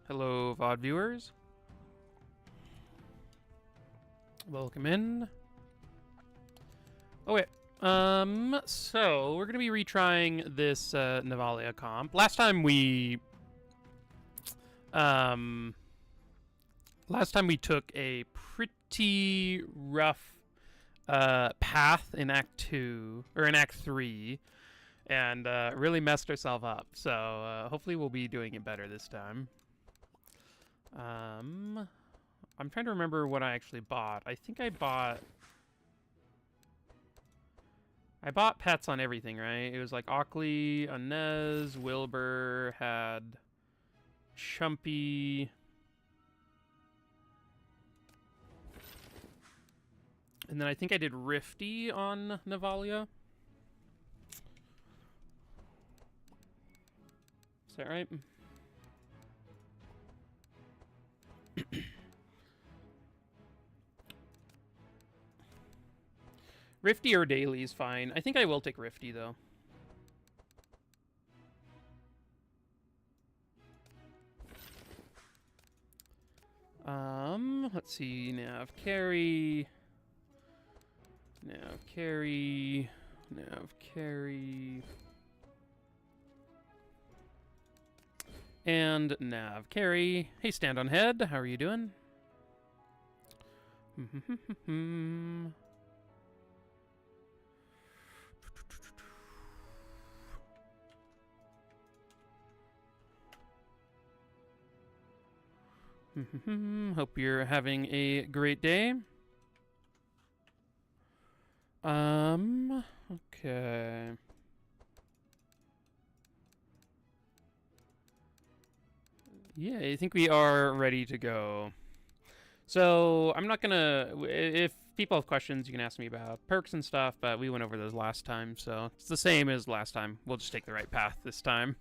Hello, VOD viewers. Welcome in. Okay. So we're gonna be retrying this Navalia comp. Last time we took a pretty rough path in Act 2 or in Act 3 and really messed ourselves up. So hopefully we'll be doing it better this time. I'm trying to remember what I actually bought. I think I bought pets on everything, right? It was like Ockley, Anez, Wilbur, had Chumpy, and then I think I did Rifty on Navalia. Is that right? Rifty or Daily is fine. I think I will take Rifty, though. Let's see. Nav carry. Nav carry. Nav carry. And Nav carry. Hey, stand on head. How are you doing? Hope you're having a great day. Okay. Yeah, I think we are ready to go. So, I'm not gonna... If people have questions, you can ask me about perks and stuff, but we went over those last time, so it's the same as last time. We'll just take the right path this time.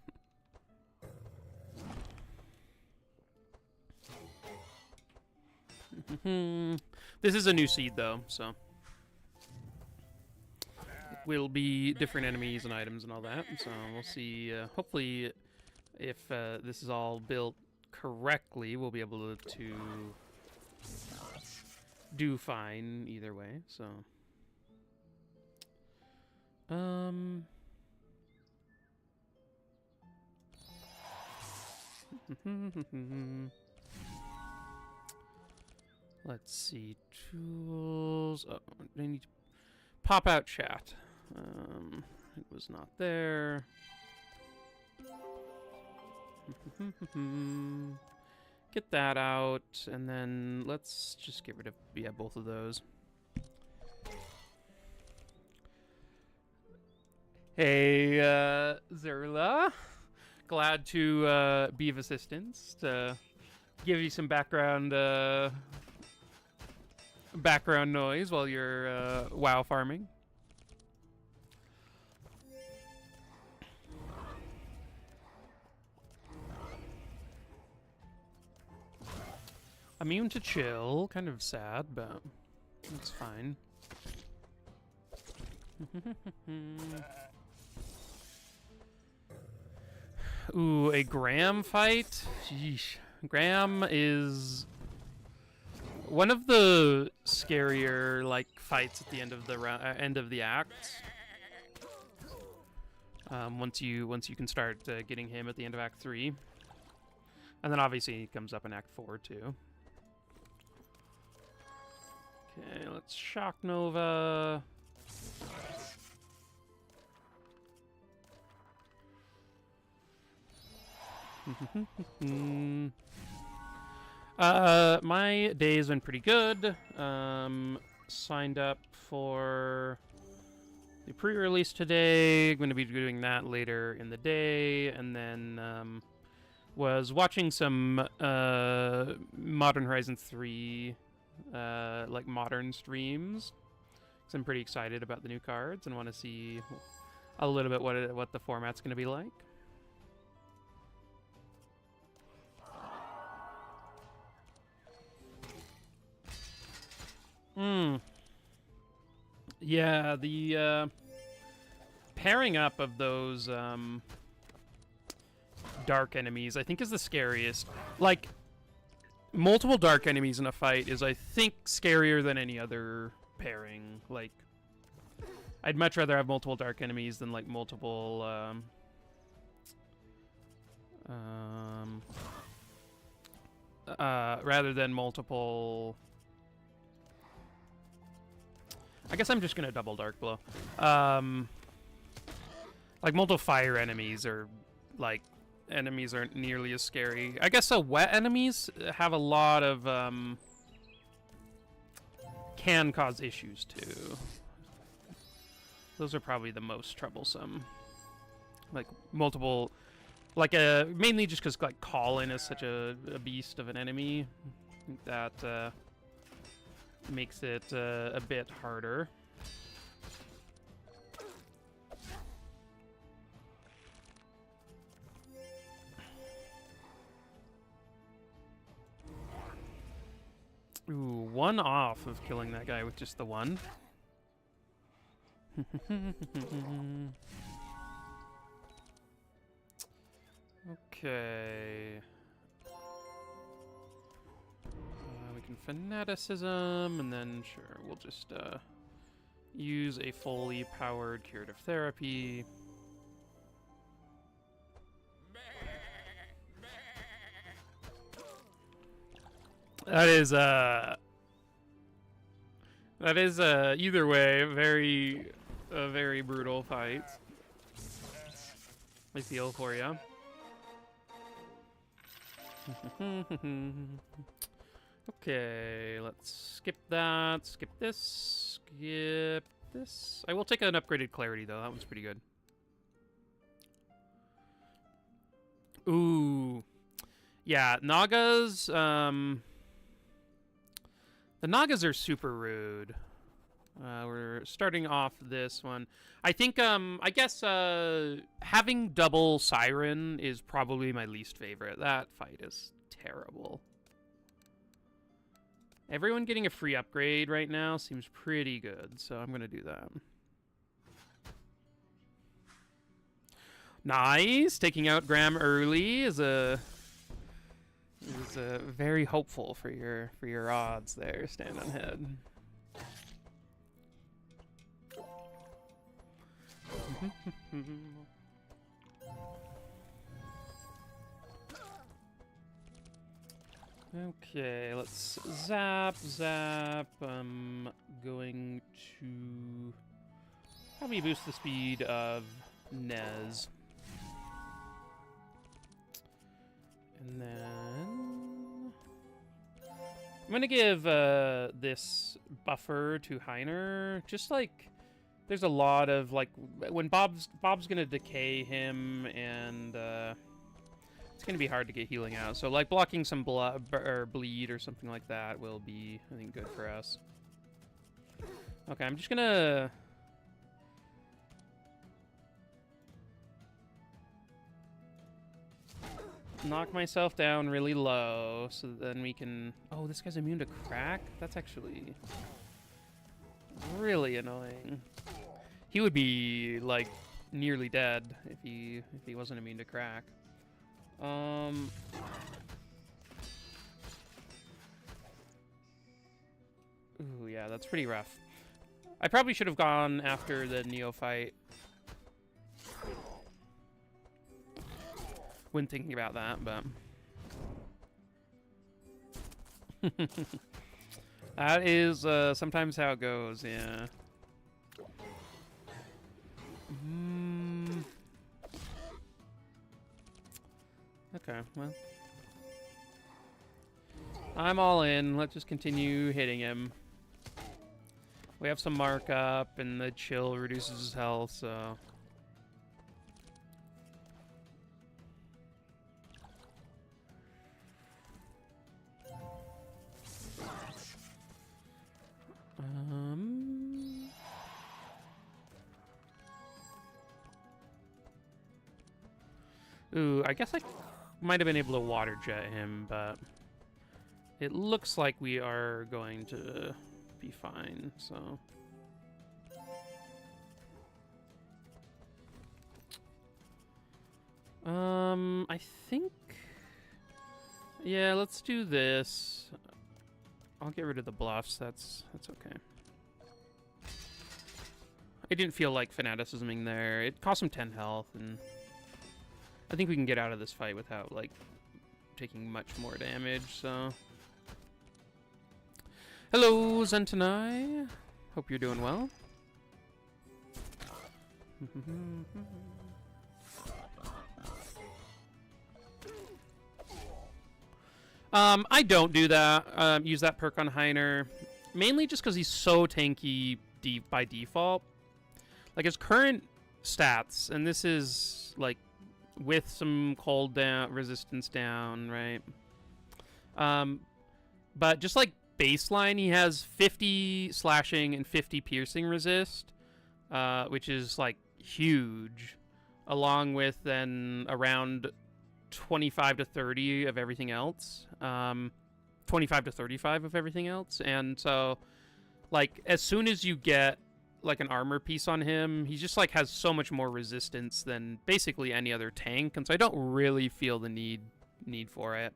This is a new seed, though, so... It will be different enemies and items and all that, so we'll see. Hopefully, if this is all built correctly, we'll be able to do fine either way, so... Let's see, tools. Oh, I need to pop out chat. It was not there. Get that out, and then let's just get rid of both of those. Hey, Zerla, glad to be of assistance to give you some background noise while you're WoW farming. Immune to chill, kind of sad, but it's fine. Ooh, a Graham fight? Sheesh. Graham is one of the scarier like fights at the end of the end of the act. Once you can start getting him at the end of Act 3, and then obviously he comes up in Act 4 too. Okay, let's Shock Nova. My day has been pretty good. Signed up for the pre-release today. I'm going to be doing that later in the day, and then was watching some Modern Horizon 3 like modern streams, because I'm pretty excited about the new cards and want to see a little bit what the format's going to be like. Yeah, the pairing up of those dark enemies, I think, is the scariest. Like, multiple dark enemies in a fight is, I think, scarier than any other pairing. Like, I'd much rather have multiple dark enemies than, like, multiple, rather than multiple... I guess I'm just gonna double Dark Blow. Like, multiple fire enemies are, like, enemies aren't nearly as scary. I guess wet enemies have a lot of, can cause issues, too. Those are probably the most troublesome. Like, multiple... Like, mainly just because, like, Colin is such a beast of an enemy that, makes it, a bit harder. Ooh, one off of killing that guy with just the one. Okay. We can fanaticism, and then sure, we'll just use a fully powered curative therapy. That is either way a very brutal fight. I feel for you. Okay, let's skip that. Skip this. Skip this. I will take an upgraded clarity though. That one's pretty good. Ooh. Yeah, Nagas, the Nagas are super rude. We're starting off this one. I think, I guess, having double Siren is probably my least favorite. That fight is terrible. Everyone getting a free upgrade right now seems pretty good, so I'm gonna do that. Nice! Taking out Graham early is very hopeful for your odds there, stand on head. Okay, let's zap. I'm going to probably boost the speed of Nez. And then I'm gonna give this buffer to Heiner. Just like there's a lot of like when Bob's gonna decay him, and it's gonna be hard to get healing out. So like blocking some blood or bleed or something like that will be, I think, good for us. Okay, I'm just gonna knock myself down really low so then we can... Oh, this guy's immune to crack? That's actually really annoying. He would be, like, nearly dead if he wasn't immune to crack. Ooh, yeah, that's pretty rough. I probably should have gone after the Neophyte when thinking about that, but... That is sometimes how it goes, yeah. Okay, well. I'm all in. Let's just continue hitting him. We have some markup, and the chill reduces his health, so... Ooh, I guess I might have been able to water jet him, but it looks like we are going to be fine, so... I think... Yeah, let's do this. I'll get rid of the bluffs. That's okay. I didn't feel like fanaticisming there. It cost him 10 health, and I think we can get out of this fight without, like, taking much more damage, so... Hello, Zentanai. Hope you're doing well. I don't do that. Use that perk on Heiner. Mainly just because he's so tanky by default. Like, his current stats, and this is, like, with some cold down, resistance down, right? But just, like, baseline, he has 50 slashing and 50 piercing resist, which is, like, huge. Along with, then, around 25 to 30 of everything else. 25 to 35 of everything else. And so, like, as soon as you get, like, an armor piece on him, he just, like, has so much more resistance than basically any other tank. And so I don't really feel the need for it.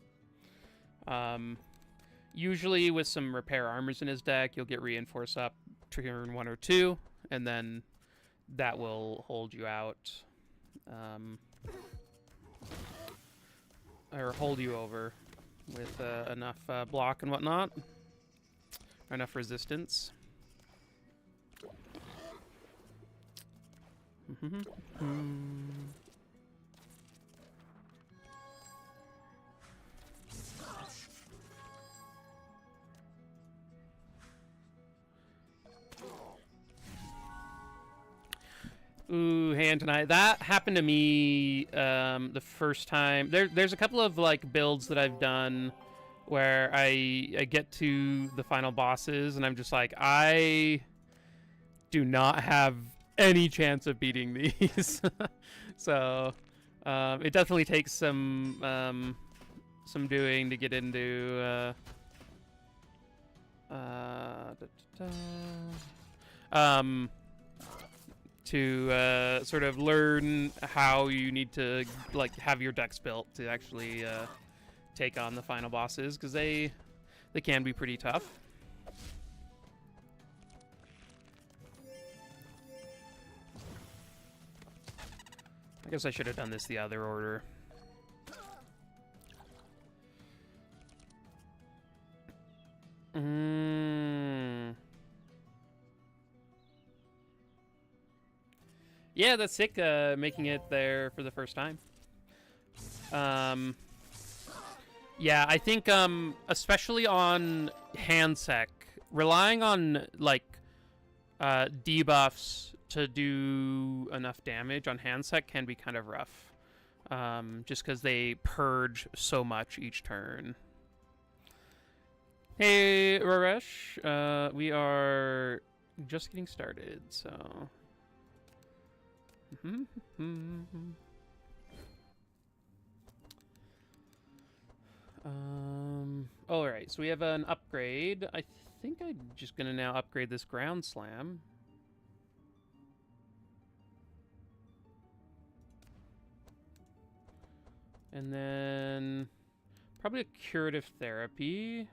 Usually with some repair armors in his deck, you'll get reinforce up turn 1 or 2, and then that will hold you out. Or hold you over with enough block and whatnot. Or enough resistance. Ooh, hand tonight. That happened to me the first time. There's a couple of, like, builds that I've done where I get to the final bosses and I'm just like, I do not have any chance of beating these. So it definitely takes some doing to get into to sort of learn how you need to, like, have your decks built to actually take on the final bosses, because they can be pretty tough. I guess I should have done this the other order. Yeah, that's sick, making it there for the first time. Yeah, I think, especially on Handsec, relying on, like, debuffs to do enough damage on Handsec can be kind of rough. Just because they purge so much each turn. Hey, Raresh, we are just getting started, so... Alright, so we have an upgrade. I think I'm just gonna now upgrade this ground slam. And then probably a curative therapy.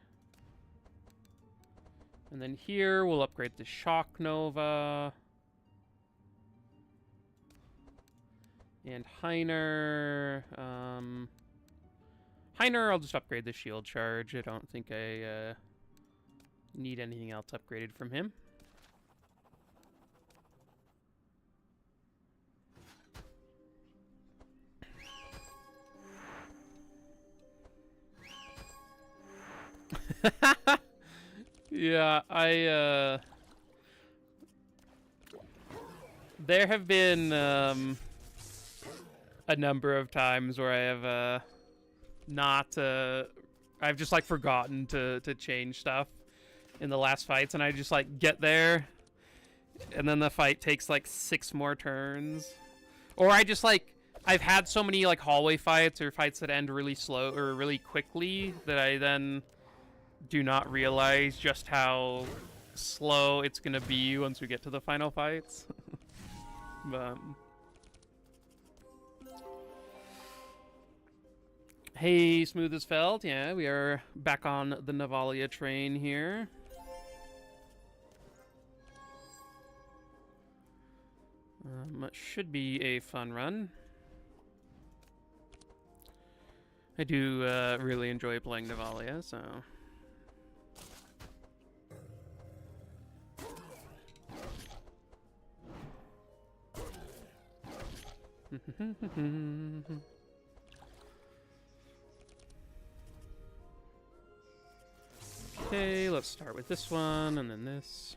And then here we'll upgrade the shock nova. And Heiner. Heiner, I'll just upgrade the shield charge. I don't think I need anything else upgraded from him. Yeah, there have been a number of times where I have I've just, like, forgotten to change stuff in the last fights, and I just, like, get there and then the fight takes, like, 6 more turns. Or I just, like, I've had so many, like, hallway fights or fights that end really slow or really quickly that I then do not realize just how slow it's gonna be once we get to the final fights. But Hey, smooth as felt. Yeah, we are back on the Navalia train here. Should be a fun run. I do really enjoy playing Navalia, so... Okay, let's start with this one, and then this.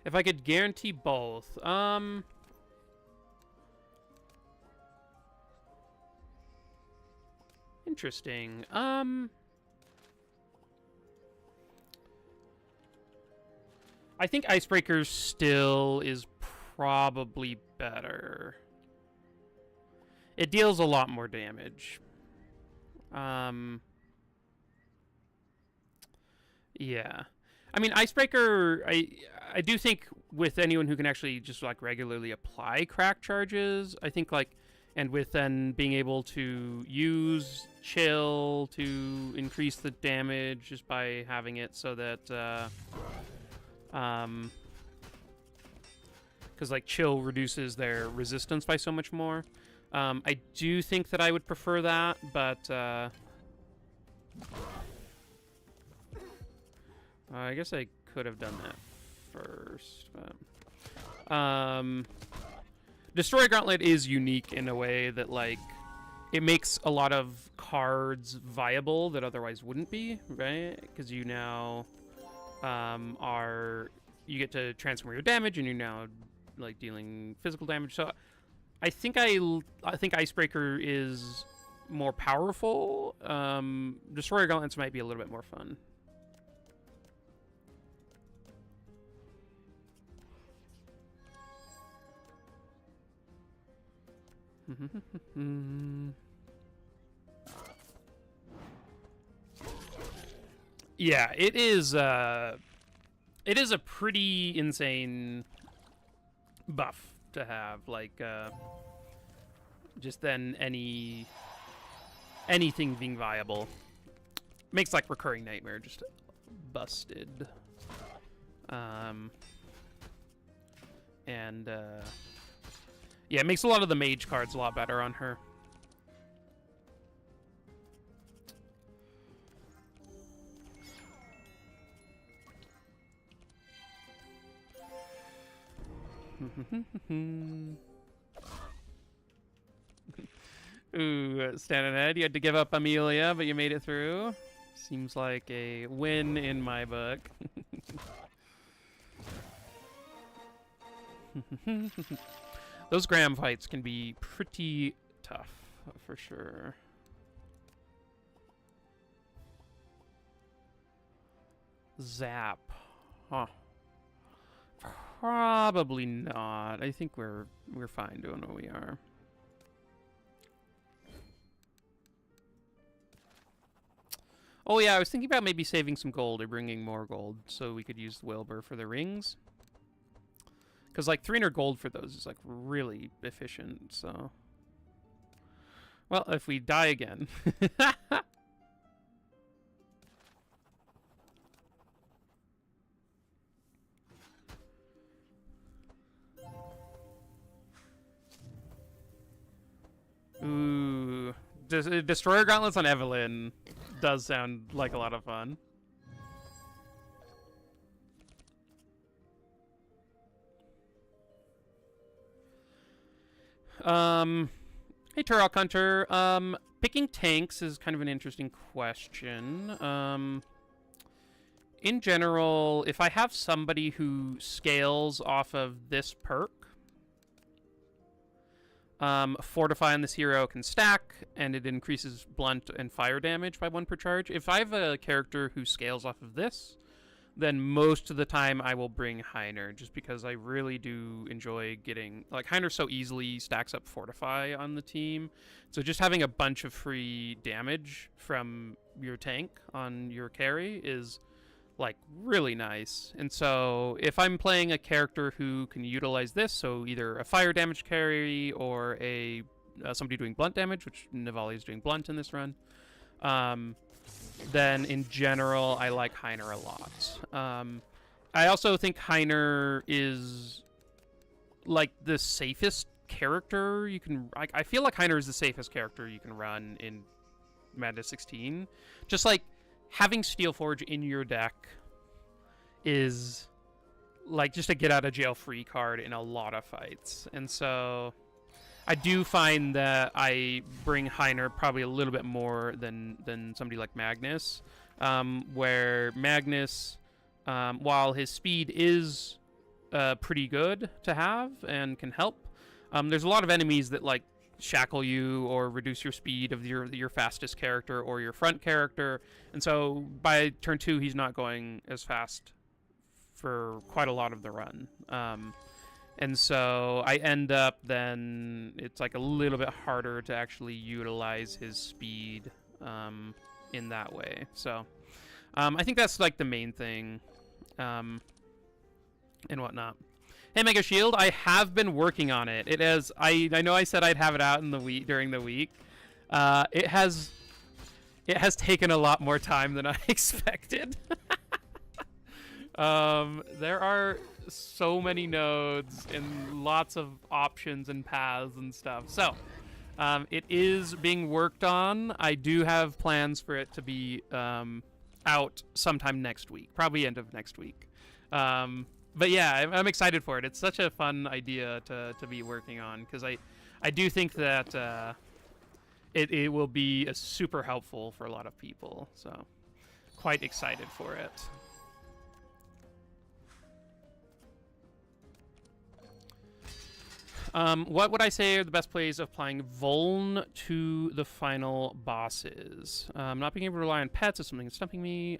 If I could guarantee both, interesting. I think Icebreaker still is probably better. It deals a lot more damage. Yeah. I mean, Icebreaker, I do think with anyone who can actually just, like, regularly apply crack charges, I think, like, and with then being able to use chill to increase the damage just by having it so that, because, like, chill reduces their resistance by so much more. I do think that I would prefer that, but I guess I could have done that first. But, Destroy Gauntlet is unique in a way that, like, it makes a lot of cards viable that otherwise wouldn't be, right? Because you now you get to transform your damage, and you're now, like, dealing physical damage. So I think Icebreaker is more powerful. Destroyer Gauntlets might be a little bit more fun. Yeah, it is a pretty insane buff to have, like, just then anything being viable makes, like, Recurring Nightmare just busted. Yeah, it makes a lot of the mage cards a lot better on her. Ooh, standing ahead. You had to give up Amelia, but you made it through. Seems like a win in my book. Those Graham fights can be pretty tough, for sure. Zap. Huh. Probably not. I think we're fine doing what we are. Oh yeah, I was thinking about maybe saving some gold or bringing more gold so we could use Wilbur for the rings. Because, like, 300 gold for those is, like, really efficient, so... Well, if we die again... Ooh... Destroyer Gauntlets on Evelyn does sound like a lot of fun. Hey, Turok Hunter. Picking tanks is kind of an interesting question. In general, if I have somebody who scales off of this perk, Fortify on this hero can stack, and it increases blunt and fire damage by 1 per charge. If I have a character who scales off of this, then most of the time I will bring Heiner, just because I really do enjoy getting... Like, Heiner so easily stacks up Fortify on the team, so just having a bunch of free damage from your tank on your carry is, like really nice. And so if I'm playing a character who can utilize this, so either a fire damage carry or a somebody doing blunt damage, which Navalia is doing blunt in this run, then in general I like Heiner a lot. I also think Heiner is like the safest character you can. I feel like Heiner is the safest character you can run in Madness 16. Just like having Steelforge in your deck is like just a get out of jail free card in a lot of fights. And so I do find that I bring Heiner probably a little bit more than somebody like Magnus, where Magnus, while his speed is pretty good to have and can help, there's a lot of enemies that like shackle you or reduce your speed of your fastest character or your front character, and so by turn 2 he's not going as fast for quite a lot of the run, and so I end up then it's like a little bit harder to actually utilize his speed in that way. So I think that's like the main thing, and whatnot. Hey, Mega Shield, I have been working on it. It has. I know I said I'd have it out in the week during the week. It has taken a lot more time than I expected. There are so many nodes and lots of options and paths and stuff. So, it is being worked on. I do have plans for it to be out sometime next week, probably end of next week. But yeah, I'm excited for it. It's such a fun idea to be working on, because I do think that it will be super helpful for a lot of people. So quite excited for it. What would I say are the best plays of applying Vuln to the final bosses? Not being able to rely on pets is something that's stumping me.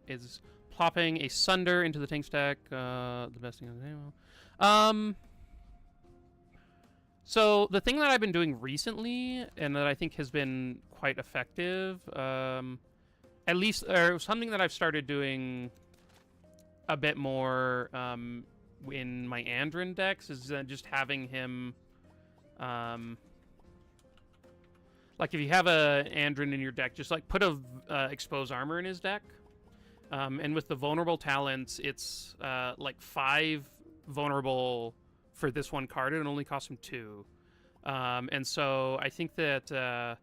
Is plopping a Sunder into the tank stack the best thing on the table? So the thing that I've been doing recently, and that I think has been quite effective, at least, or something that I've started doing a bit more in my Andrin decks, is just having him, like if you have a Andrin in your deck, just like put a expose armor in his deck. And with the vulnerable talents, it's like 5 vulnerable for this one card, and it only costs him 2. And so I think that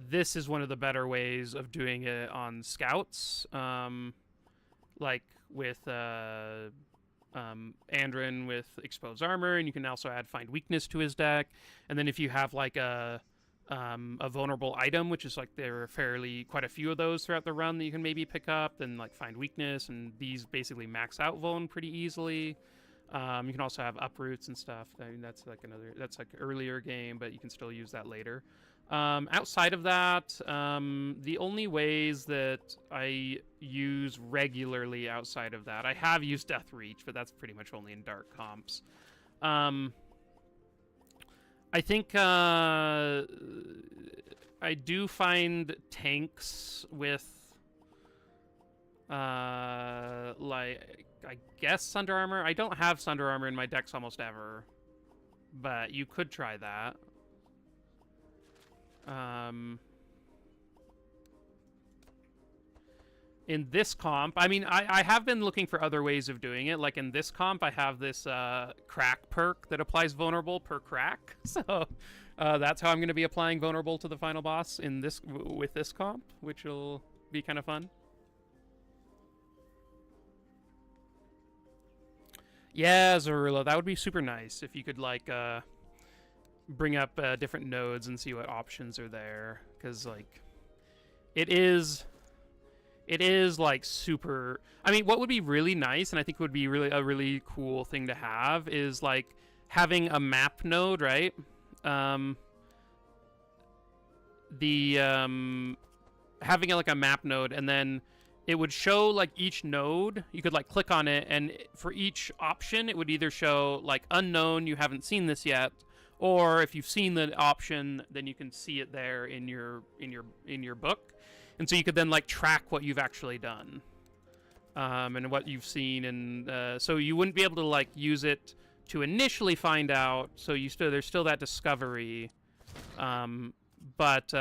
this is one of the better ways of doing it on scouts, like with Andrin with exposed armor, and you can also add find weakness to his deck. And then if you have like a vulnerable item, which is like there are quite a few of those throughout the run that you can maybe pick up, then like find weakness, and these basically max out Vuln pretty easily. You can also have uproots and stuff. I mean, that's like earlier game, but you can still use that later. Outside of that, the only ways that I use regularly outside of that, I have used Death Reach, but that's pretty much only in dark comps. I think I do find tanks with like, I guess Sunder Armor. I don't have Sunder Armor in my decks almost ever, but you could try that. In this comp, I mean, I have been looking for other ways of doing it. Like in this comp, I have this crack perk that applies vulnerable per crack. So that's how I'm going to be applying vulnerable to the final boss in with this comp, which will be kind of fun. Yeah, Zorilla, that would be super nice if you could like bring up different nodes and see what options are there, because like it is like super. I mean, what would be really nice, and I think would be a really cool thing to have, is like having a map node, right? Having like a map node, and then it would show like each node. You could like click on it, and for each option, it would either show like unknown, you haven't seen this yet, or if you've seen the option, then you can see it there in your book. And so you could then like track what you've actually done. and what you've seen, and so you wouldn't be able to like use it to initially find out. So there's still that discovery, but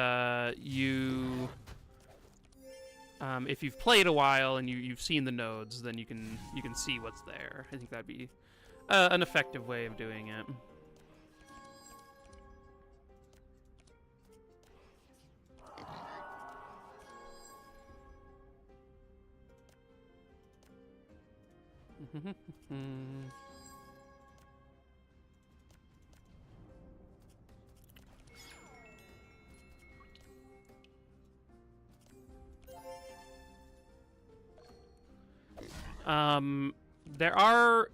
if you've played a while and you've seen the nodes, then you can see what's there. I think that'd be an effective way of doing it. There are,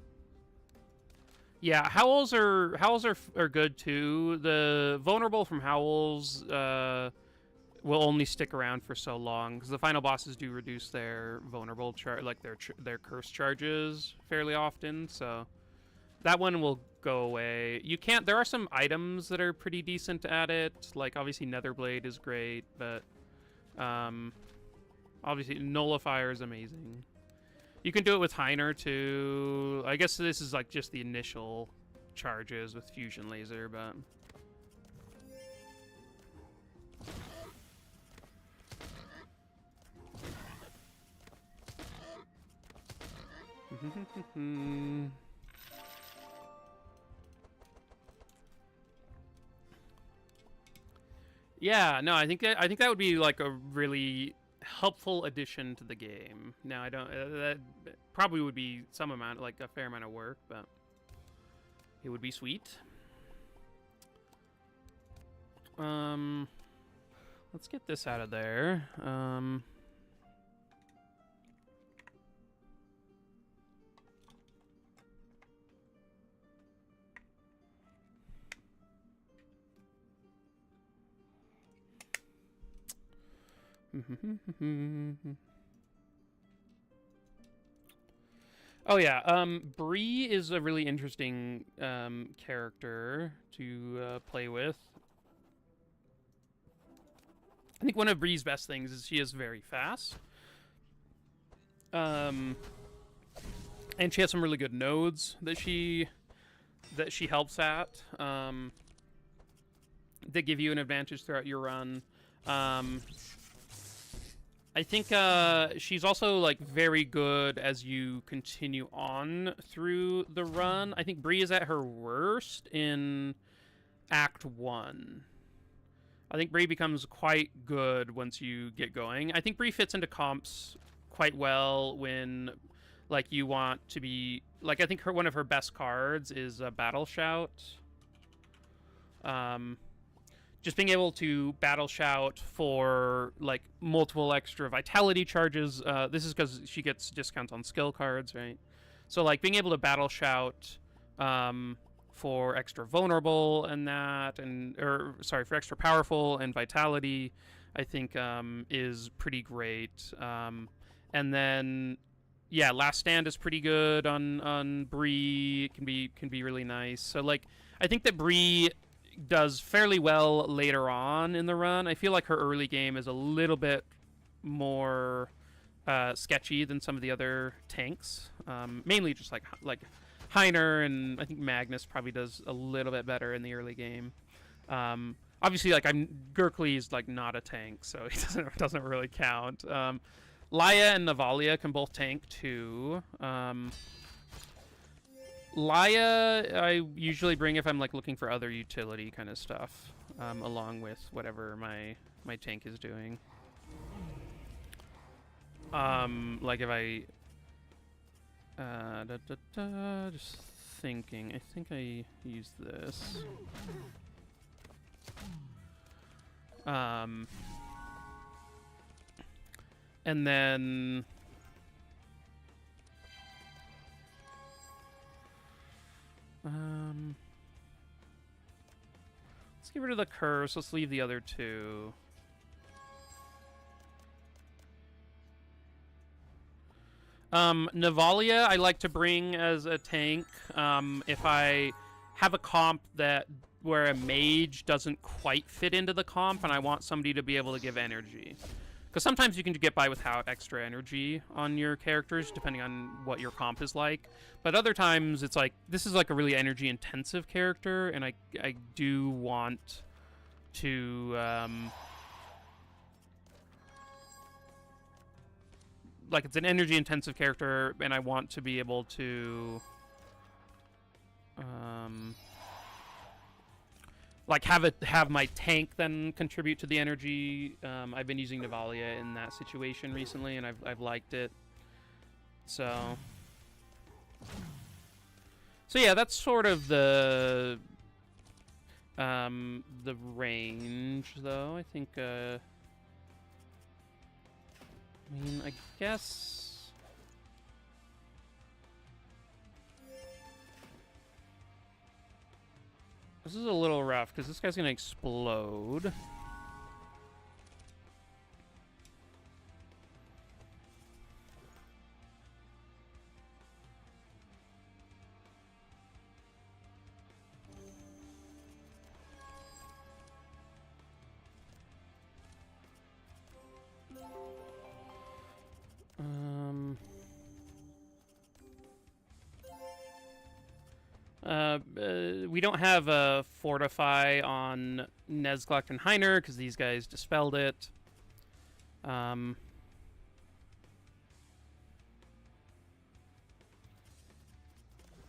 yeah, howls are good too. The vulnerable from howls will only stick around for so long because the final bosses do reduce their vulnerable their curse charges fairly often. So that one will go away. There are some items that are pretty decent at it. Like obviously Netherblade is great, but obviously Nullifier is amazing. You can do it with Heiner too. I guess this is like just the initial charges with Fusion Laser, but yeah, no, I think that would be like a really helpful addition to the game. Now I don't that probably would be some amount, like a fair amount of work, but it would be sweet. Let's get this out of there. Oh yeah, Bree is a really interesting character to play with. I think one of Bree's best things is she is very fast. And she has some really good nodes that she helps at that give you an advantage throughout your run. I think she's also like very good as you continue on through the run. I think Bree is at her worst in Act 1. I think Bree becomes quite good once you get going. I think Bree fits into comps quite well when like you want to be like, I think one of her best cards is a Battle Shout. Just being able to Battle Shout for like multiple extra vitality charges. This is because she gets discounts on skill cards, right? So like being able to Battle Shout for extra vulnerable and that, for extra powerful and vitality, I think is pretty great. And then yeah, Last Stand is pretty good on Bree. It can be really nice. So like I think that Bree does fairly well later on in the run. I feel like her early game is a little bit more sketchy than some of the other tanks. Mainly just like Heiner, and I think Magnus probably does a little bit better in the early game. Obviously, like Gurkly is like not a tank, so he doesn't really count. Laia and Navalia can both tank too. Laia, I usually bring if I'm like looking for other utility kind of stuff, along with whatever my tank is doing. Like if I, just thinking. I think I used this. And then let's get rid of the curse. Let's leave the other two. Navalia I like to bring as a tank if I have a comp where a mage doesn't quite fit into the comp and I want somebody to be able to give energy. Because sometimes you can get by without extra energy on your characters, depending on what your comp is like. But other times, it's like, this is like a really energy-intensive character, and I do want to, like, it's an energy-intensive character, and I want to be able to, like, have my tank then contribute to the energy. I've been using Navalia in that situation recently, and I've liked it. So yeah, that's sort of the range, though. I think, I mean, I guess. This is a little rough, because this guy's going to explode. We don't have a Fortify on Nezglect and Heiner, because these guys dispelled it.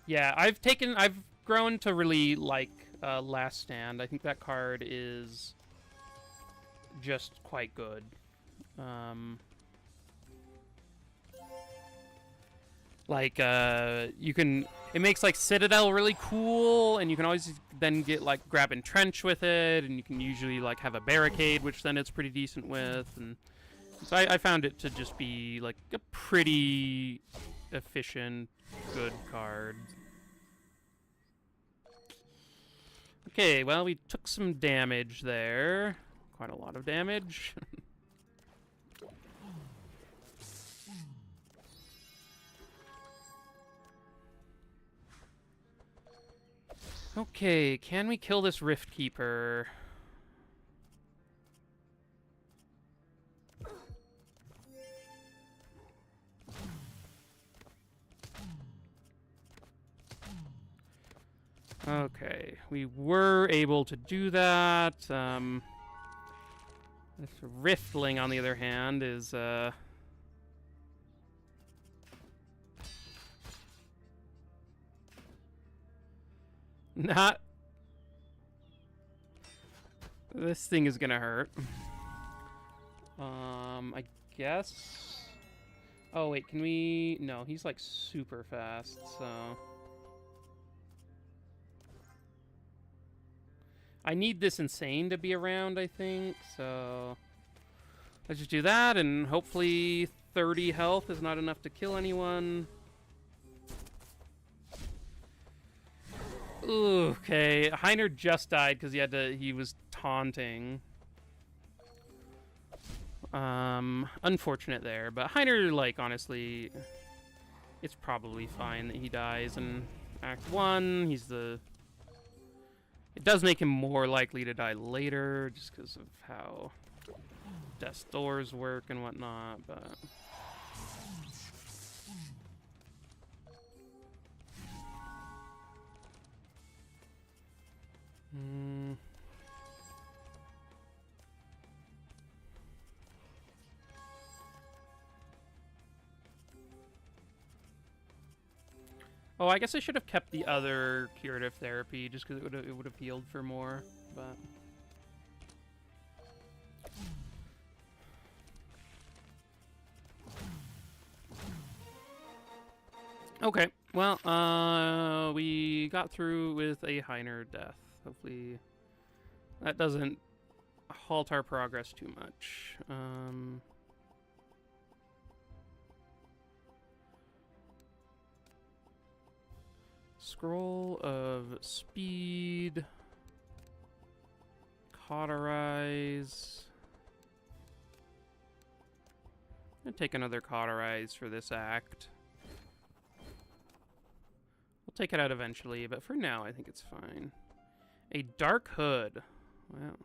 Yeah, I've grown to really like Last Stand. I think that card is just quite good. Like, you can... It makes, like, Citadel really cool, and you can always then get, like, grab Entrench with it, and you can usually, like, have a Barricade, which then it's pretty decent with, and... So I found it to just be, like, a pretty efficient, good card. Okay, well, we took some damage there. Quite a lot of damage. Okay, can we kill this Rift Keeper? Okay, we were able to do that. This Riftling, on the other hand, is, not... This thing is gonna hurt. I guess... Oh, wait, can we... No, he's, like, super fast, so... I need this Insane to be around, I think, so... Let's just do that, and hopefully 30 health is not enough to kill anyone. Ooh, okay, Heiner just died because he was taunting. Unfortunate there, but Heiner, like, honestly, it's probably fine that he dies in Act 1. It does make him more likely to die later, just because of how Death's Doors work and whatnot, but... Oh, I guess I should have kept the other curative therapy just because it would have healed for more, but... Okay, well, we got through with a Heiner death. Hopefully that doesn't halt our progress too much. Scroll of Speed. Cauterize. I'm gonna take another Cauterize for this act. We'll take it out eventually, but for now I think it's fine. A Dark Hood. Wow.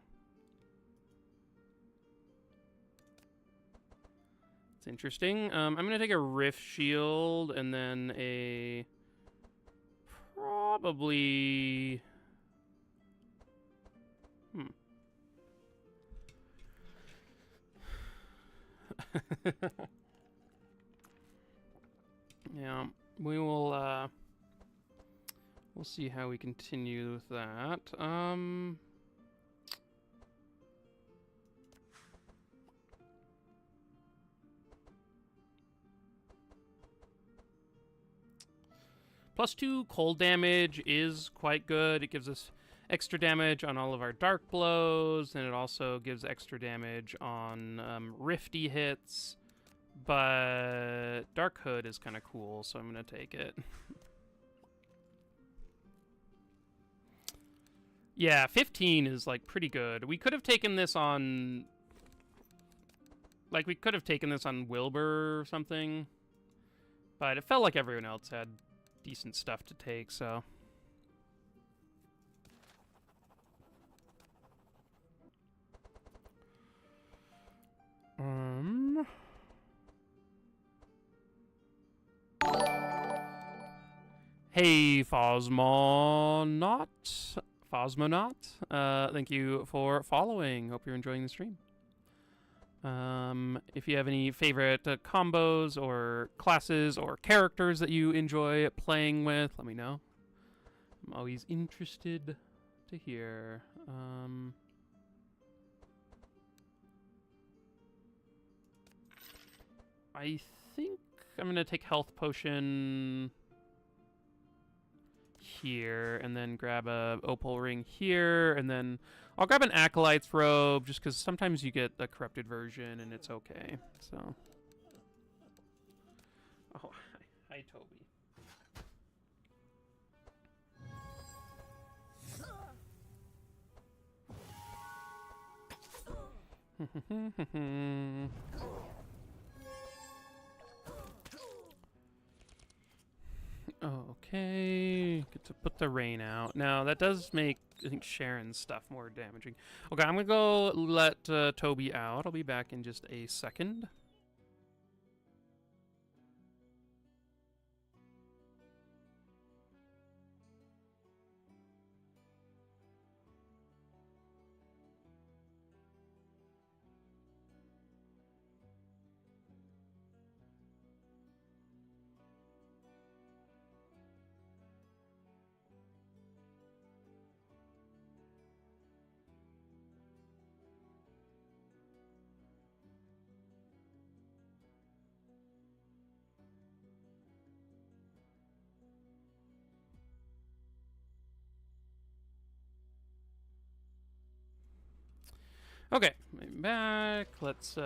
It's interesting. I'm gonna take a Rift Shield and then a probably. Yeah, we will. We'll see how we continue with that. +2 cold damage is quite good. It gives us extra damage on all of our dark blows, and it also gives extra damage on rifty hits. But Dark Hood is kind of cool, so I'm going to take it. Yeah, 15 is, like, pretty good. We could have taken this on... Like, we could have taken this on Wilbur or something. But it felt like everyone else had decent stuff to take, so... Hey, Phosmonaut. Thank you for following. Hope you're enjoying the stream. If you have any favorite combos or classes or characters that you enjoy playing with, let me know. I'm always interested to hear. I think I'm going to take Health Potion here, and then grab a Opal Ring here, and then I'll grab an Acolyte's Robe, just because sometimes you get the corrupted version, and it's okay, so... Oh, hi Toby. Okay, get to put the rain out. Now, that does make, I think, Sharon's stuff more damaging. Okay, I'm gonna go let Toby out. I'll be back in just a second. Okay, I'm back. Let's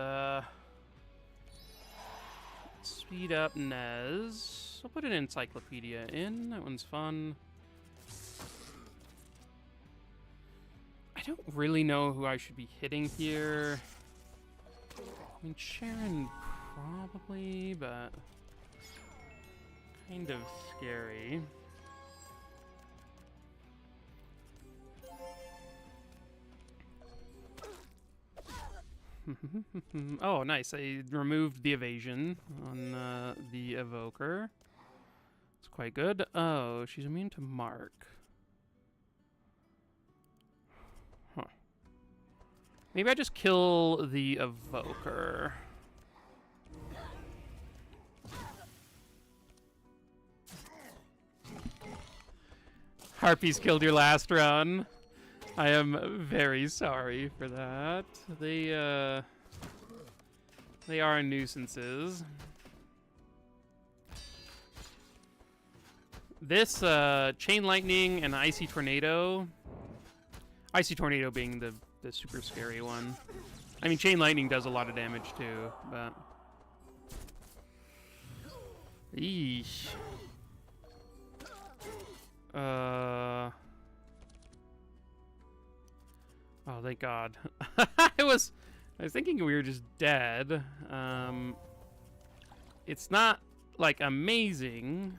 speed up Nez. I'll put an encyclopedia in. That one's fun. I don't really know who I should be hitting here. I mean, Sharon probably, but kind of scary. Oh, nice. I removed the evasion on the evoker. It's quite good. Oh, she's immune to Mark. Huh. Maybe I just kill the evoker. Harpies killed your last run. I am very sorry for that. They are nuisances. This Chain Lightning and Icy Tornado. Icy Tornado being the super scary one. I mean, Chain Lightning does a lot of damage too, but... Eesh. Oh, thank God. I was thinking we were just dead. It's not, like, amazing.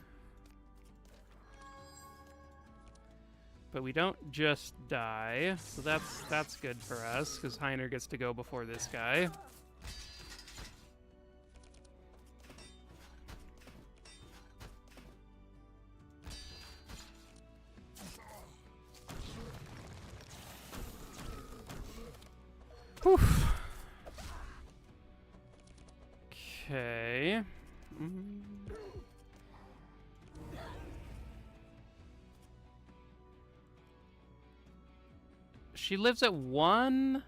But we don't just die. So that's good for us, because Heiner gets to go before this guy. Whew. Okay. She lives at 1.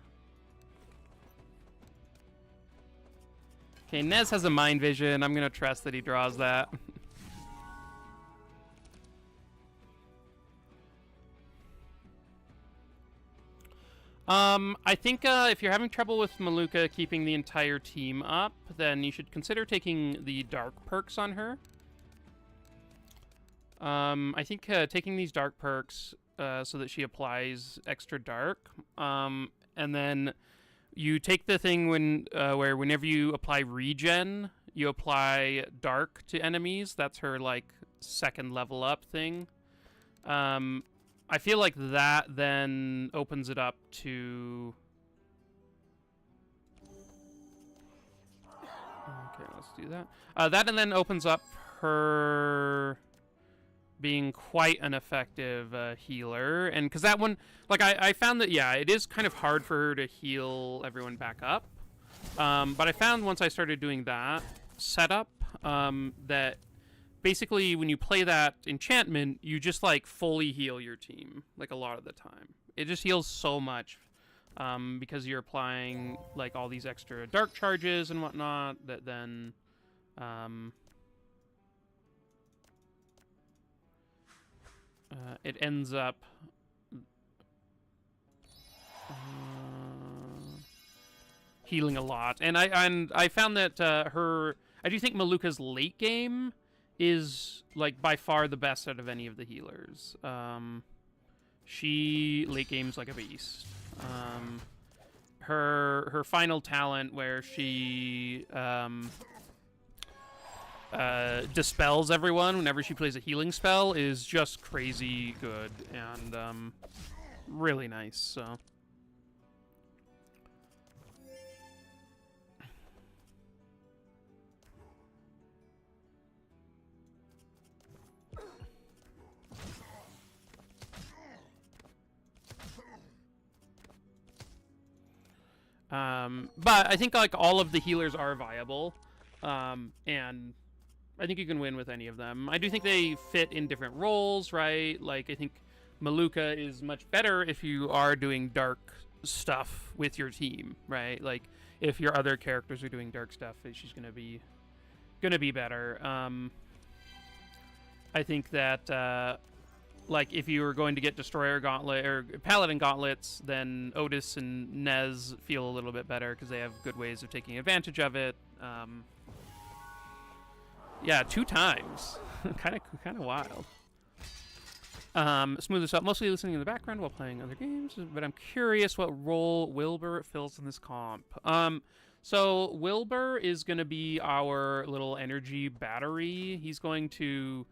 Okay, Nez has a mind vision. I'm gonna trust that he draws that. I think if you're having trouble with Maluka keeping the entire team up, then you should consider taking the dark perks on her. I think taking these dark perks so that she applies extra dark, and then you take the thing where whenever you apply regen, you apply dark to enemies. That's her like second level up thing. I feel like that then opens it up to... Okay, let's do that. That and then opens up her being quite an effective healer. And because that one, like I found that, yeah, it is kind of hard for her to heal everyone back up. But I found once I started doing that setup that basically when you play that enchantment, you just like fully heal your team like a lot of the time. It just heals so much because you're applying like all these extra dark charges and whatnot that then it ends up healing a lot. And I found that I do think Maluka's late game is like by far the best out of any of the healers. She late game's like a beast. Her final talent where she dispels everyone whenever she plays a healing spell is just crazy good and really nice. So but I think like all of the healers are viable, and I think you can win with any of them. I do think they fit in different roles, right? Like I think Maluka is much better if you are doing dark stuff with your team, right? Like if your other characters are doing dark stuff, she's gonna be better. I think that like if you were going to get Destroyer Gauntlet or Paladin Gauntlets, then Otis and Nez feel a little bit better because they have good ways of taking advantage of it. Yeah, 2 times. kind of wild. Smooth this up. Mostly listening in the background while playing other games, but I'm curious what role Wilbur fills in this comp. So Wilbur is going to be our little energy battery. He's going to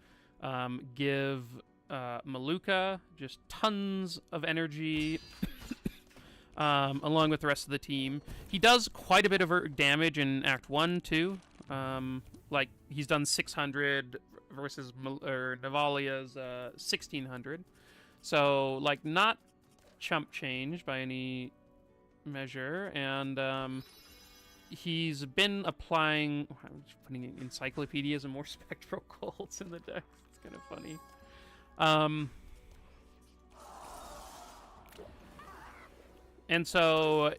give Maluka just tons of energy along with the rest of the team. He does quite a bit of damage in Act 1 too. Like he's done 600 versus Navalia's 1600. So like not chump change by any measure. And he's been applying... I'm just putting encyclopedias and more spectral cults in the deck. It's kind of funny. And so,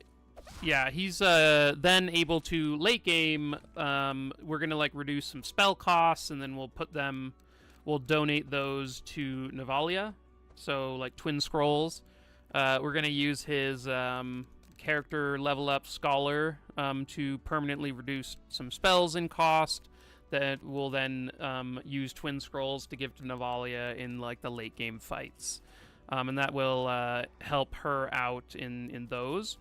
yeah, he's then able to late game. We're gonna like reduce some spell costs, and then we'll donate those to Navalia. So like Twin Scrolls. We're gonna use his character level up Scholar to permanently reduce some spells in cost. That will then use Twin Scrolls to give to Navalia in like the late game fights, and that will help her out in those.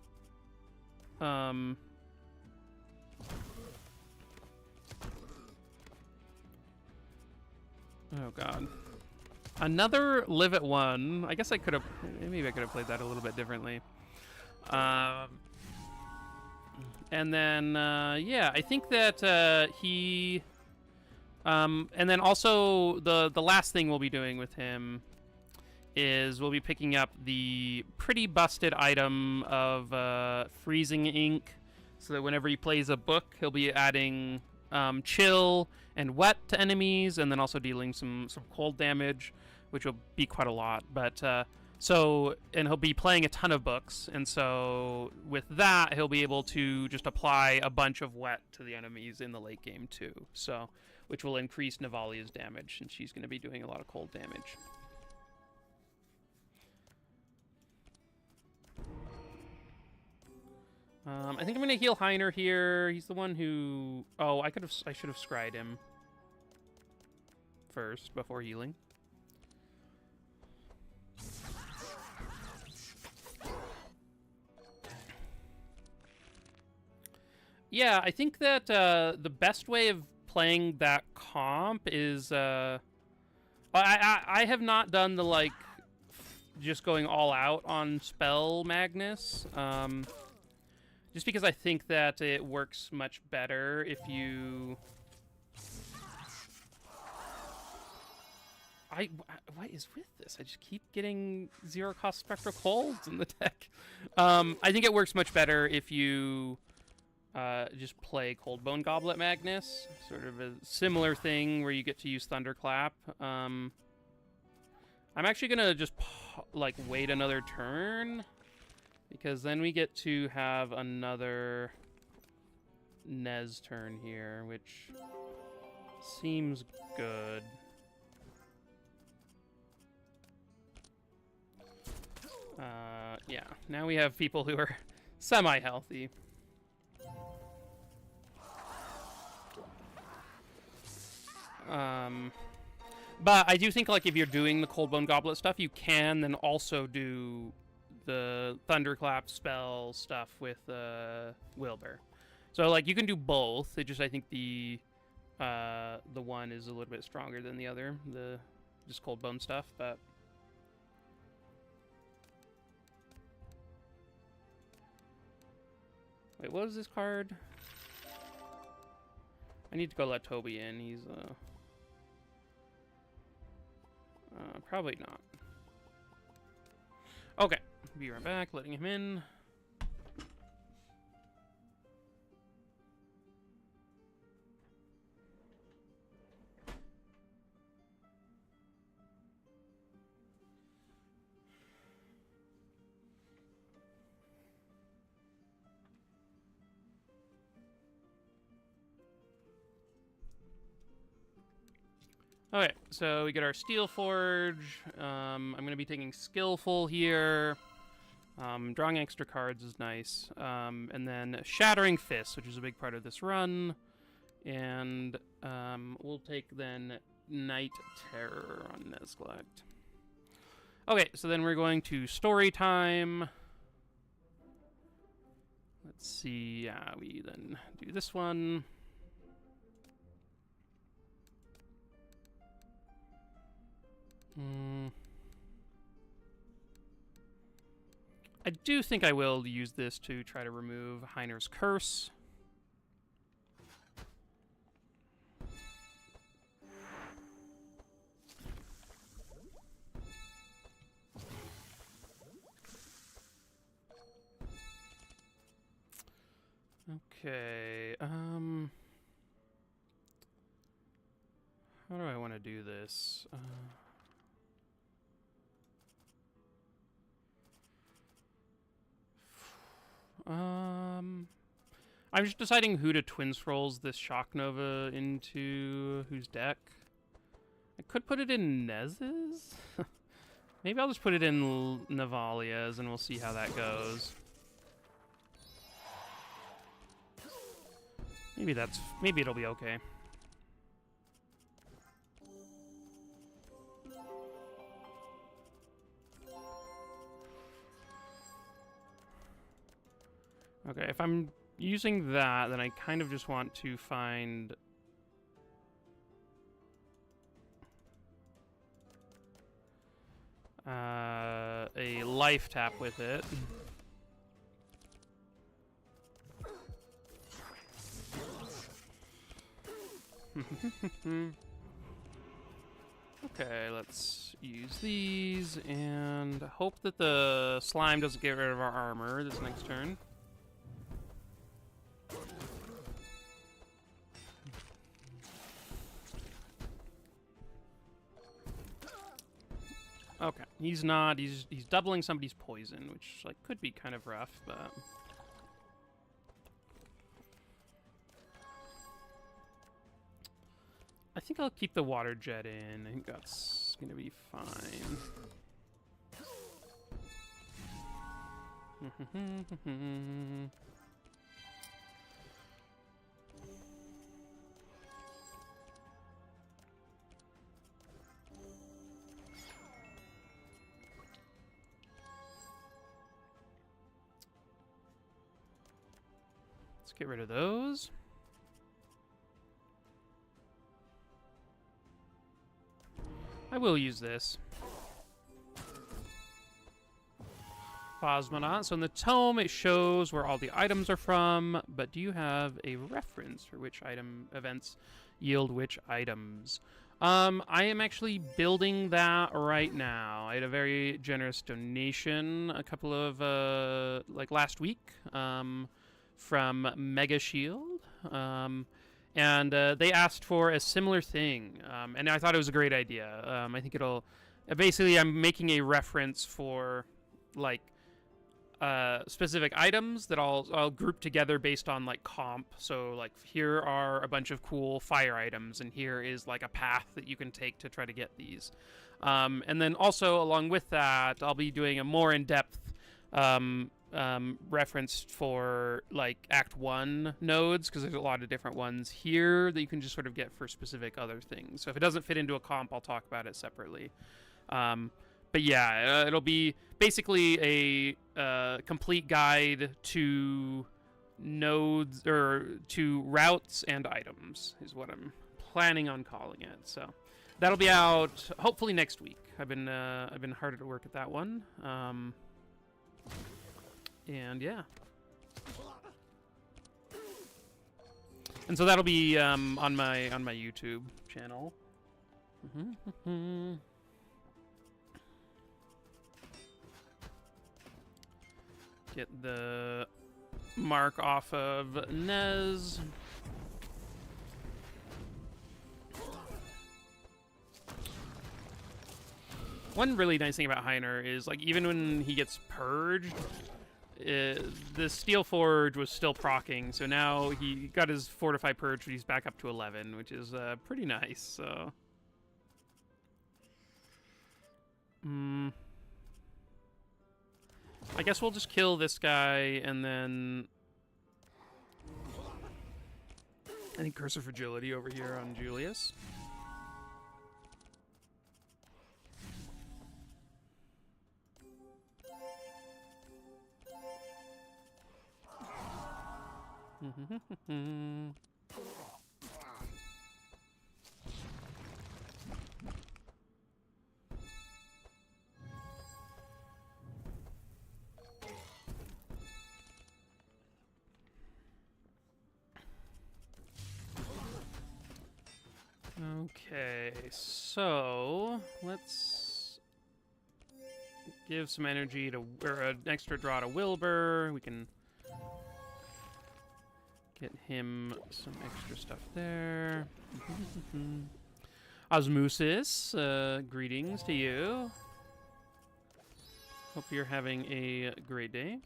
Oh god, another live at 1. I guess maybe I could have played that a little bit differently. And then yeah, I think that he. And then also the last thing we'll be doing with him is we'll be picking up the pretty busted item of freezing ink, so that whenever he plays a book, he'll be adding chill and wet to enemies, and then also dealing some cold damage, which will be quite a lot. But and he'll be playing a ton of books, and so with that, he'll be able to just apply a bunch of wet to the enemies in the late game too. So, which will increase Navalia's damage, and she's going to be doing a lot of cold damage. I think I'm going to heal Heiner here. He's the one who... Oh, I should have scryed him first before healing. Yeah, I think that the best way of playing that comp is... I have not done the, like, just going all out on Spell Magnus. Just because I think that it works much better if you... What is with this? I just keep getting zero-cost Spectral Colds in the deck. I think it works much better if you just play Coldbone Goblet Magnus. Sort of a similar thing where you get to use Thunderclap. I'm actually going to just, like, wait another turn, because then we get to have another Nez turn here, which seems good. Yeah, now we have people who are semi-healthy. But I do think, like, if you're doing the Coldbone Goblet stuff, you can then also do the Thunderclap spell stuff with Wilbur. So, like, you can do both. It just, I think the one is a little bit stronger than the other, the just Coldbone stuff, but... Wait, what was this card? I need to go let Toby in. He's, probably not. Okay, be right back, letting him in. Okay, so we get our Steel Forge. I'm going to be taking Skillful here. Drawing extra cards is nice. And then Shattering Fist, which is a big part of this run. And we'll take then Night Terror on Nezglect. Okay, so then we're going to Story Time. Let's see. Yeah, we then do this one. I do think I will use this to try to remove Heiner's Curse. Okay, how do I want to do this? I'm just deciding who to Twin Scrolls this Shock Nova into whose deck. I could put it in Nez's. Maybe I'll just put it in Navalia's and we'll see how that goes. Maybe it'll be okay. Okay, if I'm using that, then I kind of just want to find... a life tap with it. Okay, let's use these and hope that the slime doesn't get rid of our armor this next turn. Okay, he's not. He's doubling somebody's poison, which like could be kind of rough, but I think I'll keep the water jet in. I think that's gonna be fine. Let's get rid of those. I will use this. Cosmonaut. So in the tome, it shows where all the items are from, but do you have a reference for which item events yield which items? I am actually building that right now. I had a very generous donation a couple of, like last week, from Mega Shield. And they asked for a similar thing, and I thought it was a great idea. I think it'll... basically, I'm making a reference for, like, specific items that I'll group together based on, like, comp. So, like, here are a bunch of cool fire items, and here is, like, a path that you can take to try to get these. And then also, along with that, I'll be doing a more in-depth... reference for like Act 1 nodes, because there's a lot of different ones here that you can just sort of get for specific other things. So if it doesn't fit into a comp, I'll talk about it separately. But yeah, it'll be basically a complete guide to nodes, or to routes and items is what I'm planning on calling it. So that'll be out hopefully next week. I've been hard at work at that one. And yeah. And so that'll be on my YouTube channel. Get the mark off of Nez. One really nice thing about Heiner is, like, even when he gets purged, the Steel Forge was still proccing, so now he got his Fortify Purge, but he's back up to 11, which is pretty nice, so... I guess we'll just kill this guy, and then... I think Curse of Fragility over here on Julius. Okay, so let's give some energy to, or an extra draw to Wilbur. We can get him some extra stuff there. Osmosis, greetings to you. Hope you're having a great day.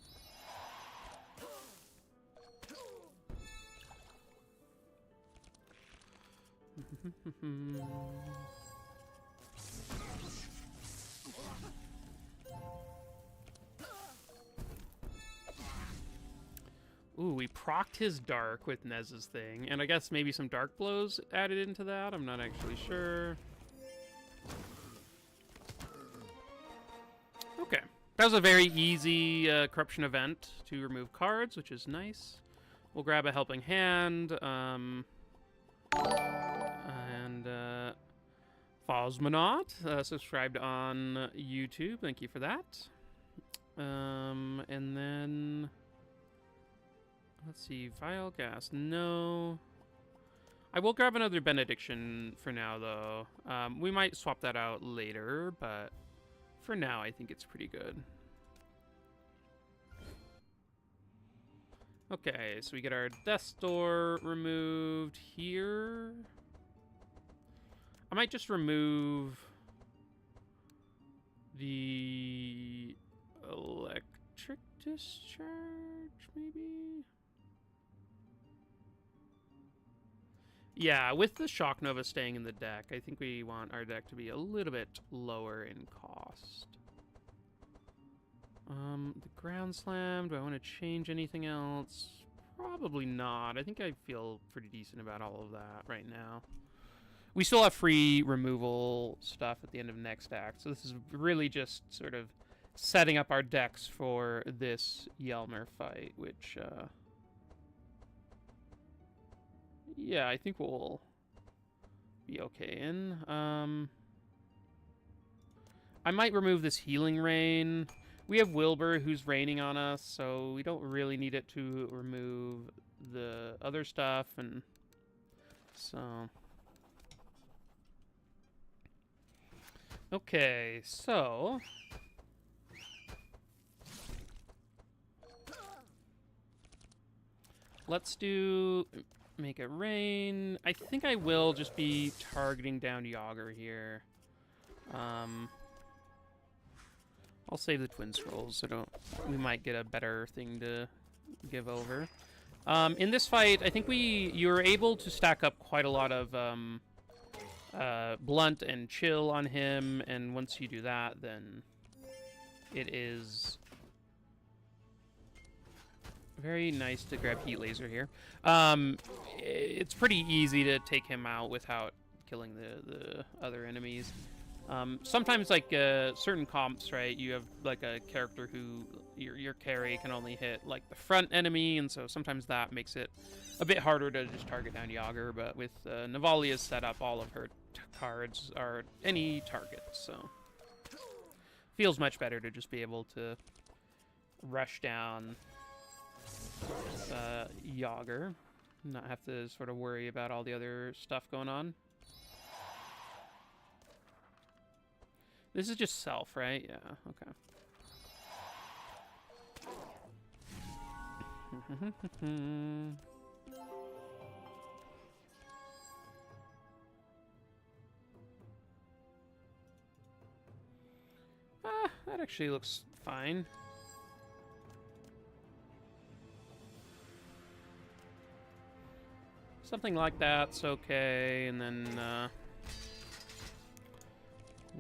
Ooh, we procced his dark with Nez's thing, and I guess maybe some dark blows added into that. I'm not actually sure. Okay, that was a very easy corruption event to remove cards, which is nice. We'll grab a helping hand. And Fosmonaut subscribed on YouTube. Thank you for that. And then let's see, vial gas. No. I will grab another benediction for now, though. We might swap that out later, but for now, I think it's pretty good. Okay, so we get our death door removed here. I might just remove the electric discharge, maybe? Yeah, with the Shock Nova staying in the deck, I think we want our deck to be a little bit lower in cost. The Ground Slam, do I want to change anything else? Probably not. I think I feel pretty decent about all of that right now. We still have free removal stuff at the end of next act, so this is really just sort of setting up our decks for this Yelmer fight, which, yeah, I think we'll be okay in. I might remove this Healing Rain. We have Wilbur who's raining on us, so we don't really need it to remove the other stuff, and so... Okay, so... let's do... make it rain. I think I will just be targeting down Yager here. I'll save the Twin Scrolls, so we might get a better thing to give over. In this fight, I think you were able to stack up quite a lot of Blunt and Chill on him, and once you do that, then it is very nice to grab Heat Laser here. It's pretty easy to take him out without killing the other enemies. Sometimes, like, certain comps, right, you have, like, a character who, your carry can only hit, like, the front enemy, and so sometimes that makes it a bit harder to just target down Yager, but with Navalia's setup, all of her cards are any target, so feels much better to just be able to rush down Yager, not have to sort of worry about all the other stuff going on. This is just self, right? Yeah, okay. That actually looks fine. Something like that's okay, and then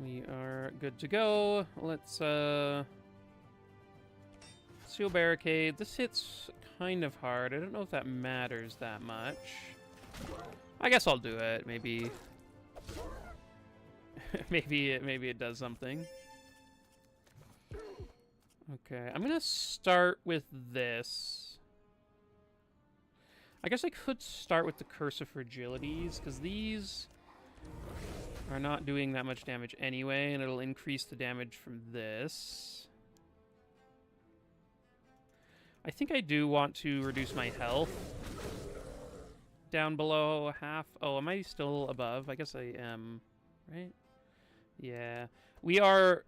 we are good to go. Let's Steel Barricade. This hits kind of hard. I don't know if that matters that much. I guess I'll do it. Maybe maybe it does something. Okay, I'm gonna start with this. I guess I could start with the Curse of Fragilities, because these are not doing that much damage anyway, and it'll increase the damage from this. I think I do want to reduce my health down below half. Oh, am I still above? I guess I am, right? Yeah. We are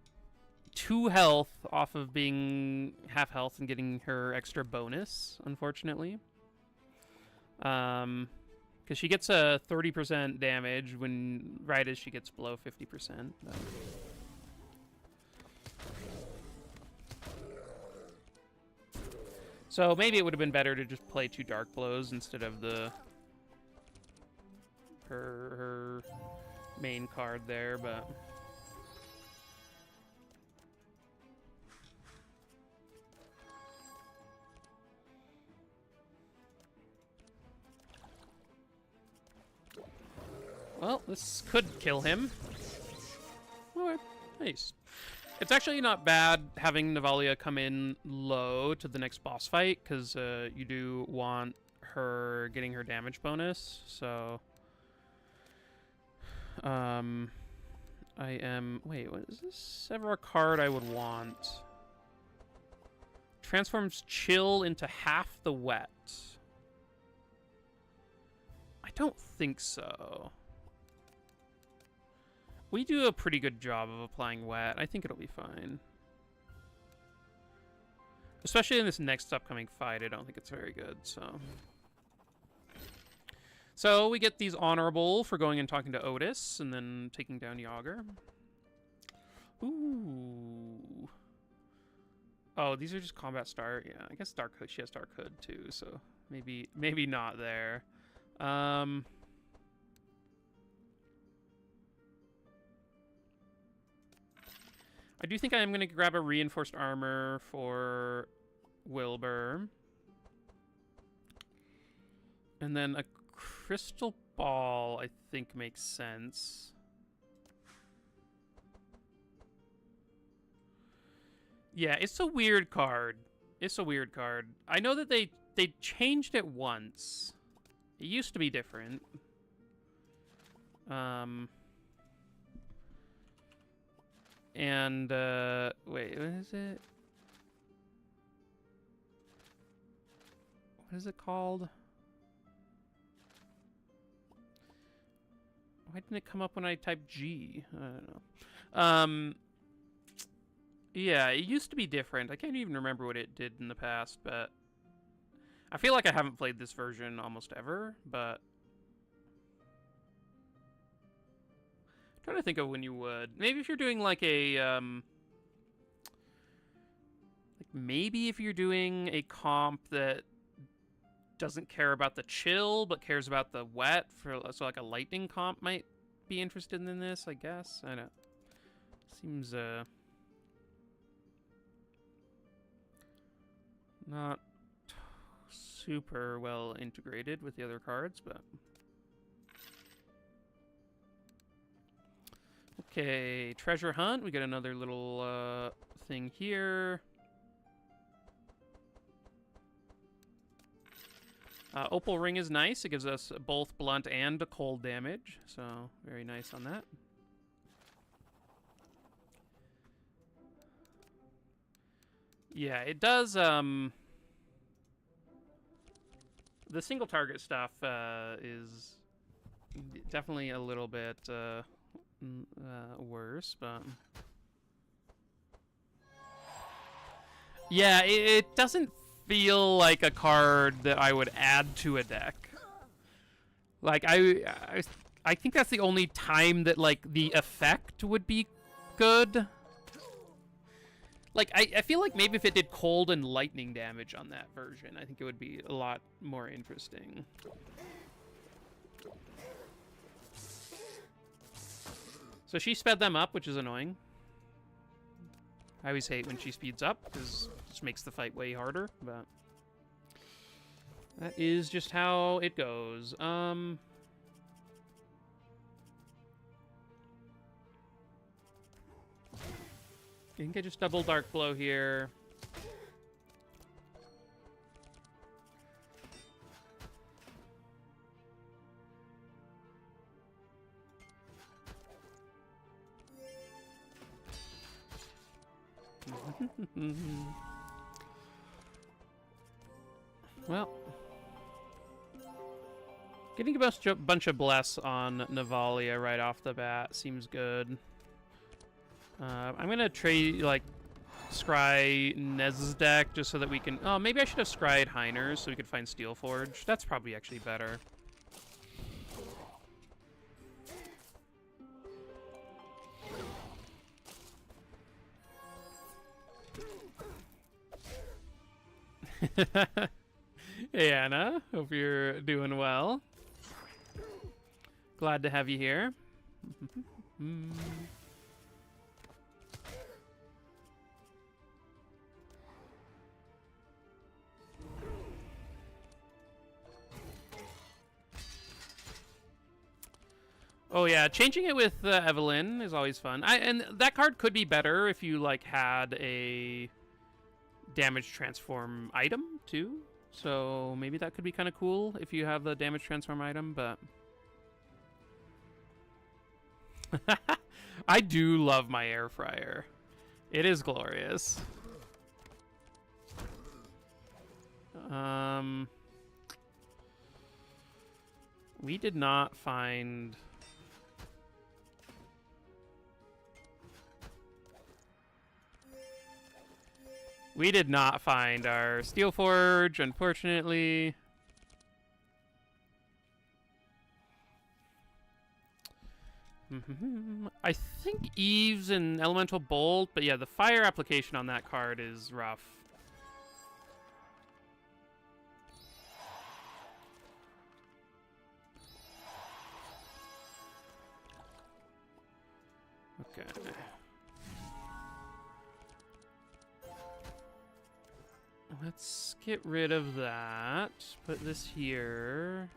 2 health off of being half health and getting her extra bonus, unfortunately. Because she gets a 30% damage right as she gets below 50%. So maybe it would have been better to just play 2 Dark Blows instead of her main card there, but... Well, this could kill him. Okay, nice. It's actually not bad having Navalia come in low to the next boss fight, because you do want her getting her damage bonus, so... I am... Wait, what is this? Ever a card I would want? Transforms Chill into half the wet. I don't think so. We do a pretty good job of applying wet. I think it'll be fine. Especially in this next upcoming fight, I don't think it's very good, so... So, we get these honorable for going and talking to Otis, and then taking down Yager. Ooh. Oh, these are just combat star. Yeah, I guess Dark Hood. She has Dark Hood, too, so maybe not there. I do think I am going to grab a reinforced armor for Wilbur. And then a crystal ball, I think, makes sense. Yeah, it's a weird card. It's a weird card. I know that they changed it once. It used to be different. And, wait, what is it? What is it called? Why didn't it come up when I typed G? I don't know. Yeah, it used to be different. I can't even remember what it did in the past, but... I feel like I haven't played this version almost ever, but... Trying to think of when you would. Maybe if you're doing like a like maybe if you're doing a comp that doesn't care about the chill but cares about the wet, for so like a lightning comp might be interested in this, I guess. I don't. Seems not super well integrated with the other cards, but okay, treasure hunt. We get another little thing here. Opal ring is nice. It gives us both blunt and cold damage, so very nice on that. Yeah, it does. The single target stuff is definitely a little bit worse, but yeah, it doesn't feel like a card that I would add to a deck. Like I think that's the only time that like the effect would be good. Like I feel like maybe if it did cold and lightning damage on that version, I think it would be a lot more interesting. So she sped them up, which is annoying. I always hate when she speeds up, because it just makes the fight way harder, but that is just how it goes. I think I just double Dark Blow here. Well, getting a bunch of bless on Navalia right off the bat seems good. I'm gonna trade like scry Nez's deck just so that we can. Oh, maybe I should have scryed Heiner's so we could find Steelforge. That's probably actually better. Hey Anna, hope you're doing well. Glad to have you here. Oh yeah, changing it with Evelyn is always fun. And that card could be better if you like had a damage transform item too. So maybe that could be kind of cool if you have the damage transform item, but I do love my air fryer. It is glorious. We did not find... We did not find our steel forge, unfortunately. I think Eve's an elemental bolt, but yeah, the fire application on that card is rough. Okay. Let's get rid of that. Put this here.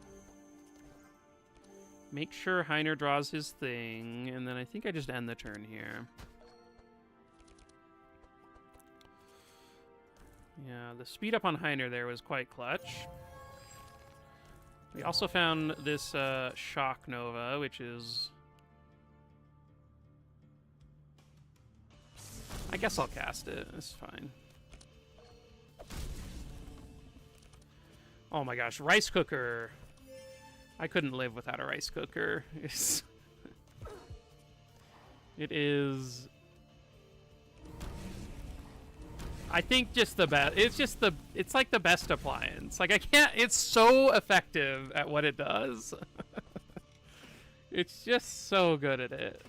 Make sure Heiner draws his thing, and then I think I just end the turn here. Yeah, the speed up on Heiner there was quite clutch. We also found this Shock Nova, which is... I guess I'll cast it. It's fine. Oh my gosh, rice cooker. I couldn't live without a rice cooker. It is... I think just the best. It's just the... It's like the best appliance. Like, I can't... It's so effective at what it does. It's just so good at it.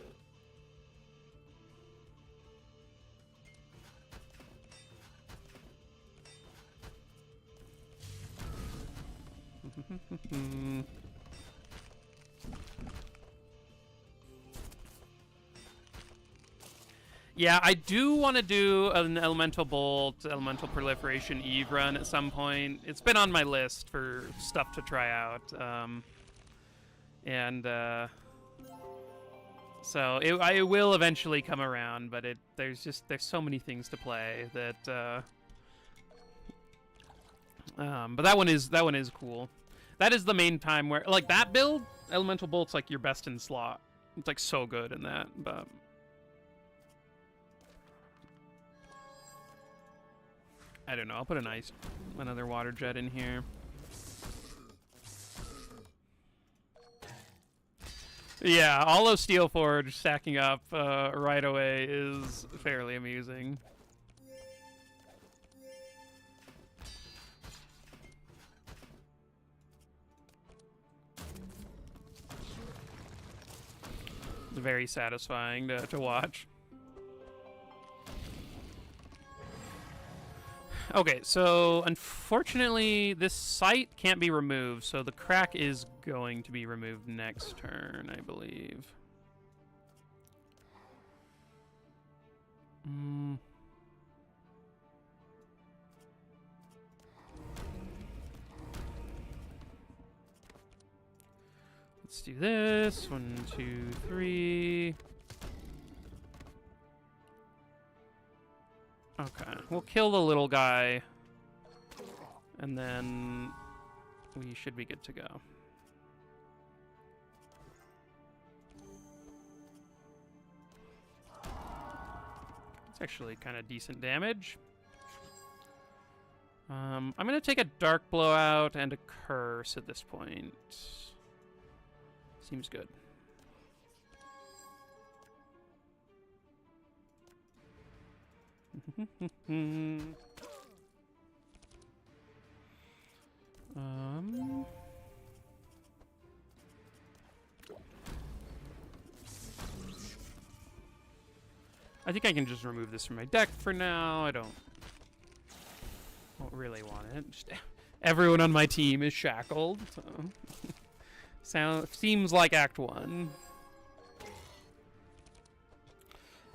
Yeah, I do want to do an Elemental Bolt, Elemental Proliferation Eve run at some point. It's been on my list for stuff to try out. So it will eventually come around, but there's so many things to play that... but that one is cool. That is the main time where, like, that build, Elemental Bolt's like your best in slot. It's like so good in that, but... I don't know, I'll put another water jet in here. Yeah, all of Steel Forge stacking up right away is fairly amusing. It's very satisfying to watch. Okay, so unfortunately this site can't be removed, so the crack is going to be removed next turn, I believe. Let's do this. 1, 2, 3. Okay, we'll kill the little guy, and then we should be good to go. It's actually kind of decent damage. I'm going to take a Dark Blowout and a Curse at this point. Seems good. I think I can just remove this from my deck for now. I don't really want it. Just, everyone on my team is shackled. So. Seems like Act 1.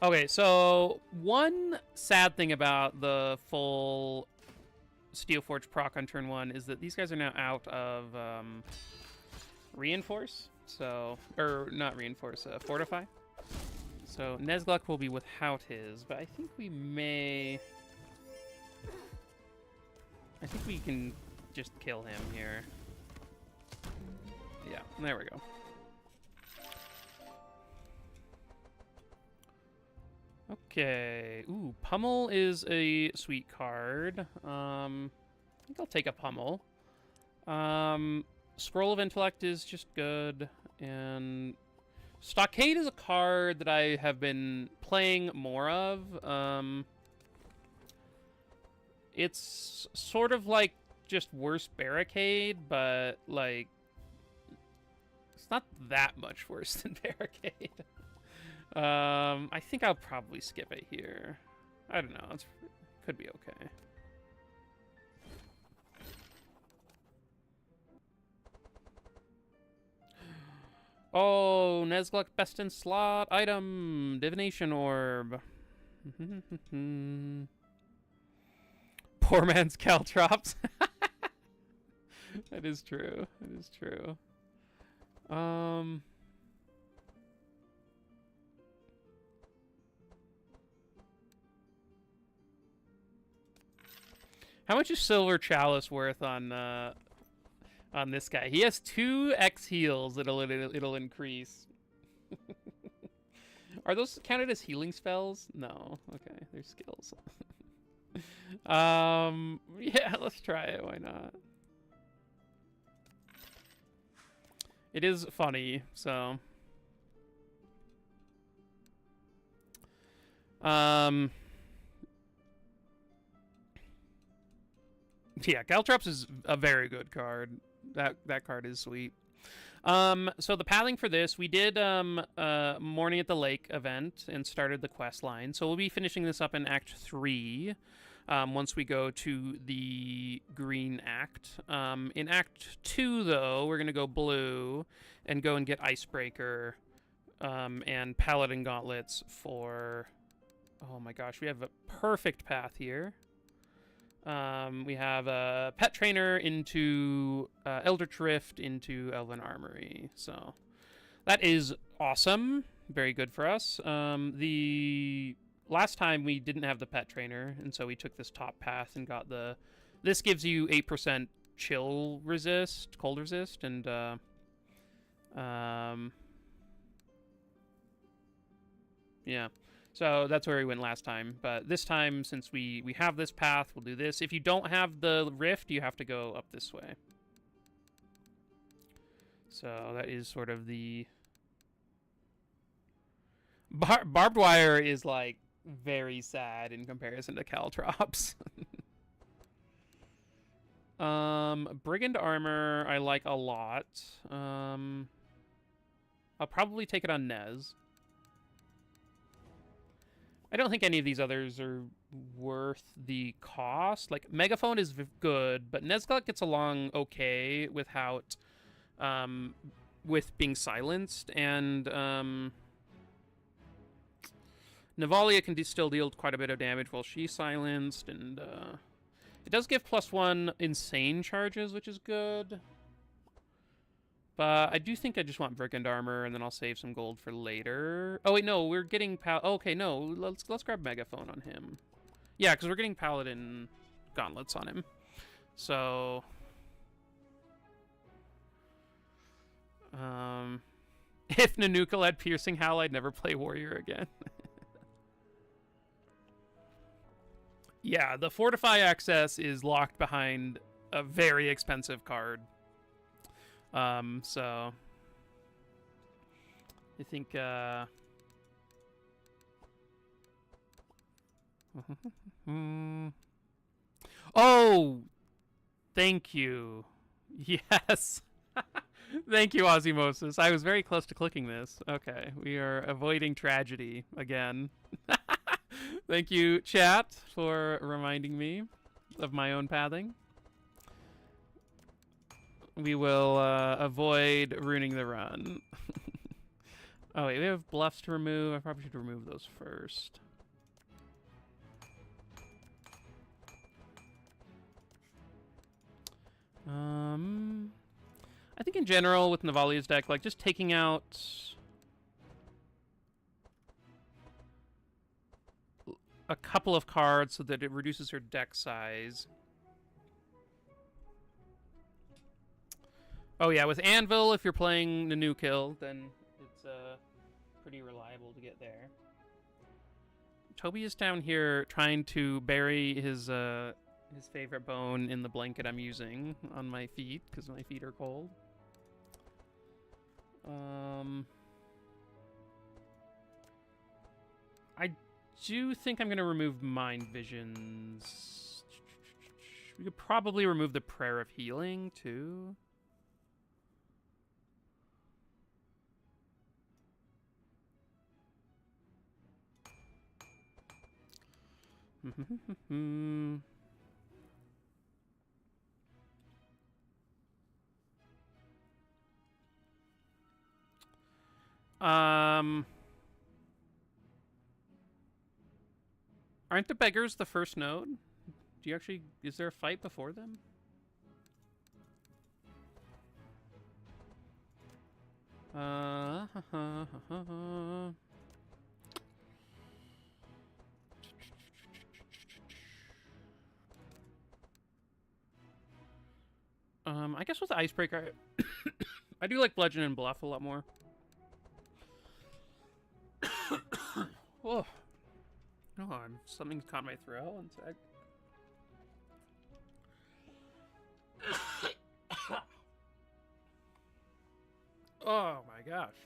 Okay, so one sad thing about the full Steelforge proc on turn 1 is that these guys are now out of Reinforce, so, or not Reinforce, Fortify. So Nezgluk will be without his, but I think we can just kill him here. Yeah, there we go. Okay. Ooh, Pummel is a sweet card. I think I'll take a Pummel. Scroll of Intellect is just good, and Stockade is a card that I have been playing more of. It's sort of like just worse Barricade, but like it's not that much worse than Barricade. I think I'll probably skip it here. I don't know. It could be okay. Oh, Nuzlocke best in slot item, Divination Orb. Poor man's Caltrops. That is true. That is true. How much is Silver Chalice worth on this guy? He has 2x heals. It'll increase. Are those counted as healing spells? No. Okay, they're skills. Yeah, let's try it. Why not? It is funny, so. Yeah, Caltrops is a very good card. That card is sweet. So the pathing for this, we did Morning at the Lake event and started the quest line. So we'll be finishing this up in Act 3 once we go to the Green Act. In Act 2, though, we're going to go blue and go and get Icebreaker and Paladin Gauntlets for... Oh my gosh, we have a perfect path here. We have a Pet Trainer into Eldritch Rift into Elven Armory. So that is awesome. Very good for us. The last time we didn't have the Pet Trainer, and so we took this top path and got the... This gives you 8% chill resist, cold resist, and yeah. So that's where we went last time. But this time, since we have this path, we'll do this. If you don't have the rift, you have to go up this way. So that is sort of the... Barbed wire is, like, very sad in comparison to Caltrops. Brigand armor I like a lot. I'll probably take it on Nez. I don't think any of these others are worth the cost. Like, Megaphone is good, but Nezgok gets along okay without, with being silenced, and, Navalia can still deal quite a bit of damage while she's silenced, and, it does give +1 insane charges, which is good. But I do think I just want Brigand armor, and then I'll save some gold for later. Oh wait, no, we're getting okay, no, let's grab Megaphone on him. Yeah, because we're getting Paladin Gauntlets on him. So, if Nanookal had Piercing Howl, I'd never play Warrior again. Yeah, the Fortify access is locked behind a very expensive card. So I think, oh, thank you. Yes. Thank you, Osmosis. I was very close to clicking this. Okay, we are avoiding tragedy again. Thank you, chat, for reminding me of my own pathing. We will avoid ruining the run. Oh, wait, we have bluffs to remove. I probably should remove those first. I think in general with Navalia's deck, like, just taking out... a couple of cards so that it reduces her deck size. Oh yeah, with Anvil, if you're playing Nanookal, then it's pretty reliable to get there. Toby is down here trying to bury his favorite bone in the blanket I'm using on my feet, because my feet are cold. I do think I'm going to remove Mind Visions. We could probably remove the Prayer of Healing, too. Aren't the beggars the first node? Do you actually... Is there a fight before them? I guess with Icebreaker, I do like Bludgeon and Bluff a lot more. Oh, something's caught my throat. One sec. Oh my gosh,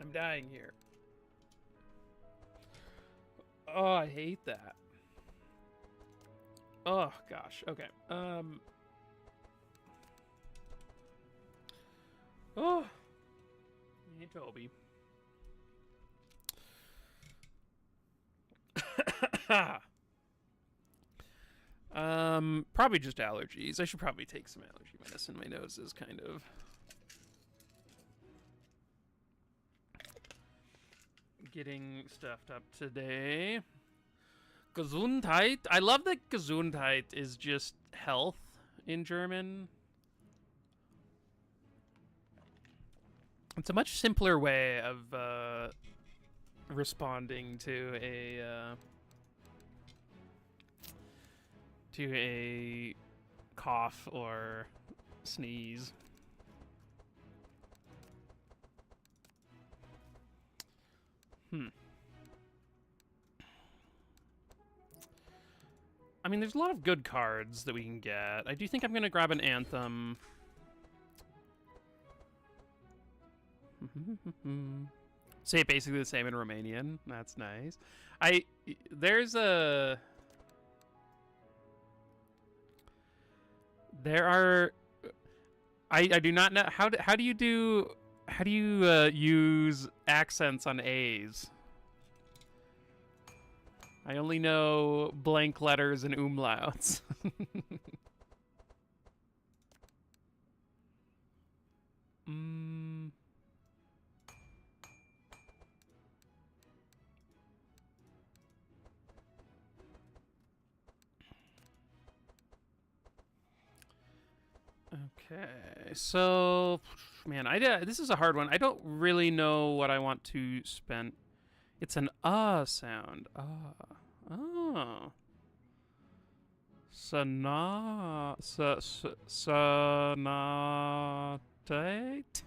I'm dying here. Oh, I hate that. Oh gosh. Okay. Oh, hey Toby. Probably just allergies. I should probably take some allergy medicine. My nose is kind of getting stuffed up today. Gesundheit. I love that Gesundheit is just health in German. It's a much simpler way of responding to a cough or sneeze. I mean, there's a lot of good cards that we can get. I do think I'm going to grab an Anthem. Say it basically the same in Romanian. That's nice. There are... I do not know... How do you use accents on A's? I only know blank letters and umlauts. Okay, so, man, this is a hard one. I don't really know what I want to spend. It's an sound. Oh. Sonatate?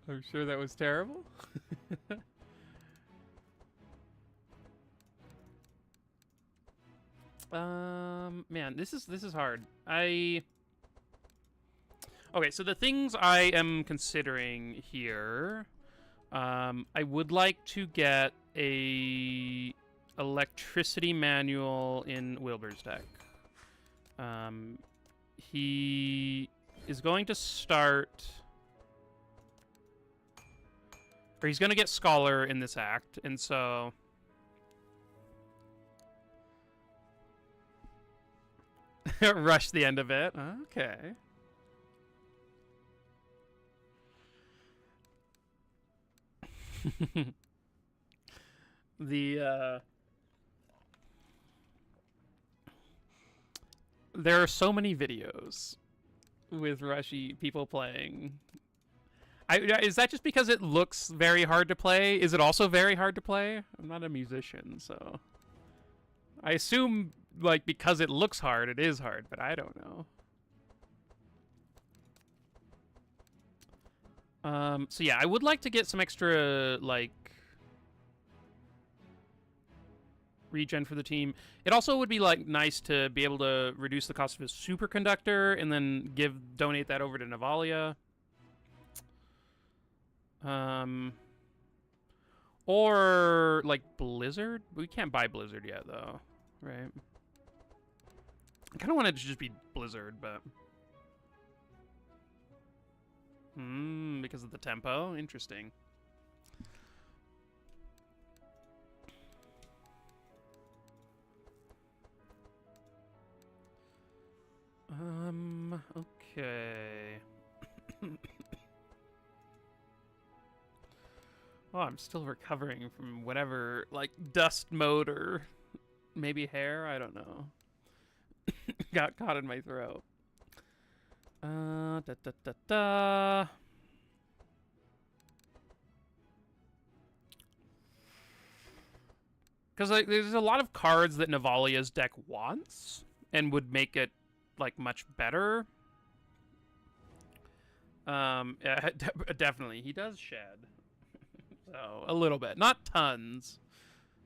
I'm sure that was terrible. Man, this is hard. Okay, so the things I am considering here, I would like to get a electricity manual in Wilbur's deck. He is going to start, or he's going to get Scholar in this act, and so rush the end of it. Okay. There are so many videos with Rushy people playing. Is that just because it looks very hard to play? Is it also very hard to play? I'm not a musician, so I assume, like, because it looks hard, it is hard, but I don't know. So yeah, I would like to get some extra, like, regen for the team. It also would be, like, nice to be able to reduce the cost of his superconductor and then donate that over to Navalia. Or, like, Blizzard? We can't buy Blizzard yet, though, right? I kind of wanted to just be Blizzard, but... because of the tempo? Interesting. Okay. Oh, I'm still recovering from whatever, like, dust mode or maybe hair, I don't know. Got caught in my throat. Da da da da. Because, like, there's a lot of cards that Navalia's deck wants and would make it, like, much better. Yeah, definitely. He does shed. So, a little bit. Not tons.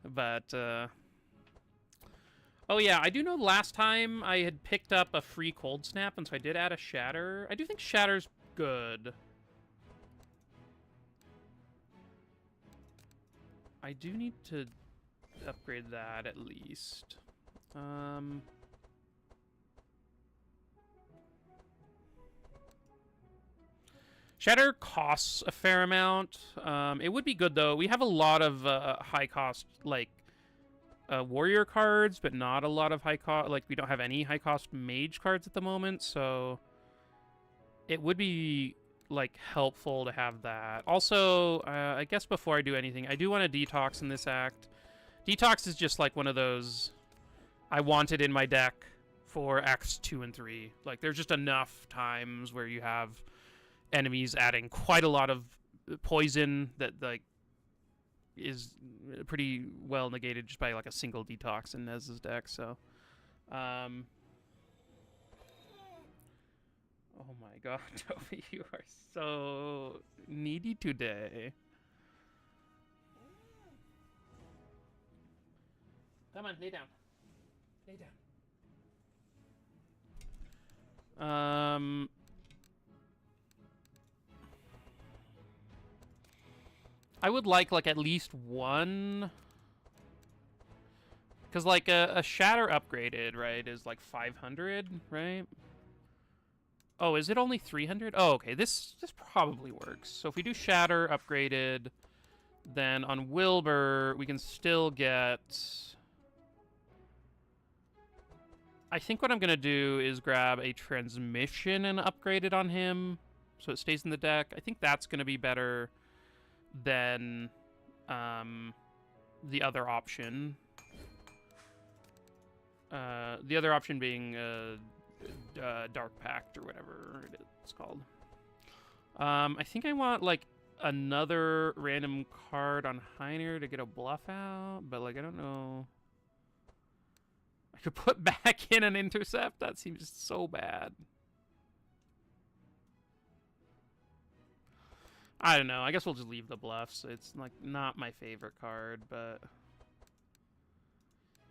But, oh, yeah, I do know last time I had picked up a free Cold Snap, and so I did add a Shatter. I do think Shatter's good. I do need to upgrade that at least. Shatter costs a fair amount. It would be good, though. We have a lot of high-cost, like, warrior cards, but not a lot of high-cost... Like, we don't have any high-cost mage cards at the moment, so... It would be, like, helpful to have that. Also, I guess before I do anything, I do want to detox in this act. Detox is just, like, one of those... I want it in my deck for Acts 2 and 3. Like, there's just enough times where you have enemies adding quite a lot of poison that, like, is pretty well negated just by, like, a single detox in Nez's deck, so... Oh my god, Toby, you are so needy today. Come on, lay down. Lay down. I would like at least one... Because, like, a Shatter upgraded, right, is, like, 500, right? Oh, is it only 300? Oh, okay, this probably works. So if we do Shatter upgraded, then on Wilbur, we can still get... I think what I'm going to do is grab a Transmission and upgrade it on him, so it stays in the deck. I think that's going to be better than the other option. The other option being Dark Pact or whatever it's called. I think I want, like, another random card on Heiner to get a bluff out, but, like, I don't know. I could put back in an Intercept. That seems so bad. I don't know. I guess we'll just leave the bluffs. It's, like, not my favorite card, but...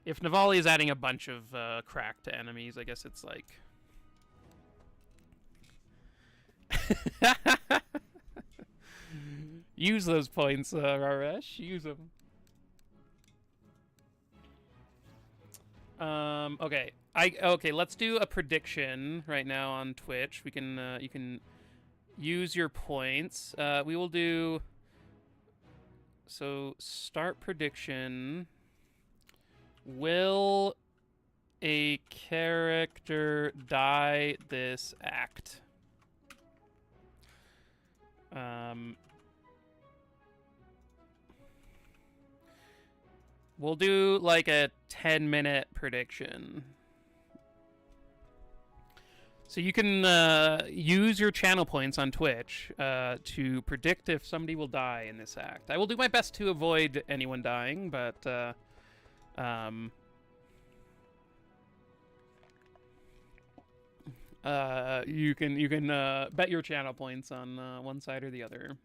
If Navalia is adding a bunch of crack to enemies, I guess it's, like... Use those points, Raresh. Use them. Okay. Okay, let's do a prediction right now on Twitch. We can, you can use your points. We will do... So, start prediction. Will a character die this act? We'll do, like, a 10-minute prediction. So you can use your channel points on Twitch to predict if somebody will die in this act. I will do my best to avoid anyone dying, but you can bet your channel points on one side or the other.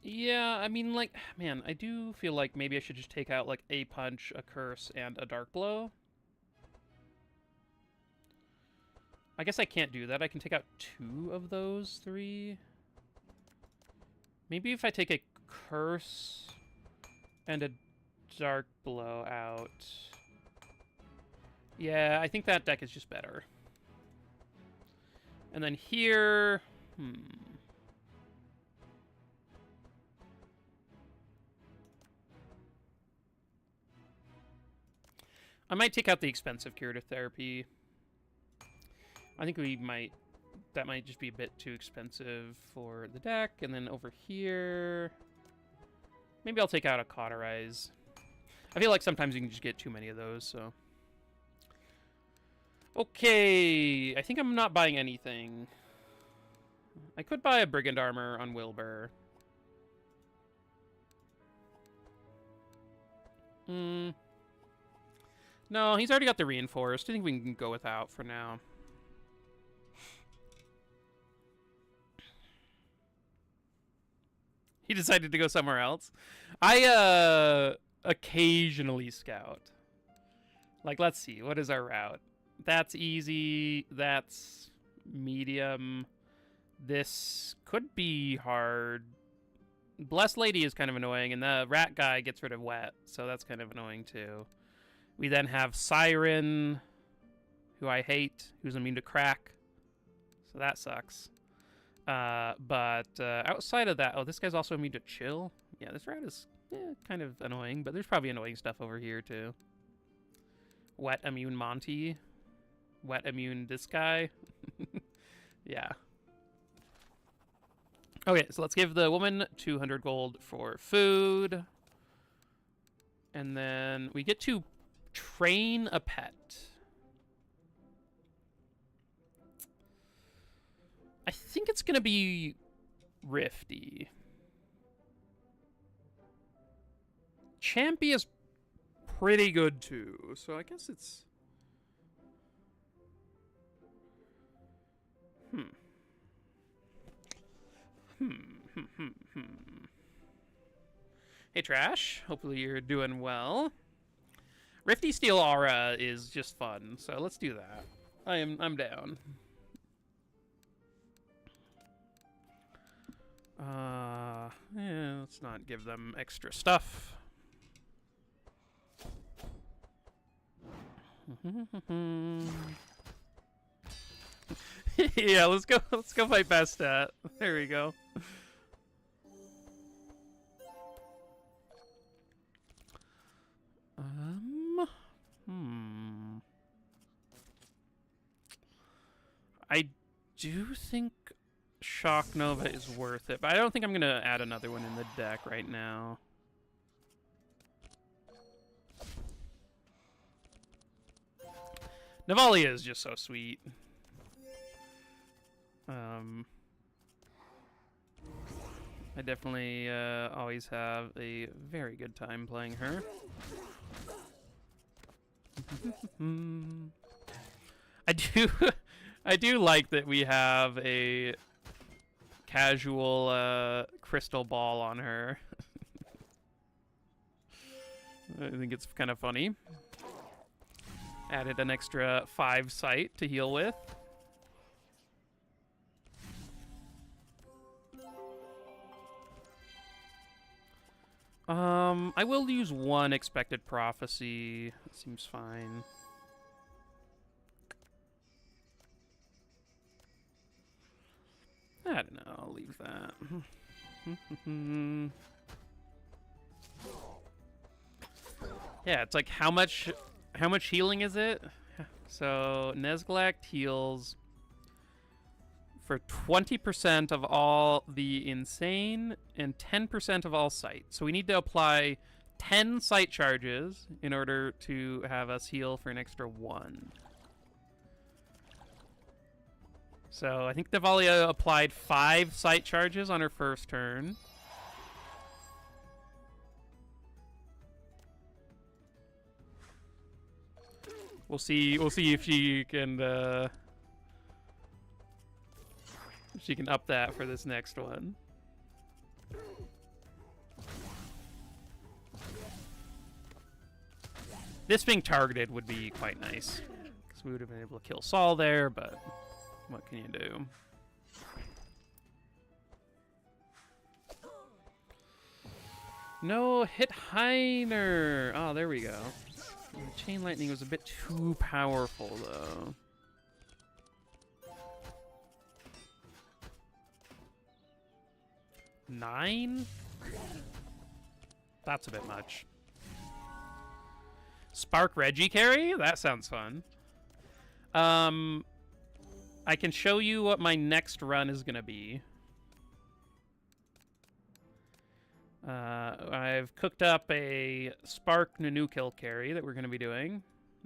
Yeah, I mean, like, man, I do feel like maybe I should just take out, like, a punch, a curse, and a dark blow. I guess I can't do that. I can take out 2 of those 3. Maybe if I take a curse and a dark blow out. Yeah, I think that deck is just better. And then here, I might take out the expensive curative therapy. I think that might just be a bit too expensive for the deck. And then over here, maybe I'll take out a Cauterize. I feel like sometimes you can just get too many of those, so. Okay, I think I'm not buying anything. I could buy a Brigand Armor on Wilbur. No, he's already got the Reinforced. I think we can go without for now. He decided to go somewhere else. I occasionally scout. Like, let's see, what is our route? That's easy. That's medium. This could be hard. Blessed Lady is kind of annoying, and the rat guy gets rid of wet, so that's kind of annoying too. We then have Siren, who I hate, who's immune to crack, so that sucks. But outside of that, oh, this guy's also immune to chill. Yeah, this rat is kind of annoying, but there's probably annoying stuff over here too. Wet immune Monty. Wet immune this guy. Yeah. Okay, so let's give the woman 200 gold for food. And then we get to train a pet. I think it's going to be Rifty. Champy is pretty good too, so I guess it's... Hey, Trash. Hopefully you're doing well. Rifty Steel Aura is just fun, so let's do that. I'm down. Yeah, let's not give them extra stuff. Yeah, let's go fight Bastet. There we go. I do think Shock Nova is worth it, but I don't think I'm going to add another one in the deck right now. Navalia is just so sweet. I definitely always have a very good time playing her. I do like that we have a casual crystal ball on her. I think it's kind of funny. Added an extra 5 sight to heal with. I will use 1 expected prophecy. It seems fine. I don't know, I'll leave that. Yeah, it's like how much healing is it? So Nezglect heals for 20% of all the insane and 10% of all sight. So we need to apply 10 sight charges in order to have us heal for an extra 1. So I think Navalia applied 5 sight charges on her first turn. We'll see if she can up that for this next one. This being targeted would be quite nice, because So we would have been able to kill Saul there, but what can you do? No, hit Heiner! Oh, there we go. Chain Lightning was a bit too powerful, though. Nine? That's a bit much. Spark Reggie carry? That sounds fun. I can show you what my next run is going to be. I've cooked up a Spark Nunu kill carry that we're going to be doing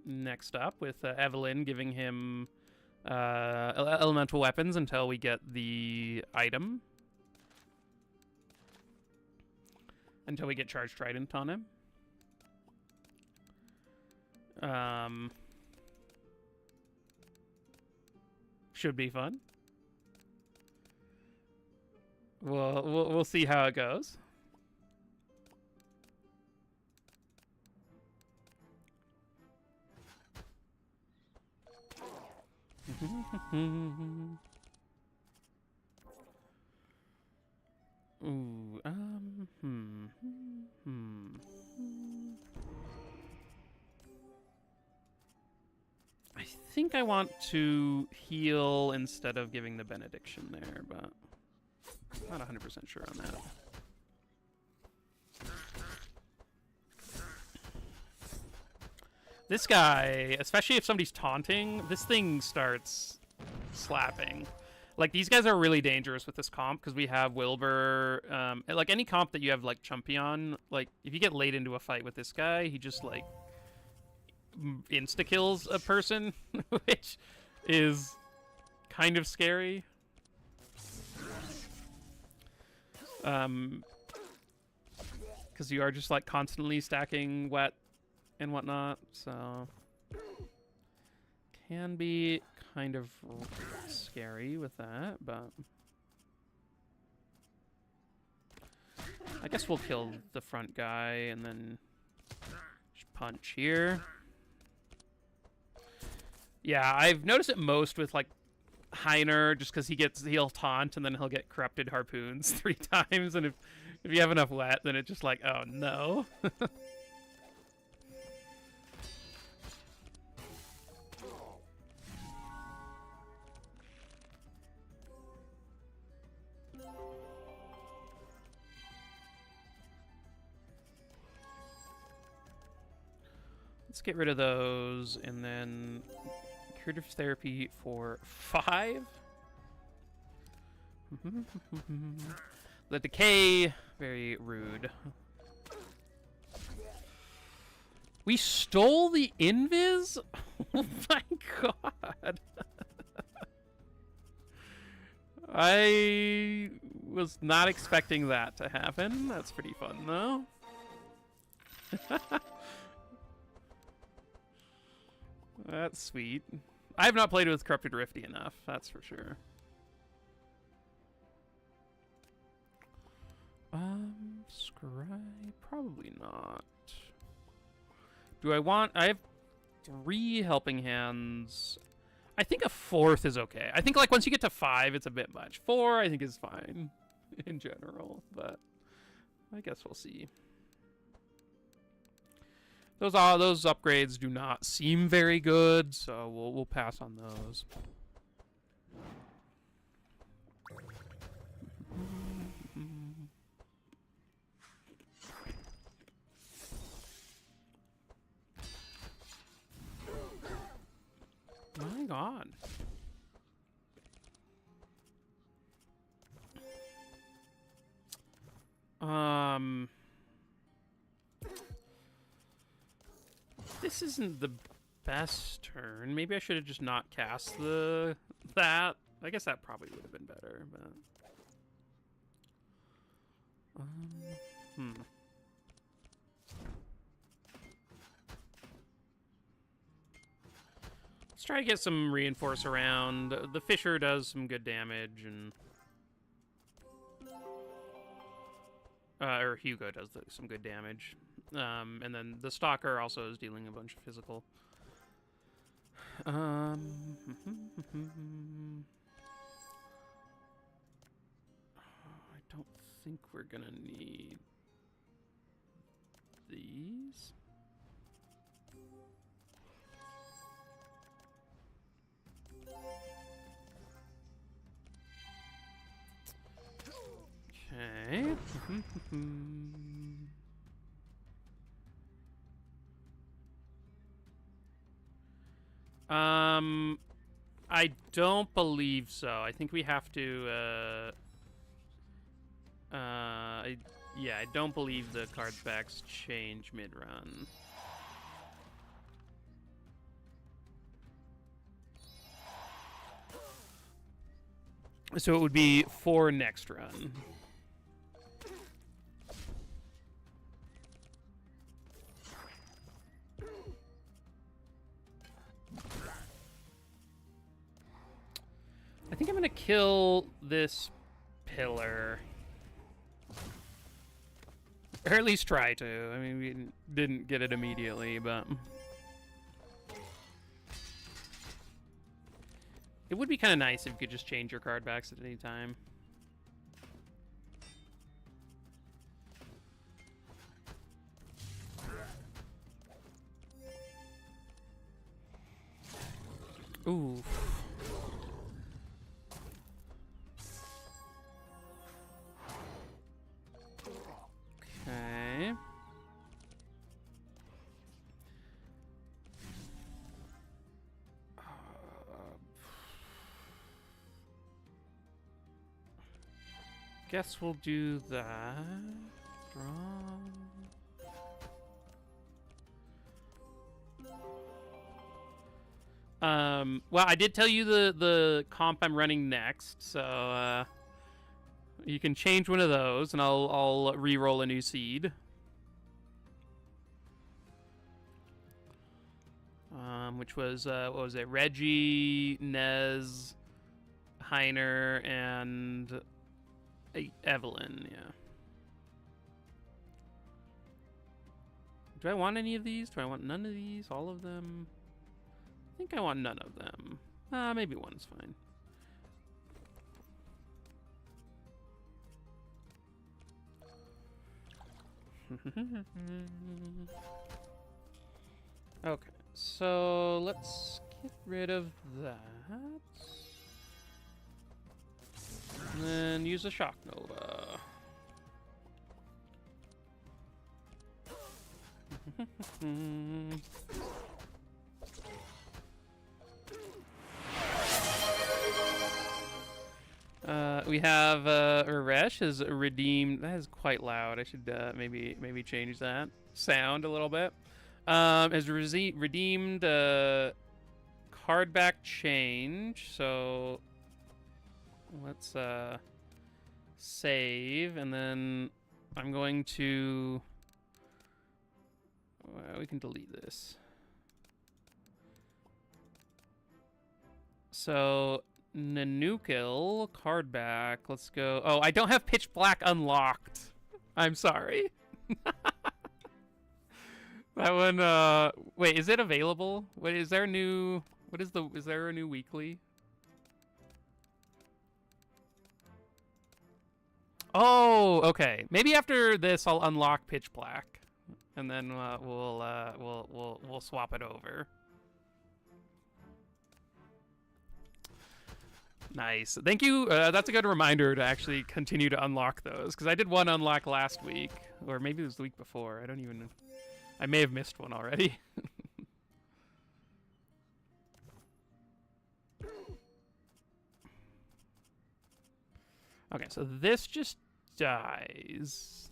next up with Evelyn giving him elemental weapons until we get the item. Until we get Charged Trident on him. Should be fun. We'll see how it goes. Ooh, I think I want to heal instead of giving the benediction there, but I'm not 100% sure on that. This guy, especially if somebody's taunting, this thing starts slapping. Like, these guys are really dangerous with this comp because we have Wilbur. Like, any comp that you have, like, Chumpion, like, if you get late into a fight with this guy, he just, like, insta-kills a person, which is kind of scary. Because you are just, like, constantly stacking wet and whatnot, so can be kind of scary with that, but I guess we'll kill the front guy and then just punch here. Yeah, I've noticed it most with like Heiner, just because he'll taunt and then he'll get corrupted harpoons 3 times, and if you have enough wet, then it's just like, oh no. Let's get rid of those, and then curative therapy for 5. The decay, very rude. We stole the invis? Oh my god. I was not expecting that to happen. That's pretty fun, though. That's sweet. I have not played with Corrupted Rifty enough, that's for sure. Scry? Probably not. Do I want... I have 3 helping hands. I think a 4th is okay. I think, like, once you get to 5, it's a bit much. 4, I think, is fine in general, but I guess we'll see. Those upgrades do not seem very good, so we'll pass on those. My god. This isn't the best turn. Maybe I should have just not cast that. I guess that probably would have been better, but let's try to get some reinforce around. The Fisher does some good damage, and or Hugo does some good damage. And then the Stalker also is dealing a bunch of physical. I don't think we're gonna need these. Okay. I don't believe so. I think we have to, yeah, I don't believe the card backs change mid-run. So it would be for next run. I think I'm gonna kill this pillar. Or at least try to. I mean, we didn't get it immediately, but... It would be kind of nice if you could just change your card backs at any time. Ooh. Okay. Guess we'll do that. Draw. Well, I did tell you the comp I'm running next, so you can change one of those, and I'll re-roll a new seed. Which was what was it? Reggie, Nez, Heiner, and Evelyn. Yeah. Do I want any of these? Do I want none of these? All of them? I think I want none of them. Maybe one's fine. Okay, so let's get rid of that. And then use a Shock Nova. We have Uresh has redeemed. That is quite loud. I should maybe change that sound a little bit. Has redeemed card back change. So let's save, and then I'm going to. Well, we can delete this. So. Nanukil, card back. Let's go. Oh, I don't have Pitch Black unlocked. I'm sorry. That one, wait, is it available? Wait, is there a new, is there a new weekly? Oh, okay. Maybe after this I'll unlock Pitch Black. And then we'll swap it over. Nice. Thank you. That's a good reminder to actually continue to unlock those, because I did one unlock last week, or maybe it was the week before. I don't even know. I may have missed one already. Okay, so this just dies.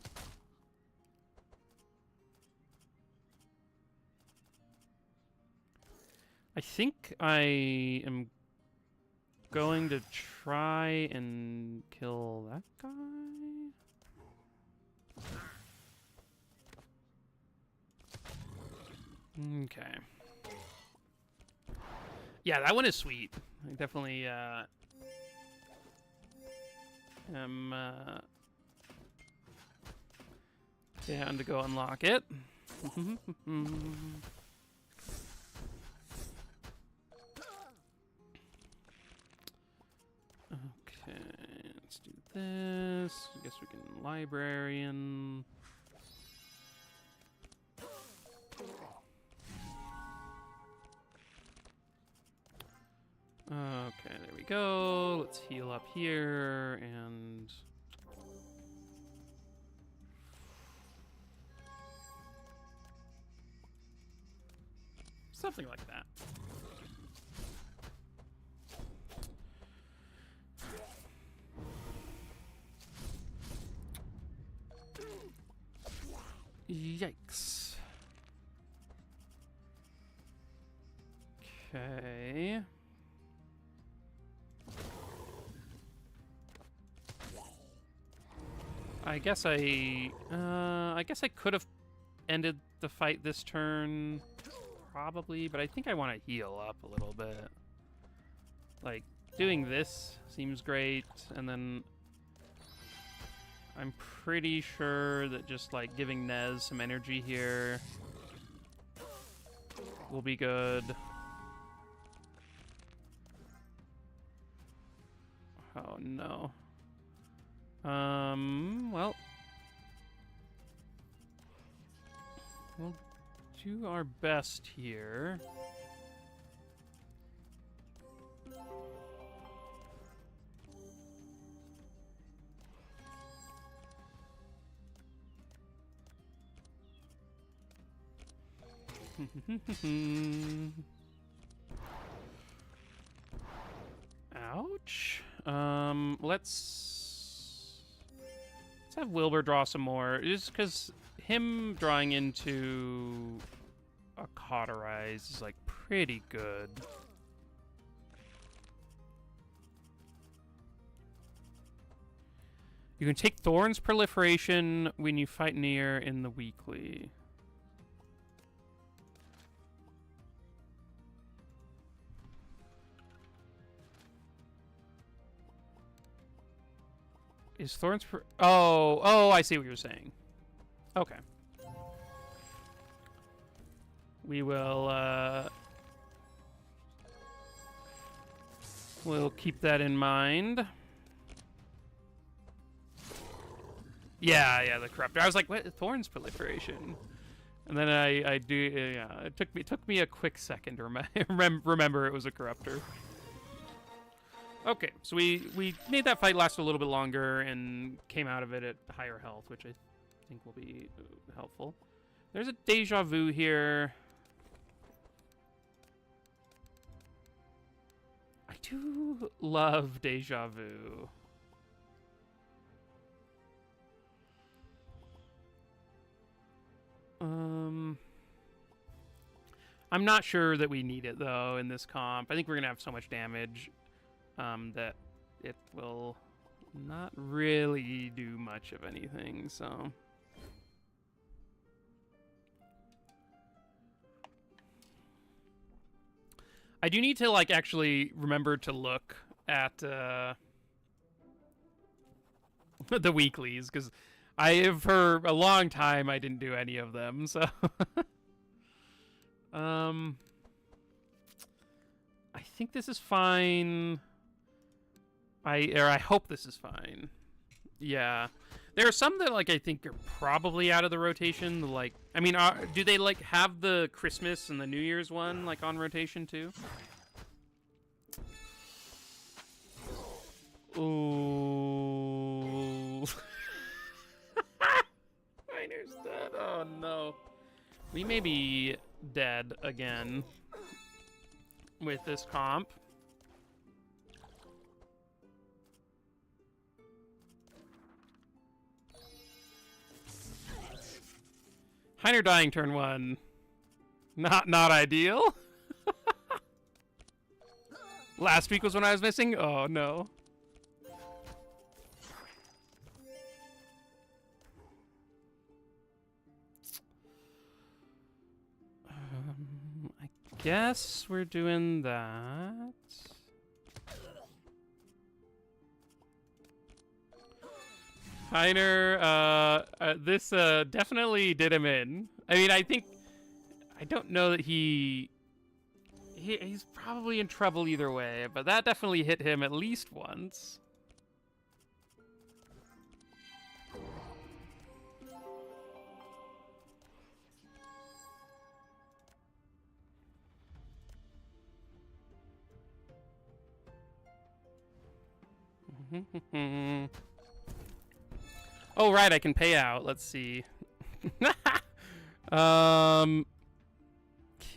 I think I am going to try and kill that guy. Okay. Yeah, that one is sweet. I definitely am down to go unlock it. this. I guess we can librarian. Okay, there we go. Let's heal up here and... something like that. Yikes. Okay. I guess I could have ended the fight this turn, probably, but I think I want to heal up a little bit. Like, doing this seems great, and then I'm pretty sure that just, like, giving Nez some energy here will be good. Oh, no. Well, we'll do our best here. Ouch. Let's have Wilbur draw some more. Just because him drawing into a cauterize is, like, pretty good. You can take Thorn's Proliferation when you fight near in the weekly. Is Thorn's... Oh, I see what you're saying. Okay. We will, we'll keep that in mind. Yeah, the Corruptor. I was like, what? Thorn's Proliferation? And then I do, yeah, it took me a quick second to remember it was a Corruptor. Okay, so we made that fight last a little bit longer and came out of it at higher health, which I think will be helpful. There's a Deja Vu here. I do love Deja Vu. I'm not sure that we need it, though, in this comp. I think we're going to have so much damage that it will not really do much of anything, so... I do need to, like, actually remember to look at the weeklies, because for a long time, I didn't do any of them, so... I think this is fine. I hope this is fine. Yeah. There are some that, like, I think are probably out of the rotation. Like, I mean, do they, like, have the Christmas and the New Year's one, like, on rotation, too? Ooh. Miner's dead. Oh, no. We may be dead again with this comp. Heiner dying turn 1. Not ideal. Last week was when I was missing? Oh, no. I guess we're doing that. Heiner, this definitely did him in. I mean, I don't know that he's probably in trouble either way, but that definitely hit him at least once. Oh, right, I can pay out. Let's see.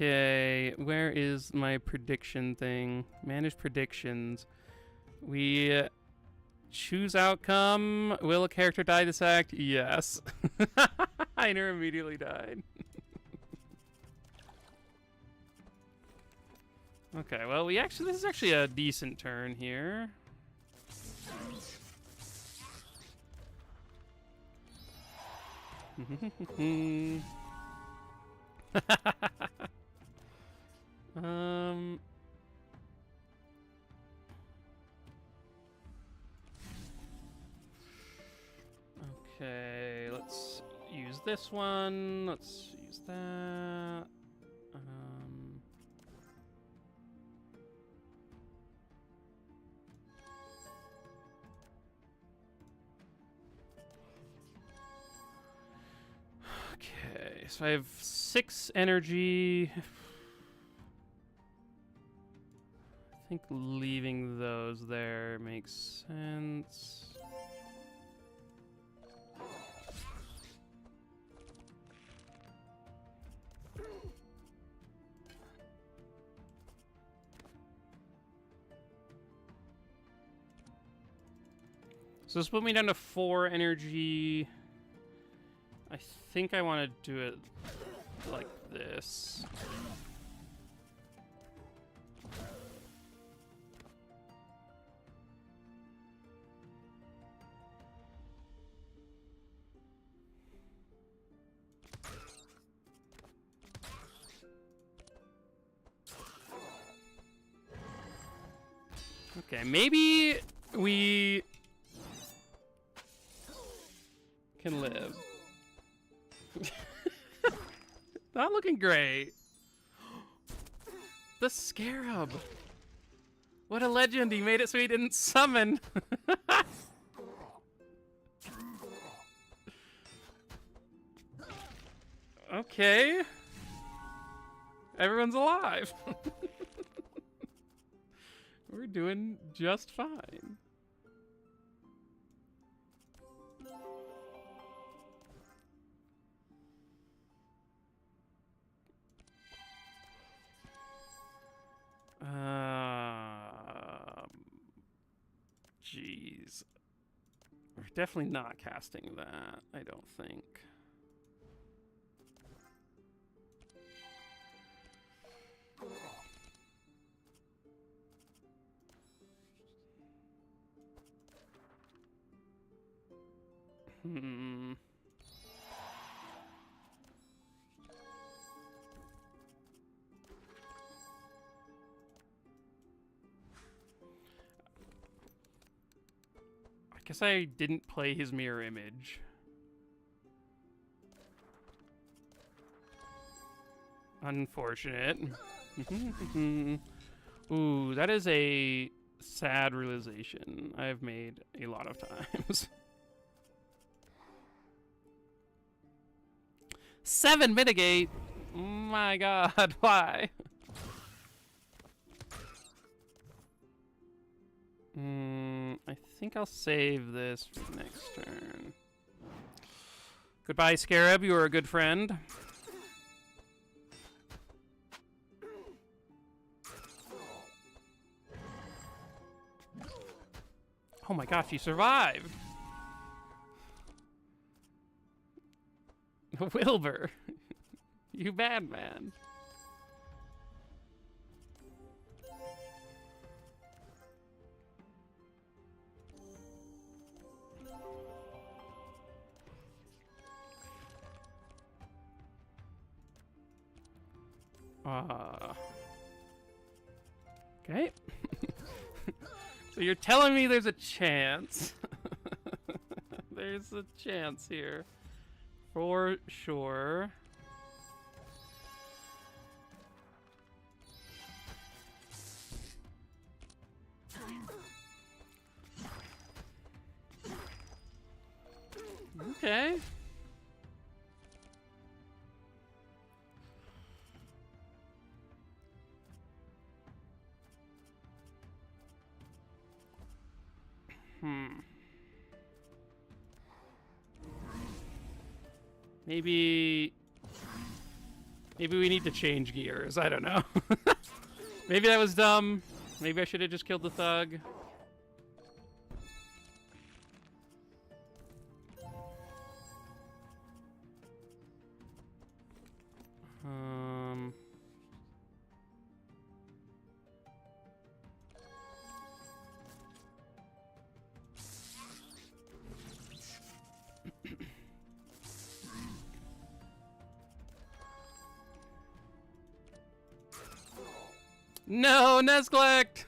Okay, where is my prediction thing? Manage predictions. We choose outcome. Will a character die this act? Yes. Einer immediately died. Okay, well, this is actually a decent turn here. Okay, let's use this one. Let's use that. Okay, so I have 6 energy. I think leaving those there makes sense. So this put me down to 4 energy. I think I want to do it like this. Okay, maybe we can live. Not looking great. The Scarab. What a legend. He made it so he didn't summon. Okay. Everyone's alive. We're doing just fine. Jeez. We're definitely not casting that, I don't think. I guess I didn't play his mirror image. Unfortunate. Ooh, that is a sad realization I've made a lot of times. 7 mitigate! My god, why? I think I'll save this for next turn. Goodbye, Scarab. You were a good friend. Oh my gosh, you survived! Wilbur! You bad man. Okay. So you're telling me there's a chance. There's a chance here. For sure. Okay. Maybe we need to change gears. I don't know. Maybe that was dumb. Maybe I should have just killed the thug. No, Nesglect!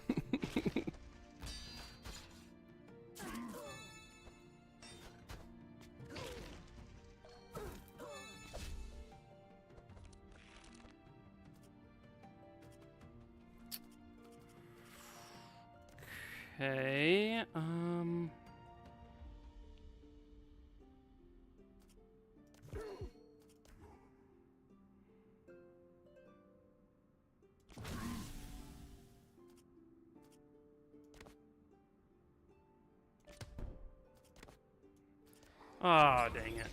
Okay, oh, dang it.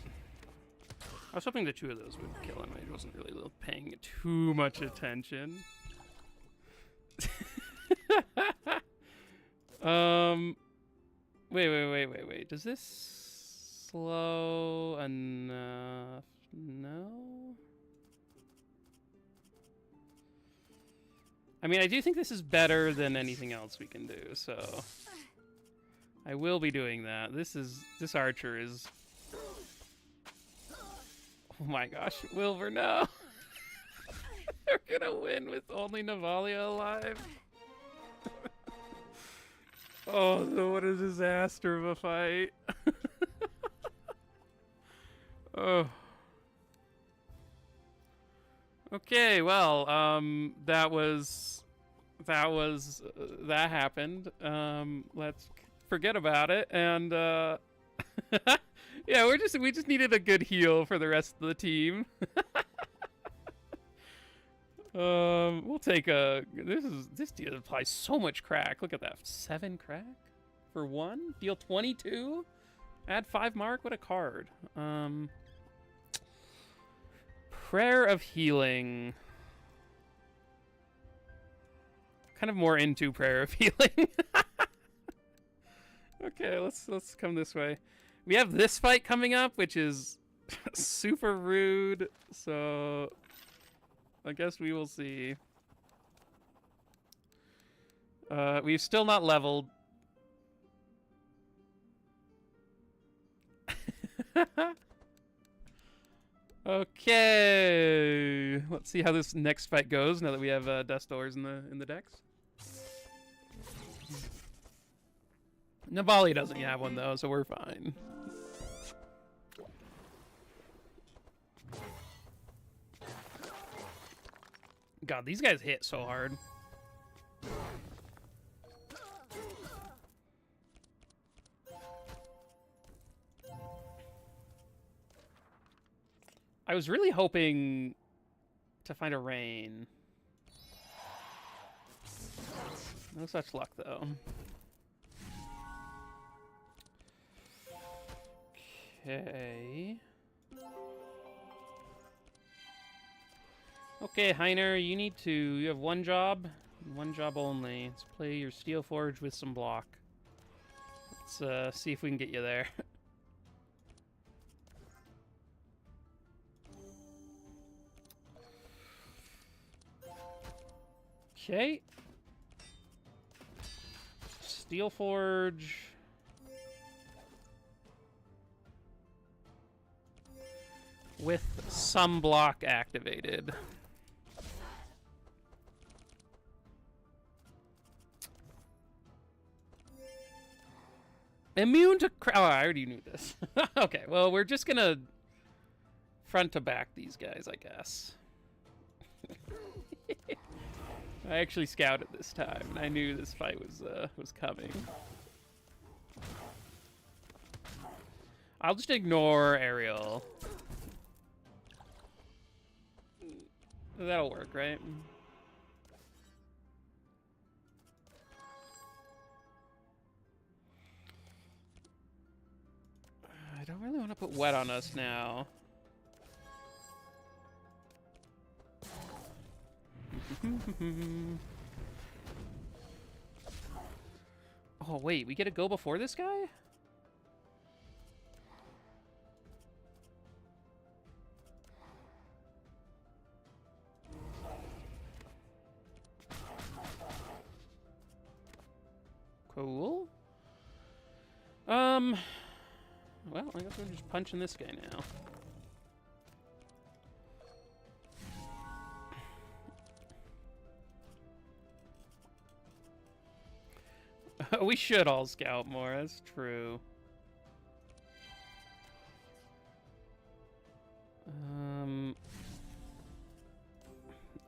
I was hoping the two of those would kill him. I wasn't really paying too much attention. Wait. Does this slow enough? No? I mean, I do think this is better than anything else we can do, so I will be doing that. This archer is... Oh my gosh, Wilbur, no! They're gonna win with only Navalia alive. Oh, so what a disaster of a fight. Oh. Okay, well, that happened. Let's forget about it, and yeah, we just needed a good heal for the rest of the team. We'll take a. This deal applies so much crack. Look at that, 7 crack for 1. Deal 22. Add 5 mark. What a card. Prayer of Healing. Kind of more into Prayer of Healing. Okay, let's come this way. We have this fight coming up, which is super rude. So I guess we will see. We've still not leveled. Okay, let's see how this next fight goes now that we have Dust Ores in the decks. Navalia doesn't have one though, so we're fine. God, these guys hit so hard. I was really hoping to find a rain. No such luck, though. Okay. Okay, Heiner, you have one job only. Let's play your Steel Forge with some block. Let's see if we can get you there. Okay. Steel Forge. With some block activated. Immune to oh, I already knew this. Okay, well, we're just gonna front to back these guys, I guess. I actually scouted this time, and I knew this fight was coming. I'll just ignore Ariel. That'll work, right? I don't really want to put wet on us now. Oh, wait, we get to go before this guy? Cool. Well, I guess we're just punching this guy now. We should all scout more, that's true.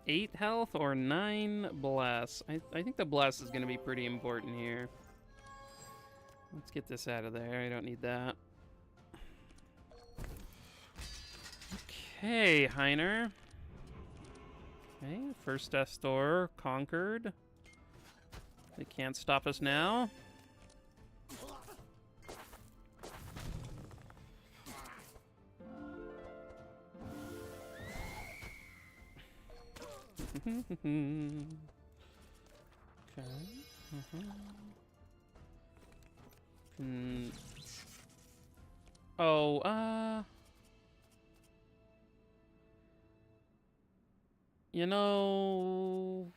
8 health or 9 bless. I think the bless is going to be pretty important here. Let's get this out of there. I don't need that. Okay, Heiner. Okay, first Death Door conquered. They can't stop us now. Okay. Oh, you know,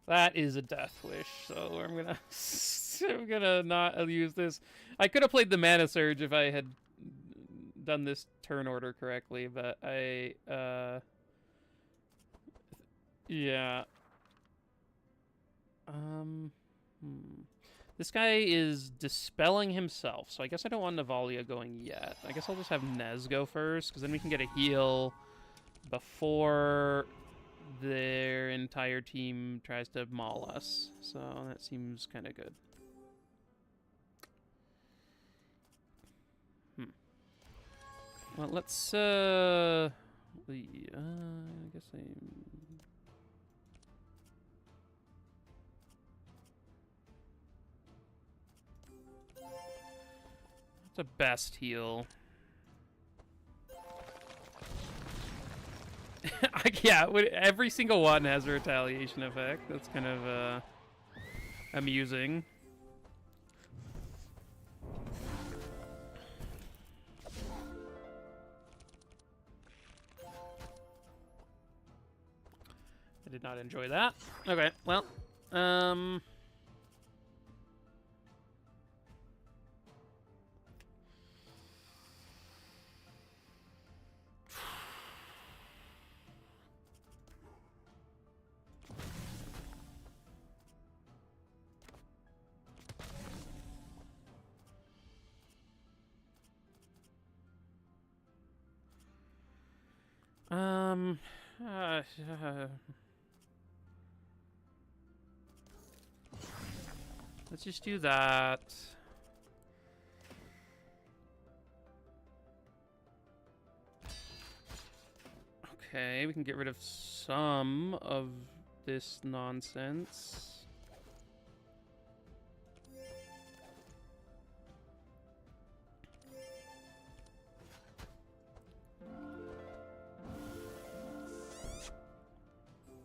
that is a death wish, so I'm gonna I'm gonna not use this. I could have played the Mana Surge if I had done this turn order correctly, but yeah. This guy is dispelling himself, so I guess I don't want Navalia going yet. I guess I'll just have Nez go first, because then we can get a heal before their entire team tries to maul us. So that seems kind of good. Well, let's, I guess it's a best heal. Yeah, every single one has a retaliation effect. That's kind of amusing. I did not enjoy that. Okay, well, let's just do that. Okay, we can get rid of some of this nonsense.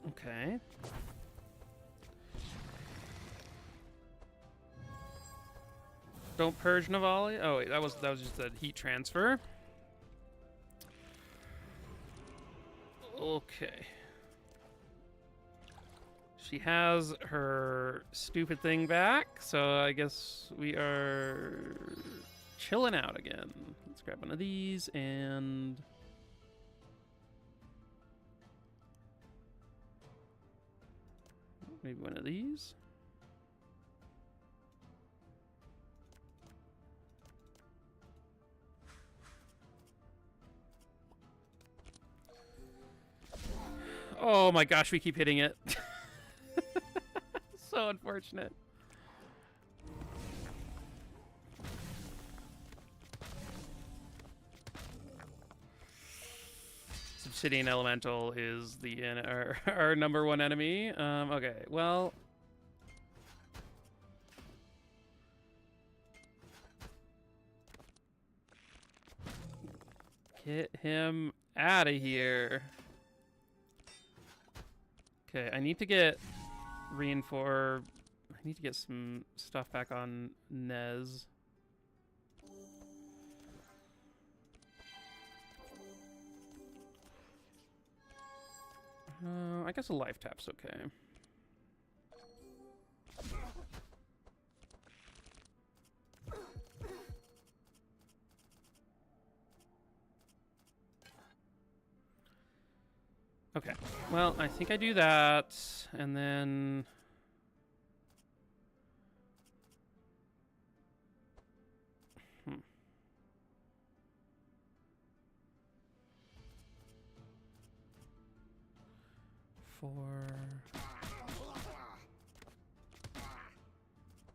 Okay. Don't purge Navalia. Oh wait, that was just a heat transfer. Okay. She has her stupid thing back, so I guess we are chilling out again. Let's grab one of these and maybe one of these. Oh my gosh, we keep hitting it. So unfortunate. Obsidian Elemental is our number one enemy. Okay, well. Get him out of here. Okay, I need to get reinforce. I need to get some stuff back on Nez. I guess a life tap's okay. Okay, well, I think I do that, and then...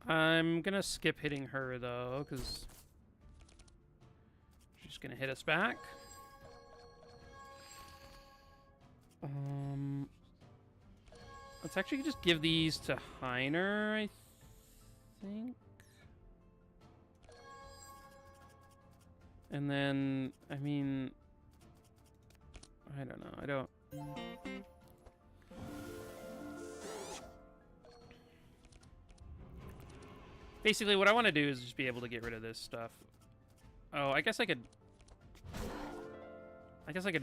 I'm gonna skip hitting her, though, because she's gonna hit us back. Let's actually just give these to Heiner, I think. And then, I mean... I don't know, I don't... Basically, what I want to do is just be able to get rid of this stuff. Oh, I guess I could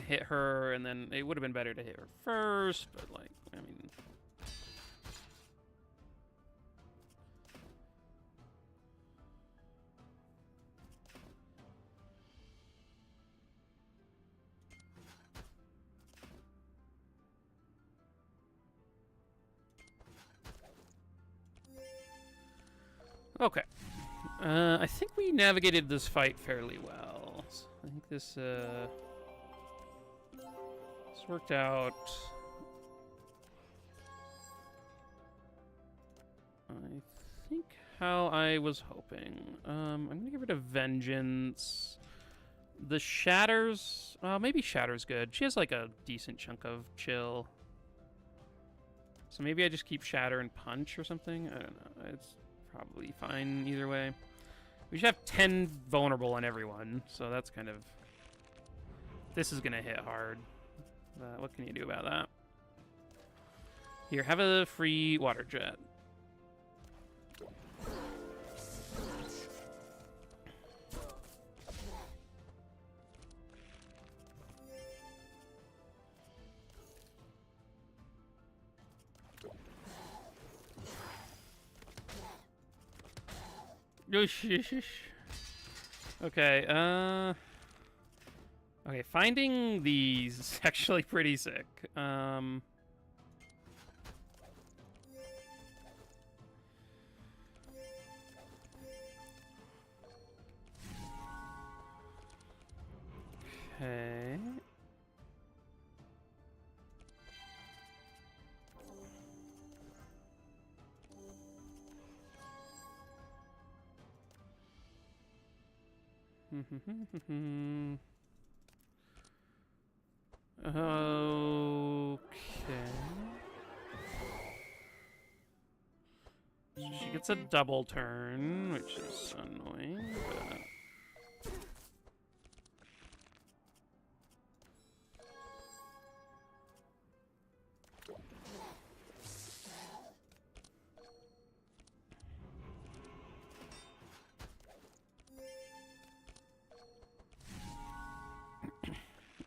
hit her, and then it would have been better to hit her first, but, like, I mean... Okay. I think we navigated this fight fairly well. So I think this worked out. I think how I was hoping. I'm gonna get rid of Vengeance. The Shatters, maybe Shatter's good. She has like a decent chunk of chill. So maybe I just keep Shatter and Punch or something. I don't know. It's probably fine either way. We should have 10 vulnerable on everyone, so that's kind of... This is gonna hit hard. What can you do about that? Here, have a free water jet. Okay, okay, finding these is actually pretty sick. Okay. Okay. So she gets a double turn, which is annoying, but...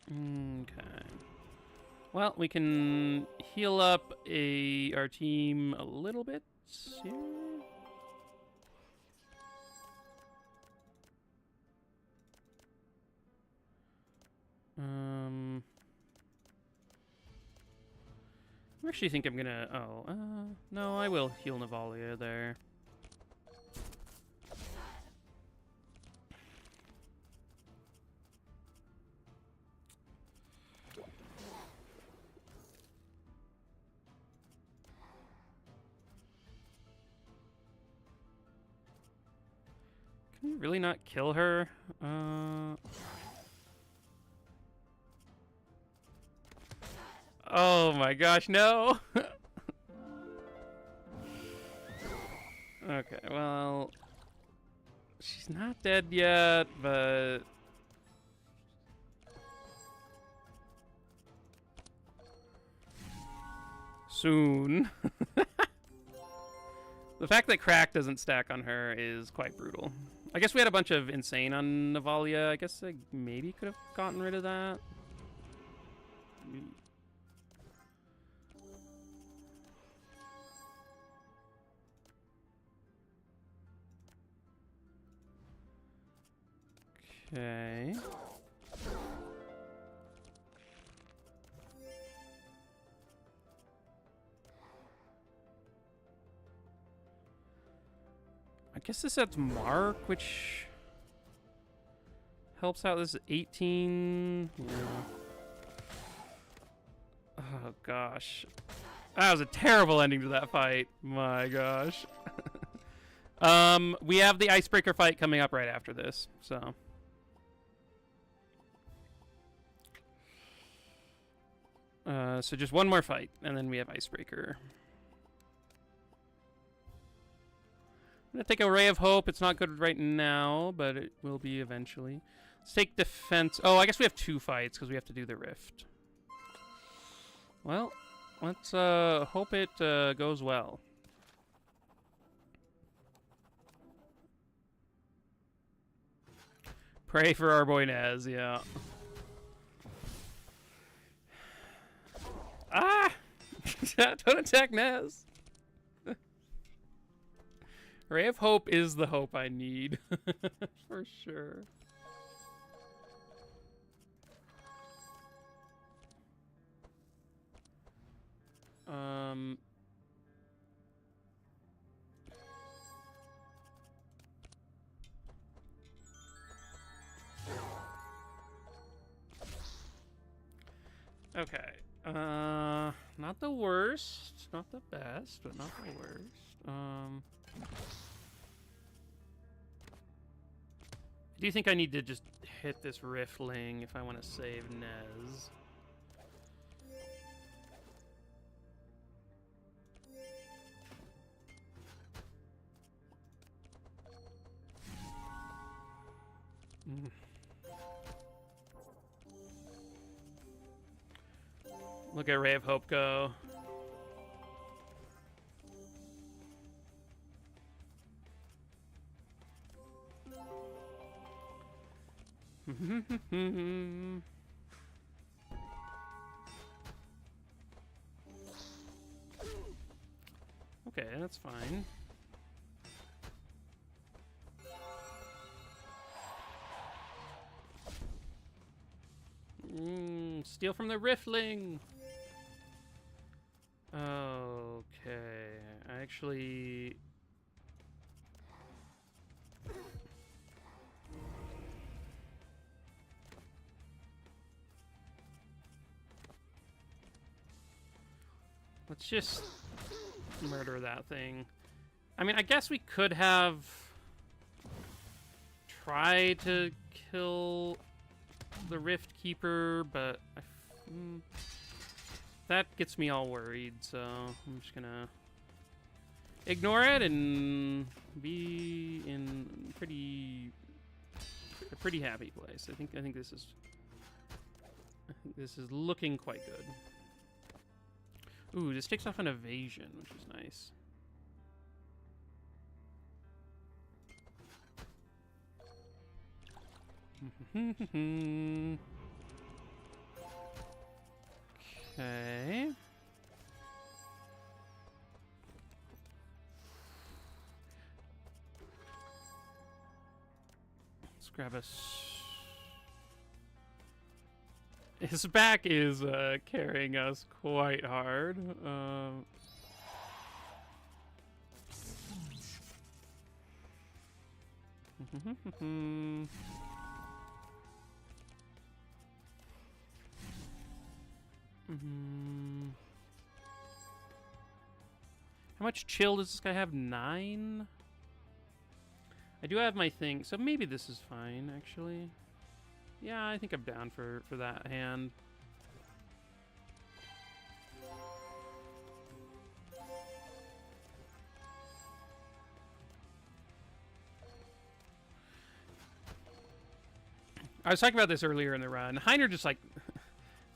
Okay. Well, we can heal up our team a little bit here. I actually think I'm gonna... no, I will heal Navalia there. Can you really not kill her? Oh my gosh, no! Okay, well... She's not dead yet, but... soon. The fact that crack doesn't stack on her is quite brutal. I guess we had a bunch of insane on Navalia. I guess I maybe could have gotten rid of that. Okay. I guess this adds Mark, which helps out. This is 18. Yeah. Oh, gosh. That was a terrible ending to that fight. My gosh. We have the Icebreaker fight coming up right after this, so. So just one more fight, and then we have Icebreaker. I'm going to take a Ray of Hope. It's not good right now, but it will be eventually. Let's take Defense. Oh, I guess we have 2 fights because we have to do the Rift. Well, let's hope it goes well. Pray for our boy Naz, yeah. Ah! Don't attack Naz! Ray of Hope is the hope I need. For sure. Okay. Not the worst. Not the best, but not the worst. Do you think I need to just hit this Riftling if I want to save Nez? Look at Ray of Hope go. Okay, that's fine. Steal from the Riftling. Okay, I actually... Let's just murder that thing. I mean, I guess we could have tried to kill the Rift Keeper, but that gets me all worried, so I'm just gonna ignore it and be in a pretty happy place. I think this is looking quite good. Ooh, this takes off an evasion, which is nice. Okay. Let's grab his back is carrying us quite hard. How much chill does this guy have? 9? I do have my thing, so maybe this is fine, actually. Yeah, I think I'm down for that hand. I was talking about this earlier in the run. Heiner just like...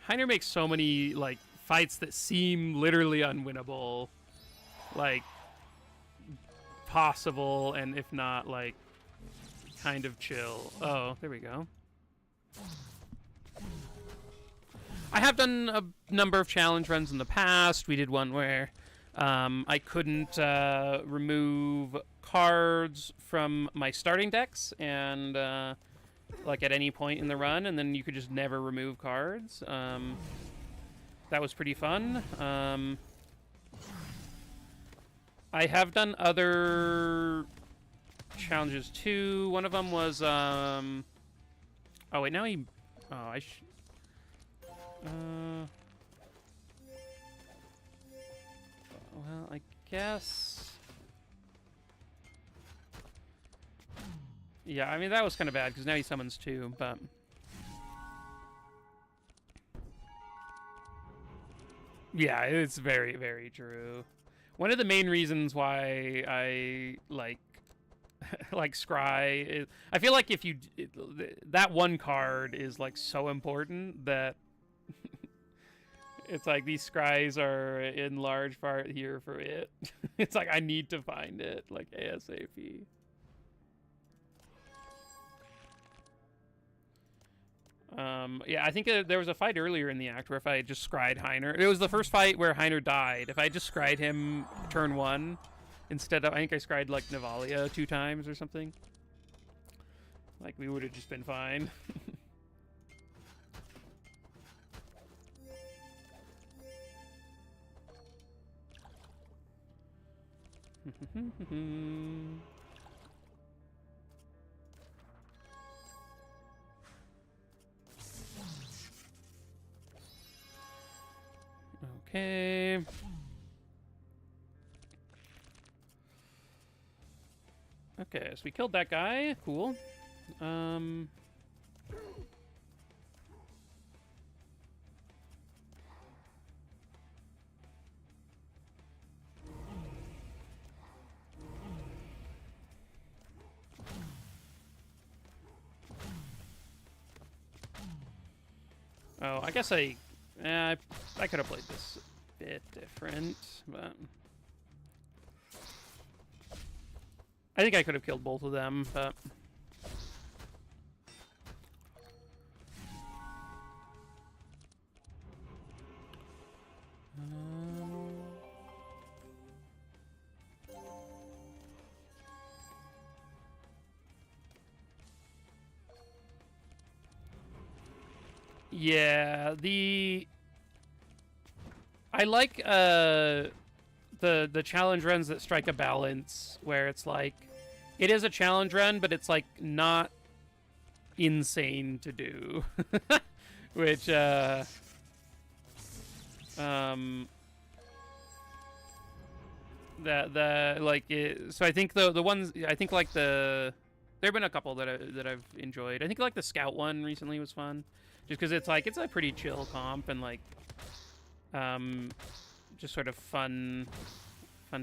Heiner makes so many, like, fights that seem literally unwinnable, like, possible, and if not, like, kind of chill. Oh, there we go. I have done a number of challenge runs in the past. We did one where I couldn't remove cards from my starting decks, and like at any point in the run, and then you could just never remove cards. That was pretty fun. I have done other challenges too. One of them was oh wait, now he well, I guess. Yeah, I mean, that was kind of bad, because now he summons two, but... Yeah, it's very, very true. One of the main reasons why I, like Scry is... I feel like if you... that one card is, like, so important that... It's like these Scries are in large part here for it. It's like I need to find it, like, ASAP. Yeah, I think there was a fight earlier in the act where if I had just Scryed Heiner... It was the first fight where Heiner died. If I just Scryed him turn 1 instead of... I think I Scryed, like, Navalia 2 times or something. Like, we would have just been fine. Okay. Okay, so we killed that guy. Cool. Oh, I guess I could have played this a bit different, but I think I could have killed both of them, but yeah, I like the challenge runs that strike a balance where it's like it is a challenge run, but it's like not insane to do, which so I think the ones I think like there have been a couple that I've enjoyed. I think like the Scout one recently was fun. Just because it's a pretty chill comp and like, just sort of fun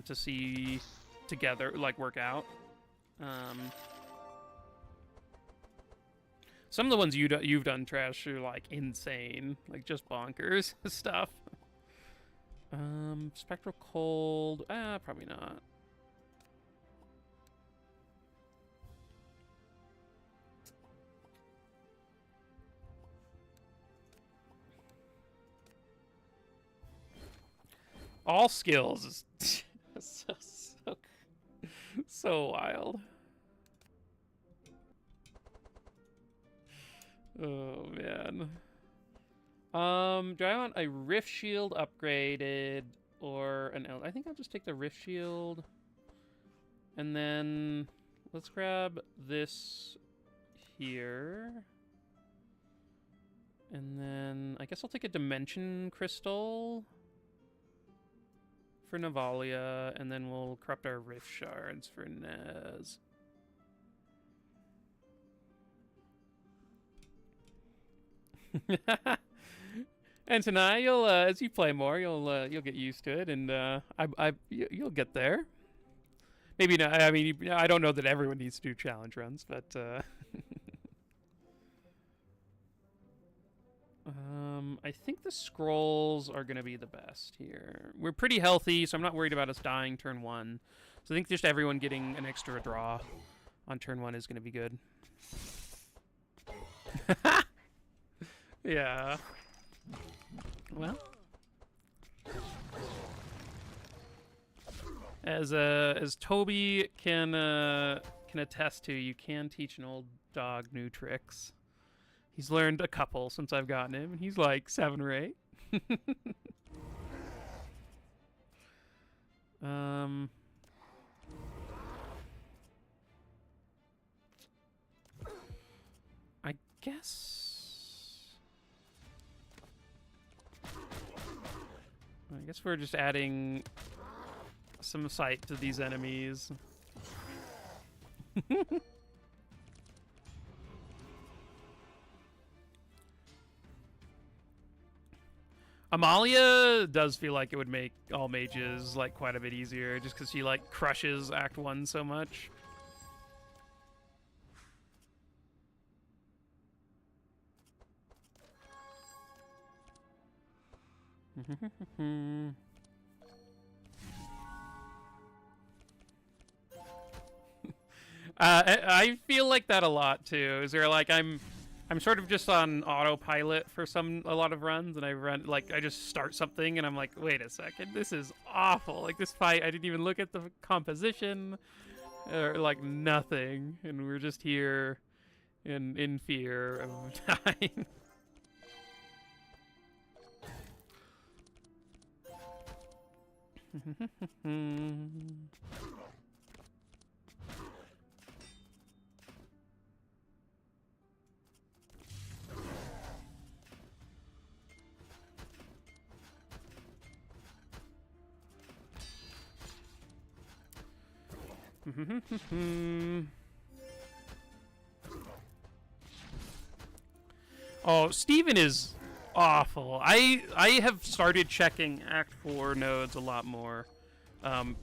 to see together, like work out. Some of the ones you've done, Trash, are like insane, like just bonkers stuff. Spectral Cold, probably not. All skills is so wild. Oh man. Do I want a Rift Shield upgraded or an I think I'll just take the Rift Shield. And then let's grab this here. And then I guess I'll take a Dimension Crystal for Navalia, and then we'll corrupt our Rift Shards for Nez. And tonight, you'll as you play more, you'll get used to it, and you'll get there. Maybe not. I mean, I don't know that everyone needs to do challenge runs, but I think the scrolls are going to be the best here. We're pretty healthy, so I'm not worried about us dying turn 1. So I think just everyone getting an extra draw on turn 1 is going to be good. Yeah. Well, as Toby can attest to, you can teach an old dog new tricks. He's learned a couple since I've gotten him, and he's like 7 or 8. I guess we're just adding some sight to these enemies. Amalia does feel like it would make all mages like quite a bit easier, just because she like crushes Act 1 so much. I feel like that a lot too. Is there like I'm sort of just on autopilot for a lot of runs, and I just start something and I'm like, wait a second, this is awful. Like this fight, I didn't even look at the composition or like nothing, and we're just here in fear of dying. Oh, Steven is awful. I have started checking Act 4 nodes a lot more,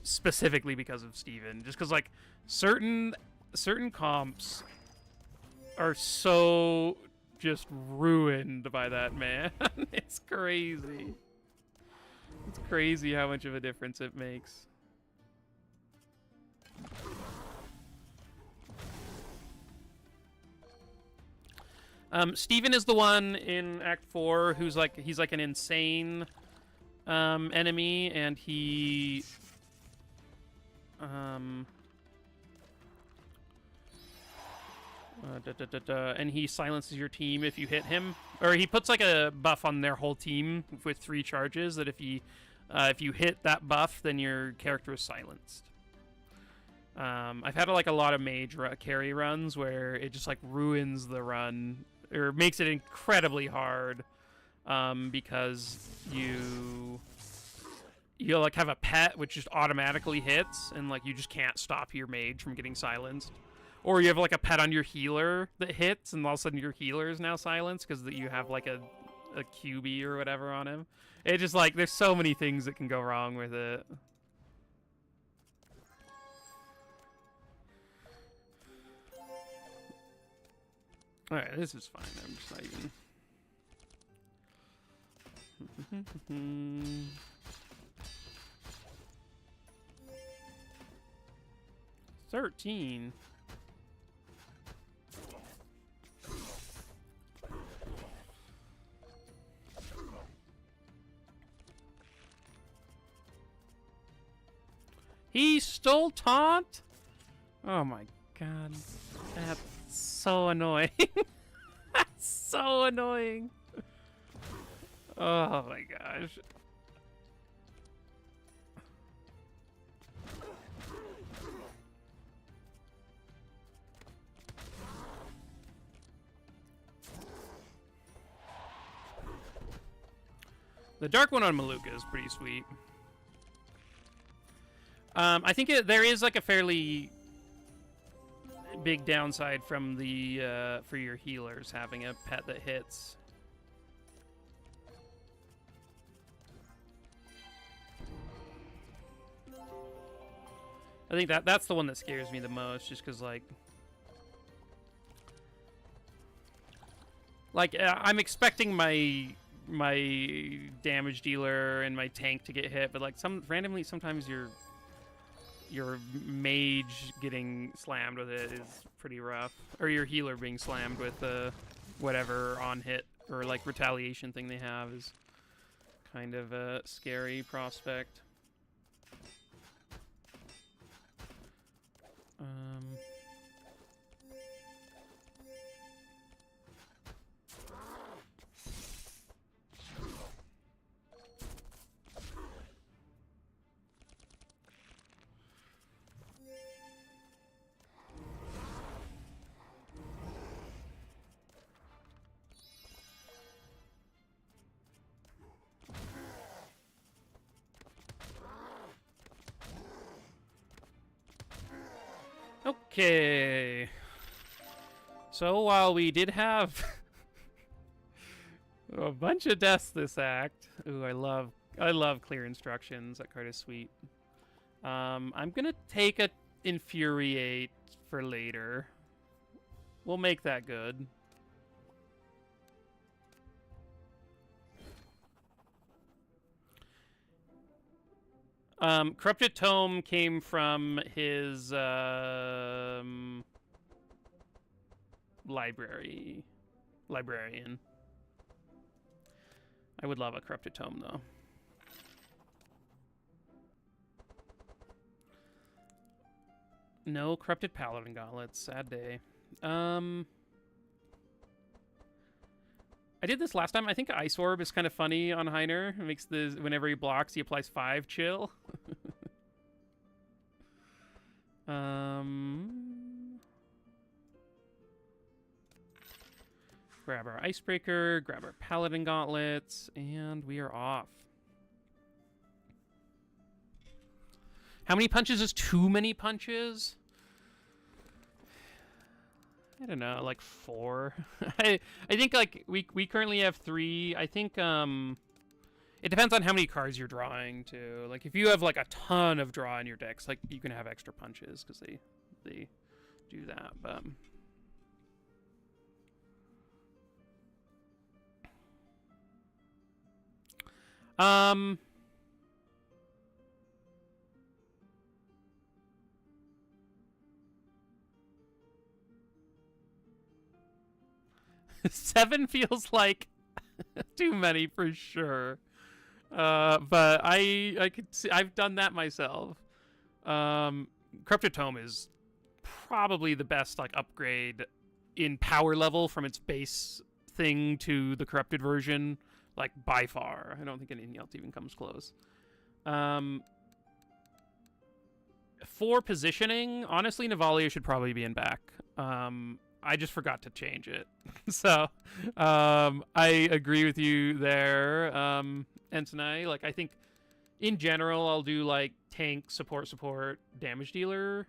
specifically because of Steven. Just because like certain comps are so just ruined by that man. It's crazy. It's crazy how much of a difference it makes. Steven is the one in Act 4 who's like, he's like an insane enemy, and he and he silences your team if you hit him, or he puts like a buff on their whole team with 3 charges that if you hit that buff, then your character is silenced. I've had like a lot of mage carry runs where it just like ruins the run, or makes it incredibly hard, because you like have a pet which just automatically hits, and like you just can't stop your mage from getting silenced. Or you have like a pet on your healer that hits, and all of a sudden your healer is now silenced because you have like a QB or whatever on him. It just like, there's so many things that can go wrong with it. Alright, this is fine. I'm just not even... 13. He stole taunt? Oh my god. That's so annoying. That's so annoying. Oh my gosh. The dark one on Maluka is pretty sweet. I think there is like a fairly big downside from the for your healers having a pet that hits. I think that's the one that scares me the most, just because like Like, I'm expecting my damage dealer and my tank to get hit, but like randomly sometimes your mage getting slammed with it is pretty rough, or your healer being slammed with whatever on hit or like retaliation thing they have is kind of a scary prospect. Okay. So while we did have a bunch of deaths this act, ooh, I love clear instructions. That card is sweet. I'm gonna take a infuriate for later. We'll make that good. Corrupted Tome came from his librarian. I would love a Corrupted Tome, though. No Corrupted Paladin Gauntlets. Sad day. I did this last time. I think Ice Orb is kind of funny on Heiner. It makes whenever he blocks, he applies 5 chill. Grab our Icebreaker, grab our Paladin Gauntlets, and we are off. How many punches is too many punches? I don't know, like 4. I think like we currently have 3. I think it depends on how many cards you're drawing too. Like if you have like a ton of draw in your decks, like you can have extra punches because they do that. But 7 feels like too many for sure. But I could see, I've done that myself. Corrupted Tome is probably the best like upgrade in power level from its base thing to the corrupted version, like by far. I don't think anything else even comes close. For positioning, honestly, Navalia should probably be in back. I just forgot to change it. So, I agree with you there, Entonai. Like, I think, in general, I'll do, like, tank, support, damage dealer.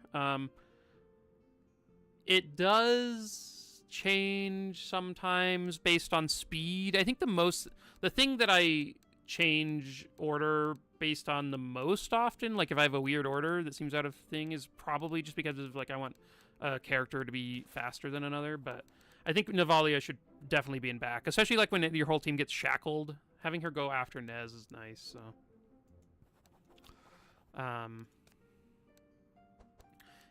It does change sometimes based on speed. I think the thing that I change order based on the most often, like, if I have a weird order that seems out of thing, is probably just because of, like, I want a character to be faster than another. But I think Navalia should definitely be in back, especially like when your whole team gets shackled. Having her go after Nez is nice. So, it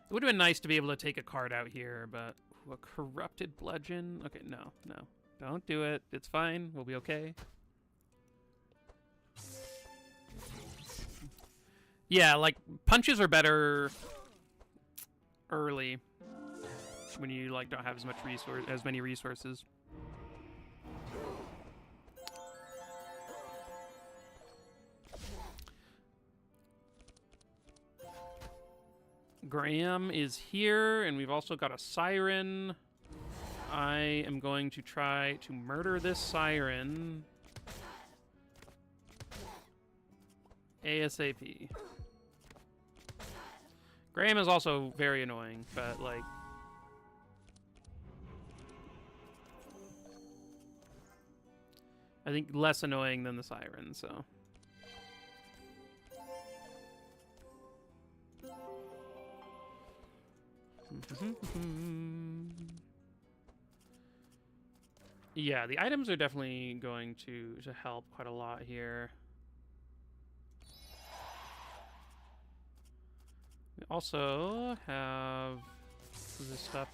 would have been nice to be able to take a card out here, but a corrupted bludgeon. Okay, no, don't do it. It's fine. We'll be okay. Yeah, like punches are better early when you like don't have as many resources. Graham is here, and we've also got a siren. I am going to try to murder this siren ASAP. Graham is also very annoying, but like I think less annoying than the siren, so. Yeah, the items are definitely going to help quite a lot here. We also have this stuff.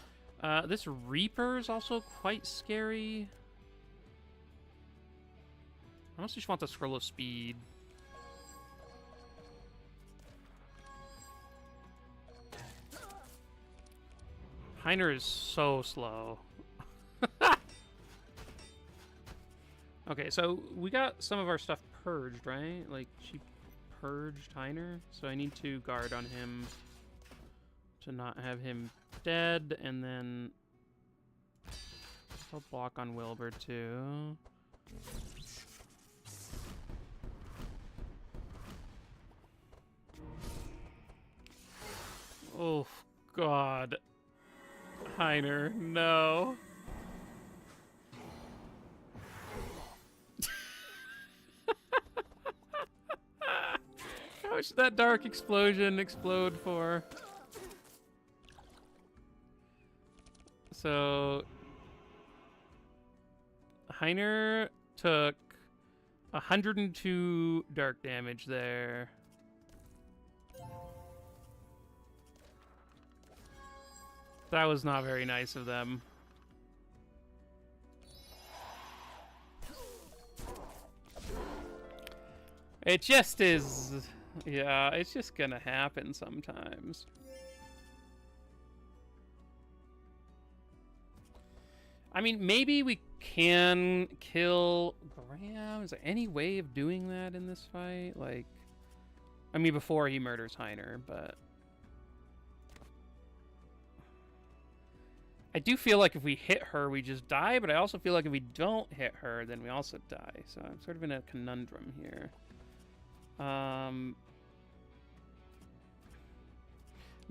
This Reaper is also quite scary. I mostly just want the Scroll of Speed. Heiner is so slow. Okay, so we got some of our stuff purged, right? Like, she purged Heiner, so I need to guard on him to not have him dead, and then I'll block on Wilbur too. Oh, God. Heiner, no. How much did that dark explosion explode for? So Heiner took 102 dark damage there. That was not very nice of them. It just is. Yeah, it's just gonna happen sometimes. I mean, maybe we can kill Graham. Is there any way of doing that in this fight? Like, I mean, before he murders Heiner, but I do feel like if we hit her, we just die, but I also feel like if we don't hit her, then we also die. So I'm sort of in a conundrum here.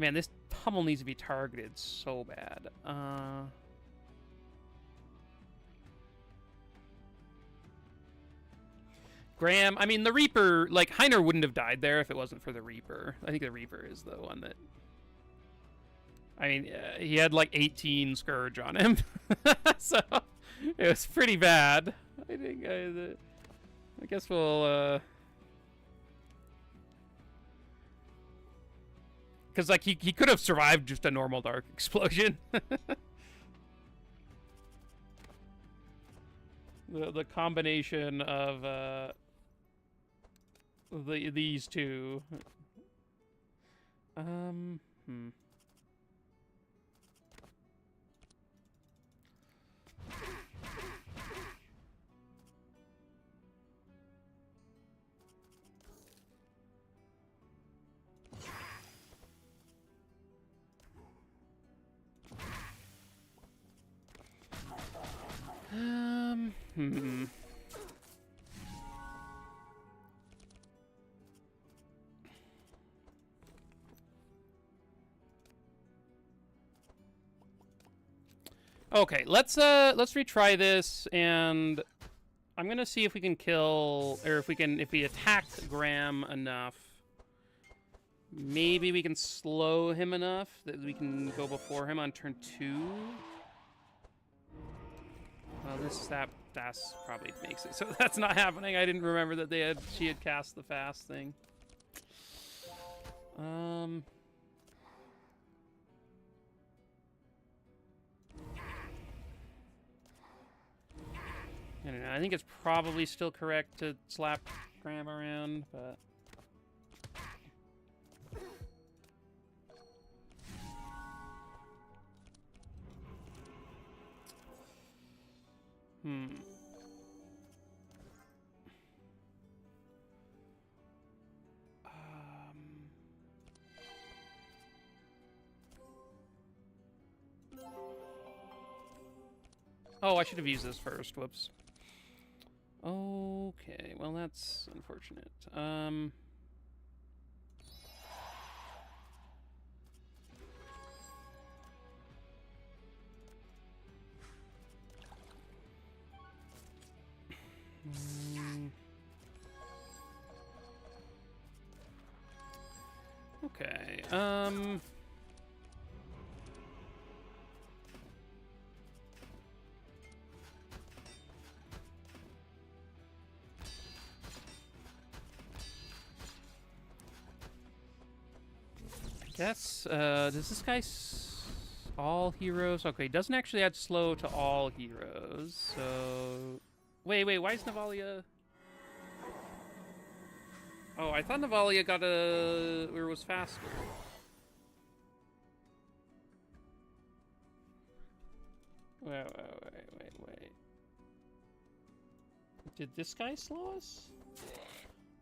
Man, this pummel needs to be targeted so bad. Graham, I mean, the Reaper, like, Heiner wouldn't have died there if it wasn't for the Reaper. I think the Reaper is the one that... I mean, he had, like, 18 Scourge on him. So, it was pretty bad. I think, I guess we'll, because, like, he could have survived just a normal dark explosion. The combination of these two. Okay, let's retry this, and I'm gonna see if we can kill, or if we attack Graham enough. Maybe we can slow him enough that we can go before him on turn 2. Well, that's probably makes it. So that's not happening. I didn't remember that she had cast the fast thing. I don't know. I think it's probably still correct to slap Graham around, but... Oh, I should have used this first. Whoops. Okay, well, that's unfortunate. Okay, guess, does this guy all heroes? Okay, doesn't actually add slow to all heroes, so... Wait, why is Navalia... Oh, I thought Navalia got a... or was faster. Wait. Did this guy slow us?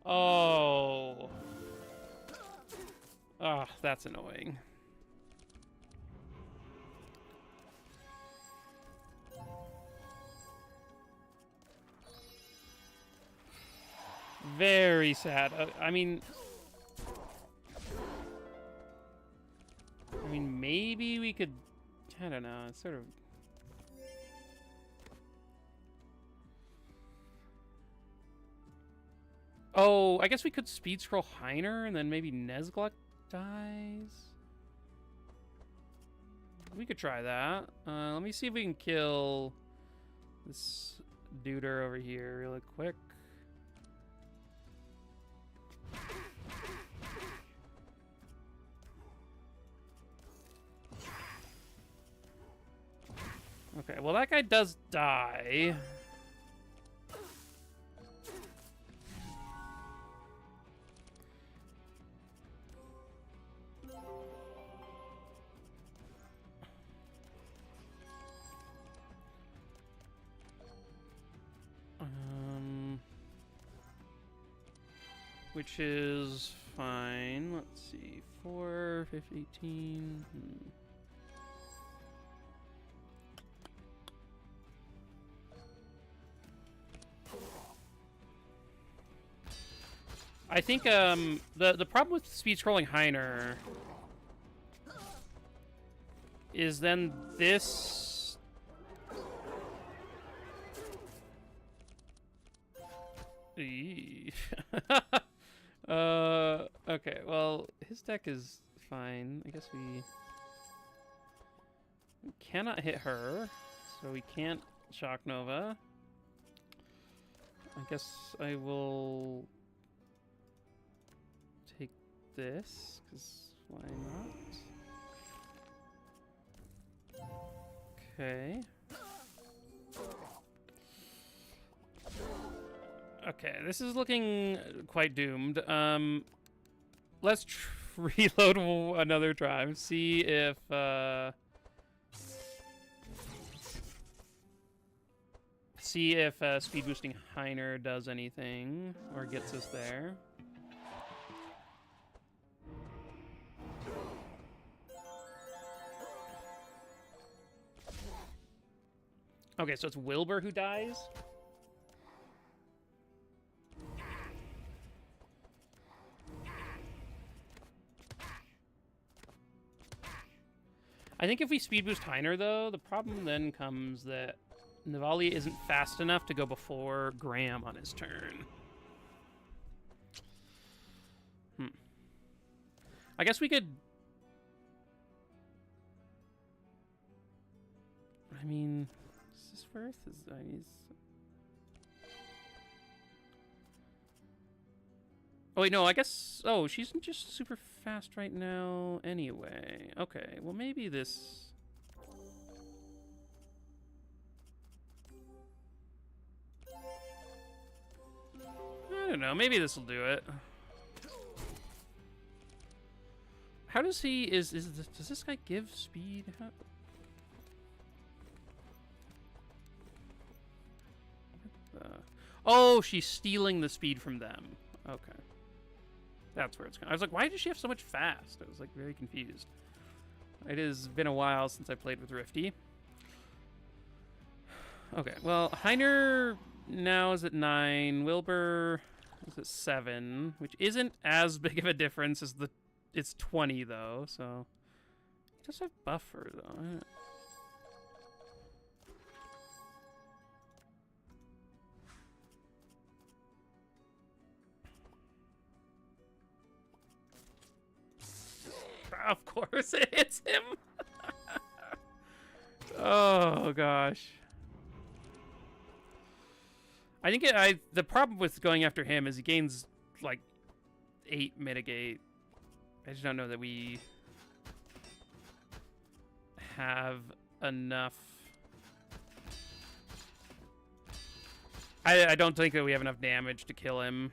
Oh. Ah, oh, that's annoying. Very sad. I mean, maybe we could... I don't know. It's sort of... Oh, I guess we could speed scroll Heiner and then maybe Nezgluck dies. We could try that. Let me see if we can kill this duder over here really quick. Okay, well that guy does die. Which is fine. Let's see. 4, 15, 18. I think the problem with speed scrolling Heiner is then this okay, well, his deck is fine. I guess we cannot hit her, so we can't Shock Nova. I guess I will take this, because why not? Okay. Okay, this is looking quite doomed. Let's reload another time. See if speed boosting Heiner does anything or gets us there. Okay, so it's Wilbur who dies. I think if we speed boost Heiner, though, the problem then comes that Navalia isn't fast enough to go before Graham on his turn. I guess we could... I mean, is this worth? Oh, wait, no, I guess... Oh, she's just super fast right now anyway. Okay, well, maybe this... I don't know, maybe this will do it. How does he... does this guy give speed? Oh, she's stealing the speed from them. Okay. That's where it's going. I was like, why does she have so much fast? I was like very confused. It has been a while since I played with Rifty. Okay, well, Heiner now is at 9. Wilbur is at 7, which isn't as big of a difference as the... It's 20, though, so... He does have buffer, though. Of course it hits him. Oh gosh. I think the problem with going after him is he gains like 8 mitigate. I just don't know that we have enough. I don't think that we have enough damage to kill him.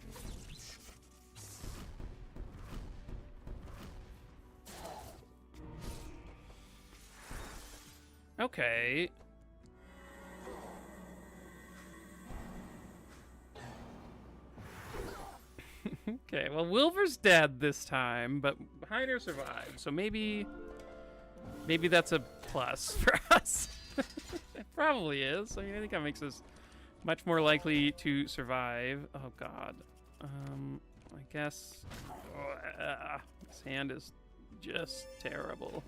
Okay. Okay, well, Wilbur's dead this time, but Heiner survived, so maybe that's a plus for us. It probably is. I mean, I think that makes us much more likely to survive. Oh, God. I guess... this hand is just terrible.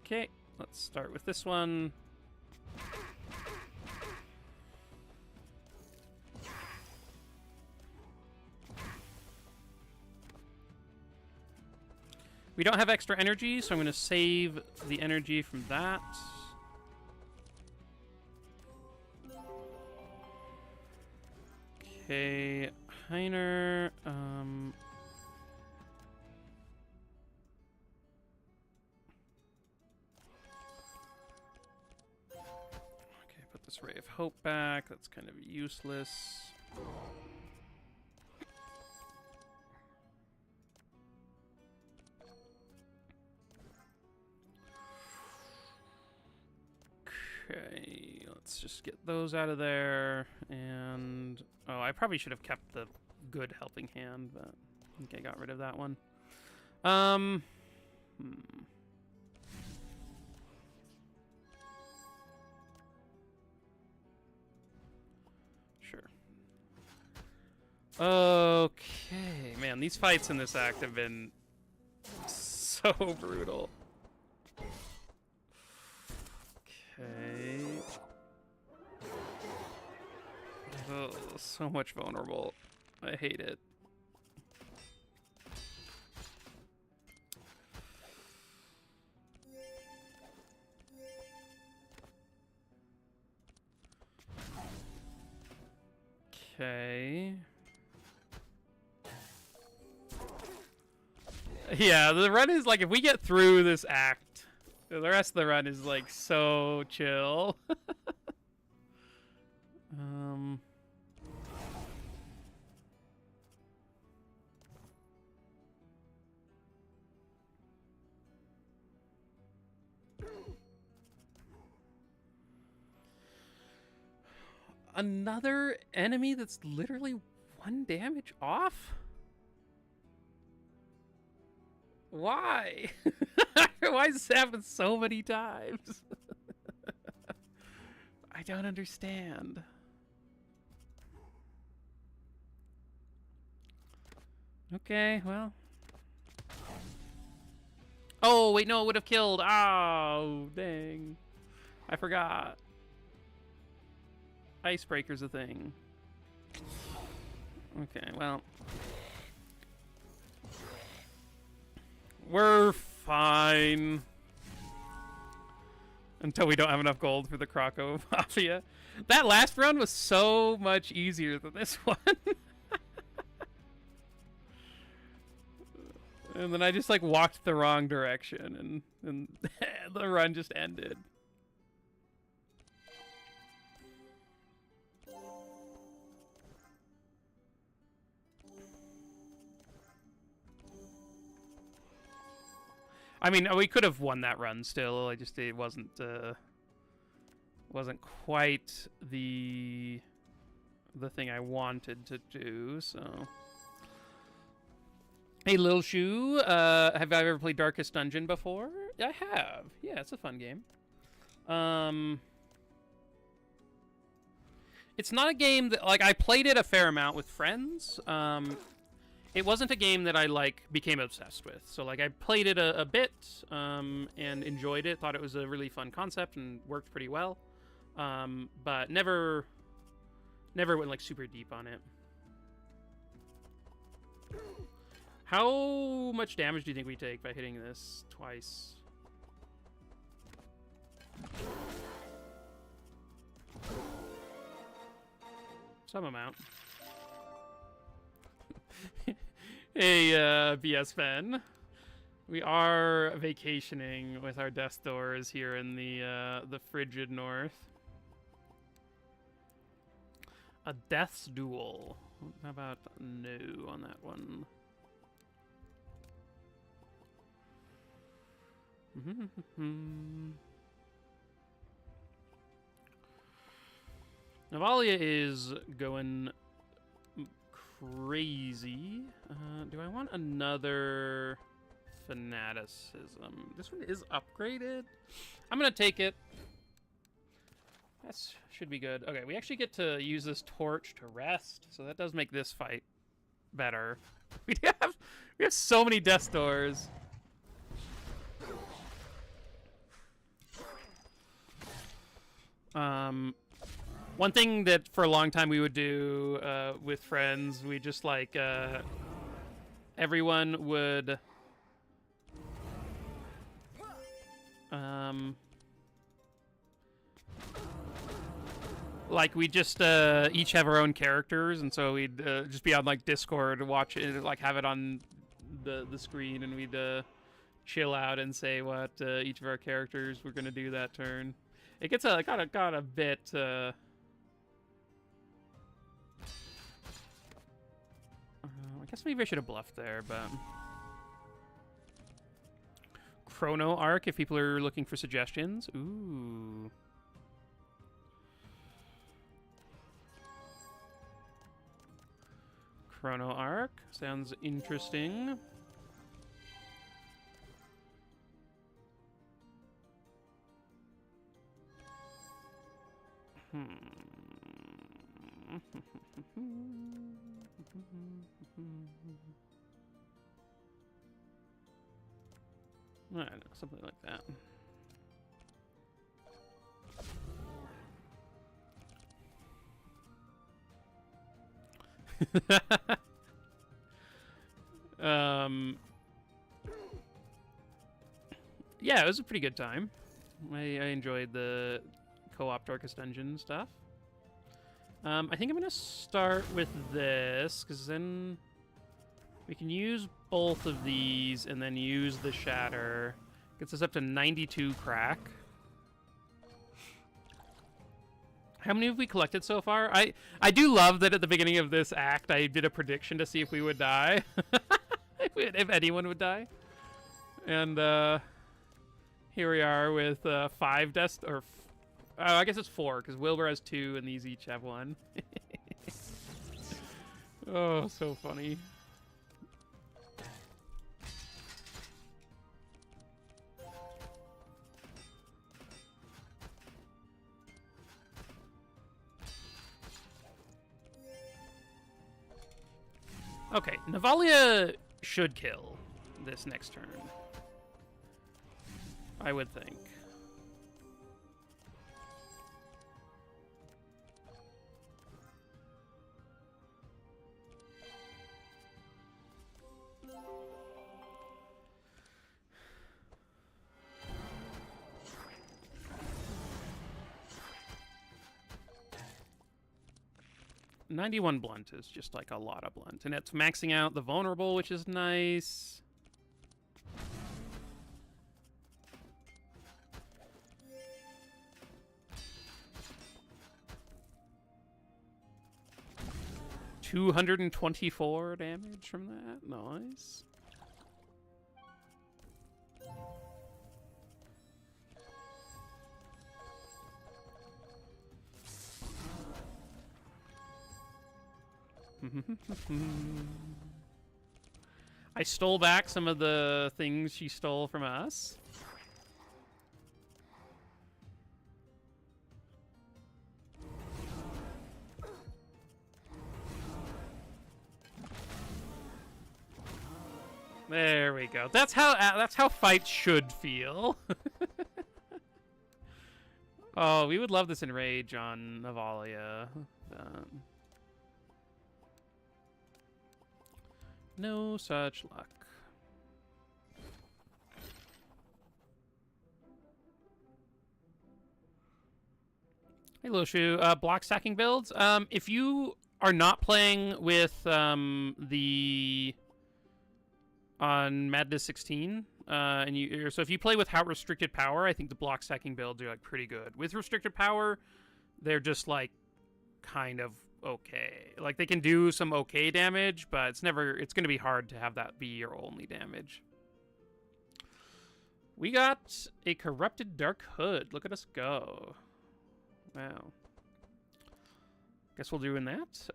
Okay, let's start with this one. We don't have extra energy, so I'm going to save the energy from that. Okay, Heiner, okay, put this Ray of Hope back. That's kind of useless. Okay, let's just get those out of there, and... Oh, I probably should have kept the good helping hand, but I think I got rid of that one. Sure. Okay, man, these fights in this act have been so brutal. Okay. Oh, so much vulnerable. I hate it. Okay. Yeah, the run is like, if we get through this act, the rest of the run is like so chill. Another enemy that's literally 1 damage off? Why? Why does this happen so many times? I don't understand. Okay, well. Oh, wait, no, it would have killed. Oh, dang. I forgot. Icebreaker's a thing. Okay, well. We're fine. Until we don't have enough gold for the Croco Mafia. That last run was so much easier than this one. And then I just like walked the wrong direction and the run just ended. I mean, we could have won that run still. It wasn't quite the thing I wanted to do. So, hey, Lil Shoe, have I ever played Darkest Dungeon before? I have. Yeah, it's a fun game. It's not a game that like I played it a fair amount with friends. It wasn't a game that I, like, became obsessed with. So, like, I played it a bit and enjoyed it. Thought it was a really fun concept and worked pretty well. But never went, like, super deep on it. How much damage do you think we take by hitting this twice? Some amount. Hey, BS fan. We are vacationing with our death doors here in the frigid north. A death's duel. How about no on that one? Navalia is going crazy. Do I want another fanaticism? This one is upgraded. I'm gonna take it. That should be good. Okay, we actually get to use this torch to rest, so that does make this fight better. We have so many death doors. One thing that for a long time we would do with friends, we just like everyone would like we just each have our own characters, and so we'd just be on like Discord, watch it, like have it on the screen, and we'd chill out and say what each of our characters were gonna do that turn. It gets got a bit. I guess maybe I should have bluffed there, but Chrono Arc. If people are looking for suggestions, ooh. Chrono Arc sounds interesting. I don't know, something like that. Yeah, it was a pretty good time. I enjoyed the co-op Dorcas Dungeon stuff. I think I'm gonna start with this, because then we can use both of these and then use the Shatter. Gets us up to 92 crack. How many have we collected so far? I do love that at the beginning of this act I did a prediction to see if we would die. if anyone would die. And here we are with 5 deaths, or I guess it's 4, because Wilbur has 2 and these each have 1. Oh, so funny. Okay, Navalia should kill this next turn, I would think. .91 blunt is just like a lot of blunt, and it's maxing out the vulnerable, which is nice. $224 damage from that. Nice. I stole back some of the things she stole from us. There we go. That's how fights should feel. Oh, we would love this enrage on Navalia. No such luck. Hey, Loshu. Block stacking builds. If you are not playing with the on Madness 16, so if you play without restricted power, I think the block stacking builds are like pretty good. With restricted power, they're just like kind of okay. Like they can do some okay damage, but it's going to be hard to have that be your only damage. We got a corrupted Dark Hood. Look at us go. Wow. Guess we'll do in that.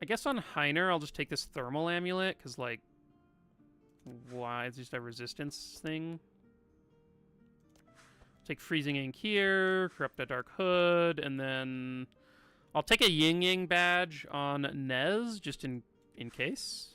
I guess on Heiner, I'll just take this Thermal Amulet, because, like, why? It's just a resistance thing. Take Freezing Ink here, Corrupt a Dark Hood, and then I'll take a Yin Yang badge on Nez, just in case.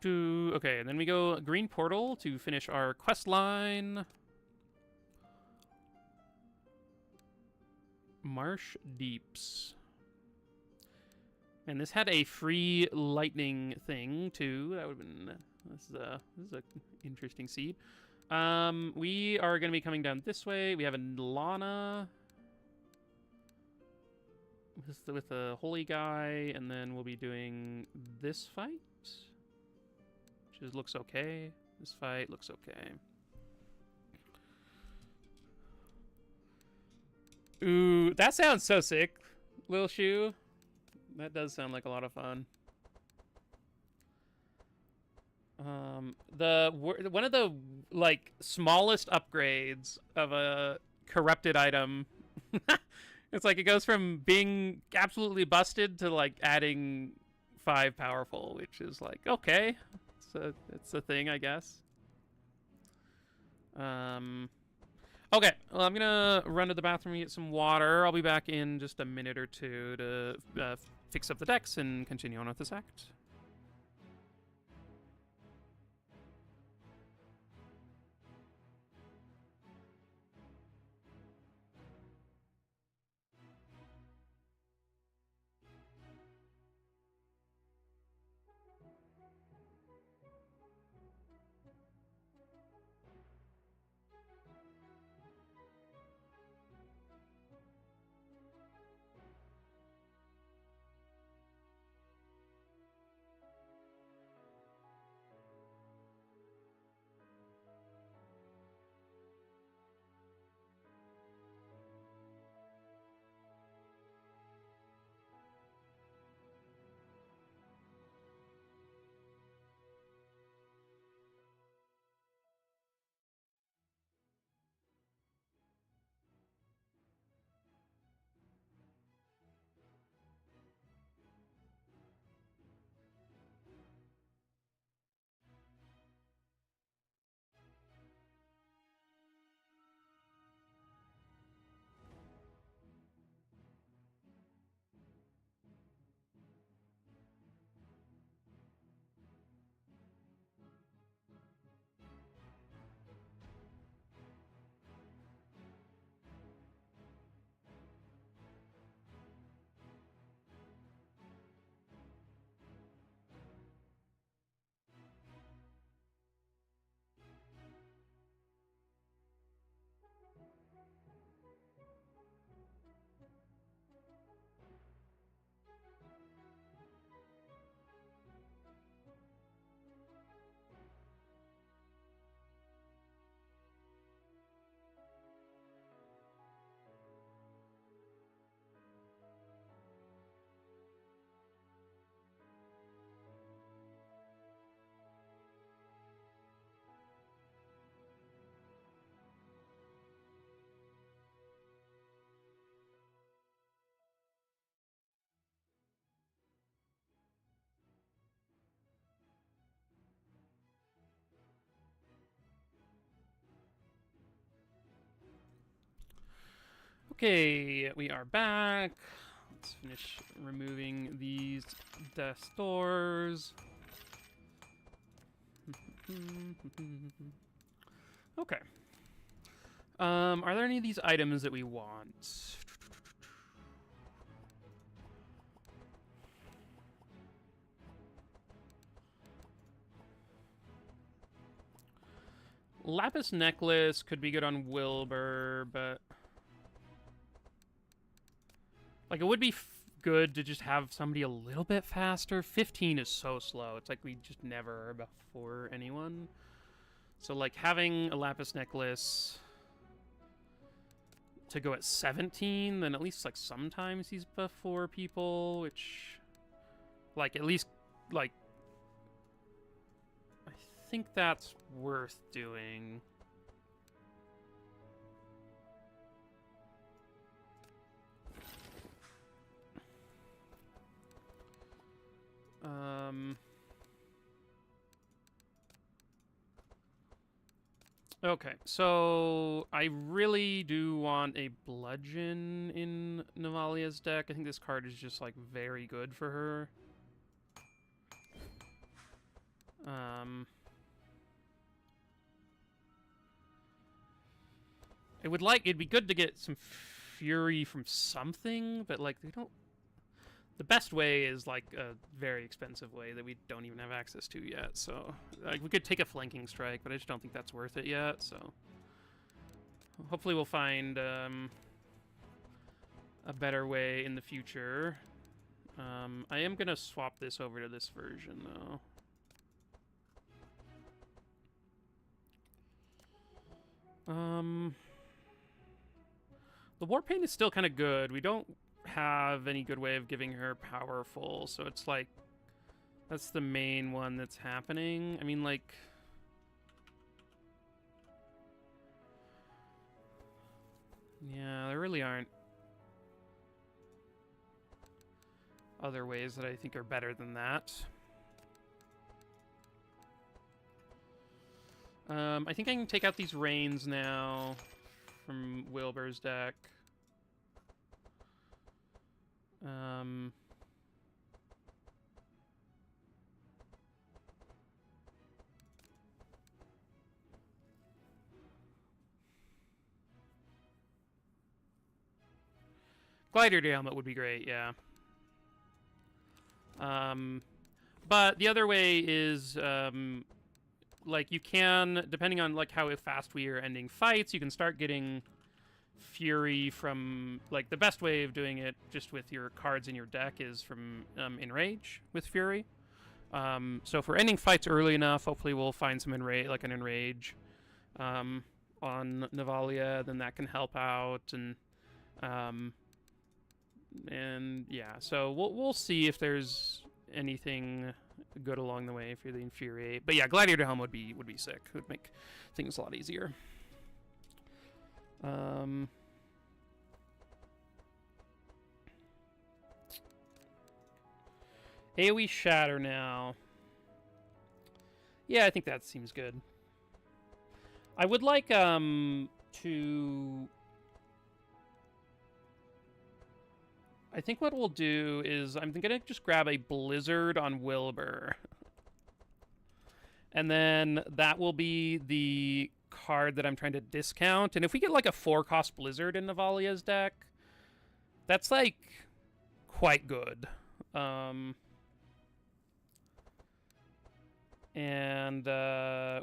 Okay, and then we go Green Portal to finish our quest line. Marsh Deeps. And this had a free lightning thing too. That would have been this is a interesting seed. We are going to be coming down this way. We have a Lana with the holy guy, and then we'll be doing this fight, which looks okay. This fight looks okay. Ooh, that sounds so sick, Lil Shoe. That does sound like a lot of fun. One of the like smallest upgrades of a corrupted item. It's like it goes from being absolutely busted to like adding 5 powerful, which is like okay, it's a thing, I guess. Okay, well, I'm gonna run to the bathroom and get some water. I'll be back in just a minute or two to fix up the decks and continue on with this act. Okay, we are back. Let's finish removing these death doors. Okay. Are there any of these items that we want? Lapis necklace could be good on Wilbur, but like it would be good to just have somebody a little bit faster. 15 is so slow. It's like we just never are before anyone. So like having a lapis necklace to go at 17, then at least like sometimes he's before people, which like at least like I think that's worth doing. Okay, so I really do want a bludgeon in Navalia's deck. I think this card is just like very good for her. It'd be good to get some fury from something, but like they don't. The best way is like a very expensive way that we don't even have access to yet. So like we could take a flanking strike, but I just don't think that's worth it yet. So hopefully we'll find a better way in the future. I am gonna swap this over to this version though. The Warpaint is still kind of good. We don't have any good way of giving her powerful, so it's like that's the main one that's happening. I mean, like yeah, there really aren't other ways that I think are better than that. I think I can take out these rains now from Wilbur's deck. Glider helmet would be great, yeah. But the other way is, like, you can, depending on, like, how fast we are ending fights, you can start getting fury from, like, the best way of doing it just with your cards in your deck is from Enrage with fury. So if we're ending fights early enough, hopefully we'll find some Enrage, like an Enrage on Navalia, then that can help out, and yeah, so we'll see if there's anything good along the way for the Infuriate. But yeah, Gladiator Helm would be sick. It would make things a lot easier. AoE Shatter now. Yeah, I think that seems good. I would like to... I think what we'll do is I'm going to just grab a Blizzard on Wilbur. And then that will be the card that I'm trying to discount. And if we get like a 4-cost Blizzard in Navalia's deck, that's like quite good. And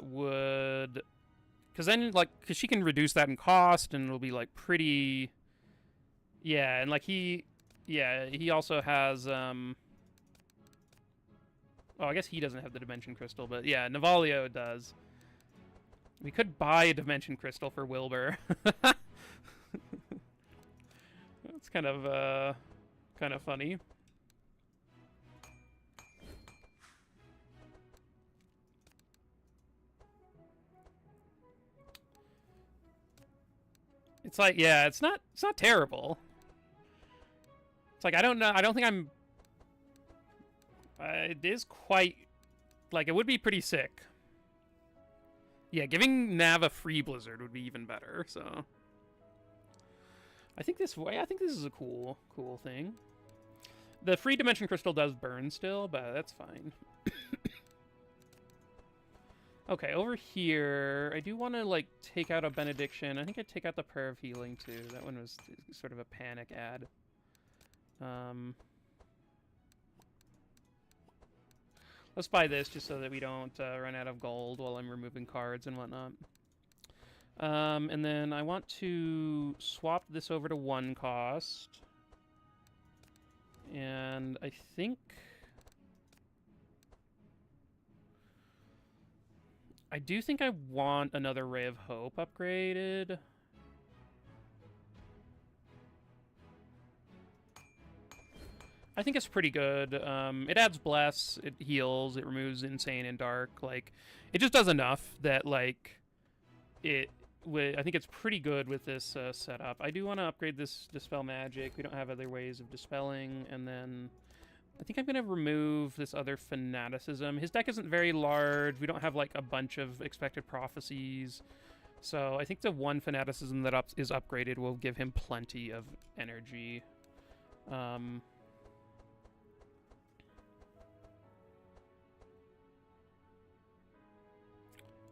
would... Because then, like, because she can reduce that in cost and it'll be like pretty... Yeah, and like he also has, oh, I guess he doesn't have the Dimension Crystal, but yeah, Navalia does. We could buy a Dimension Crystal for Wilbur. That's kind of funny. It's like, yeah, it's not terrible. It's like, I don't know, I don't think I'm... it is quite... Like, it would be pretty sick. Yeah, giving Nav a free Blizzard would be even better, so... I think this is a cool thing. The free Dimension Crystal does burn still, but that's fine. Okay, over here, I do want to, like, take out a benediction. I think I'd take out the prayer of healing, too. That one was sort of a panic ad. Let's buy this just so that we don't run out of gold while I'm removing cards and whatnot. And then I want to swap this over to 1 cost. And I think... I do think I want another Ray of Hope upgraded. I think it's pretty good. It adds Bless, it heals, it removes Insane and Dark. Like, it just does enough that, like, I think it's pretty good with this setup. I do want to upgrade this Dispel Magic. We don't have other ways of dispelling. And then I think I'm going to remove this other Fanaticism. His deck isn't very large. We don't have, like, a bunch of Expected Prophecies. So I think the 1 Fanaticism that is upgraded will give him plenty of energy.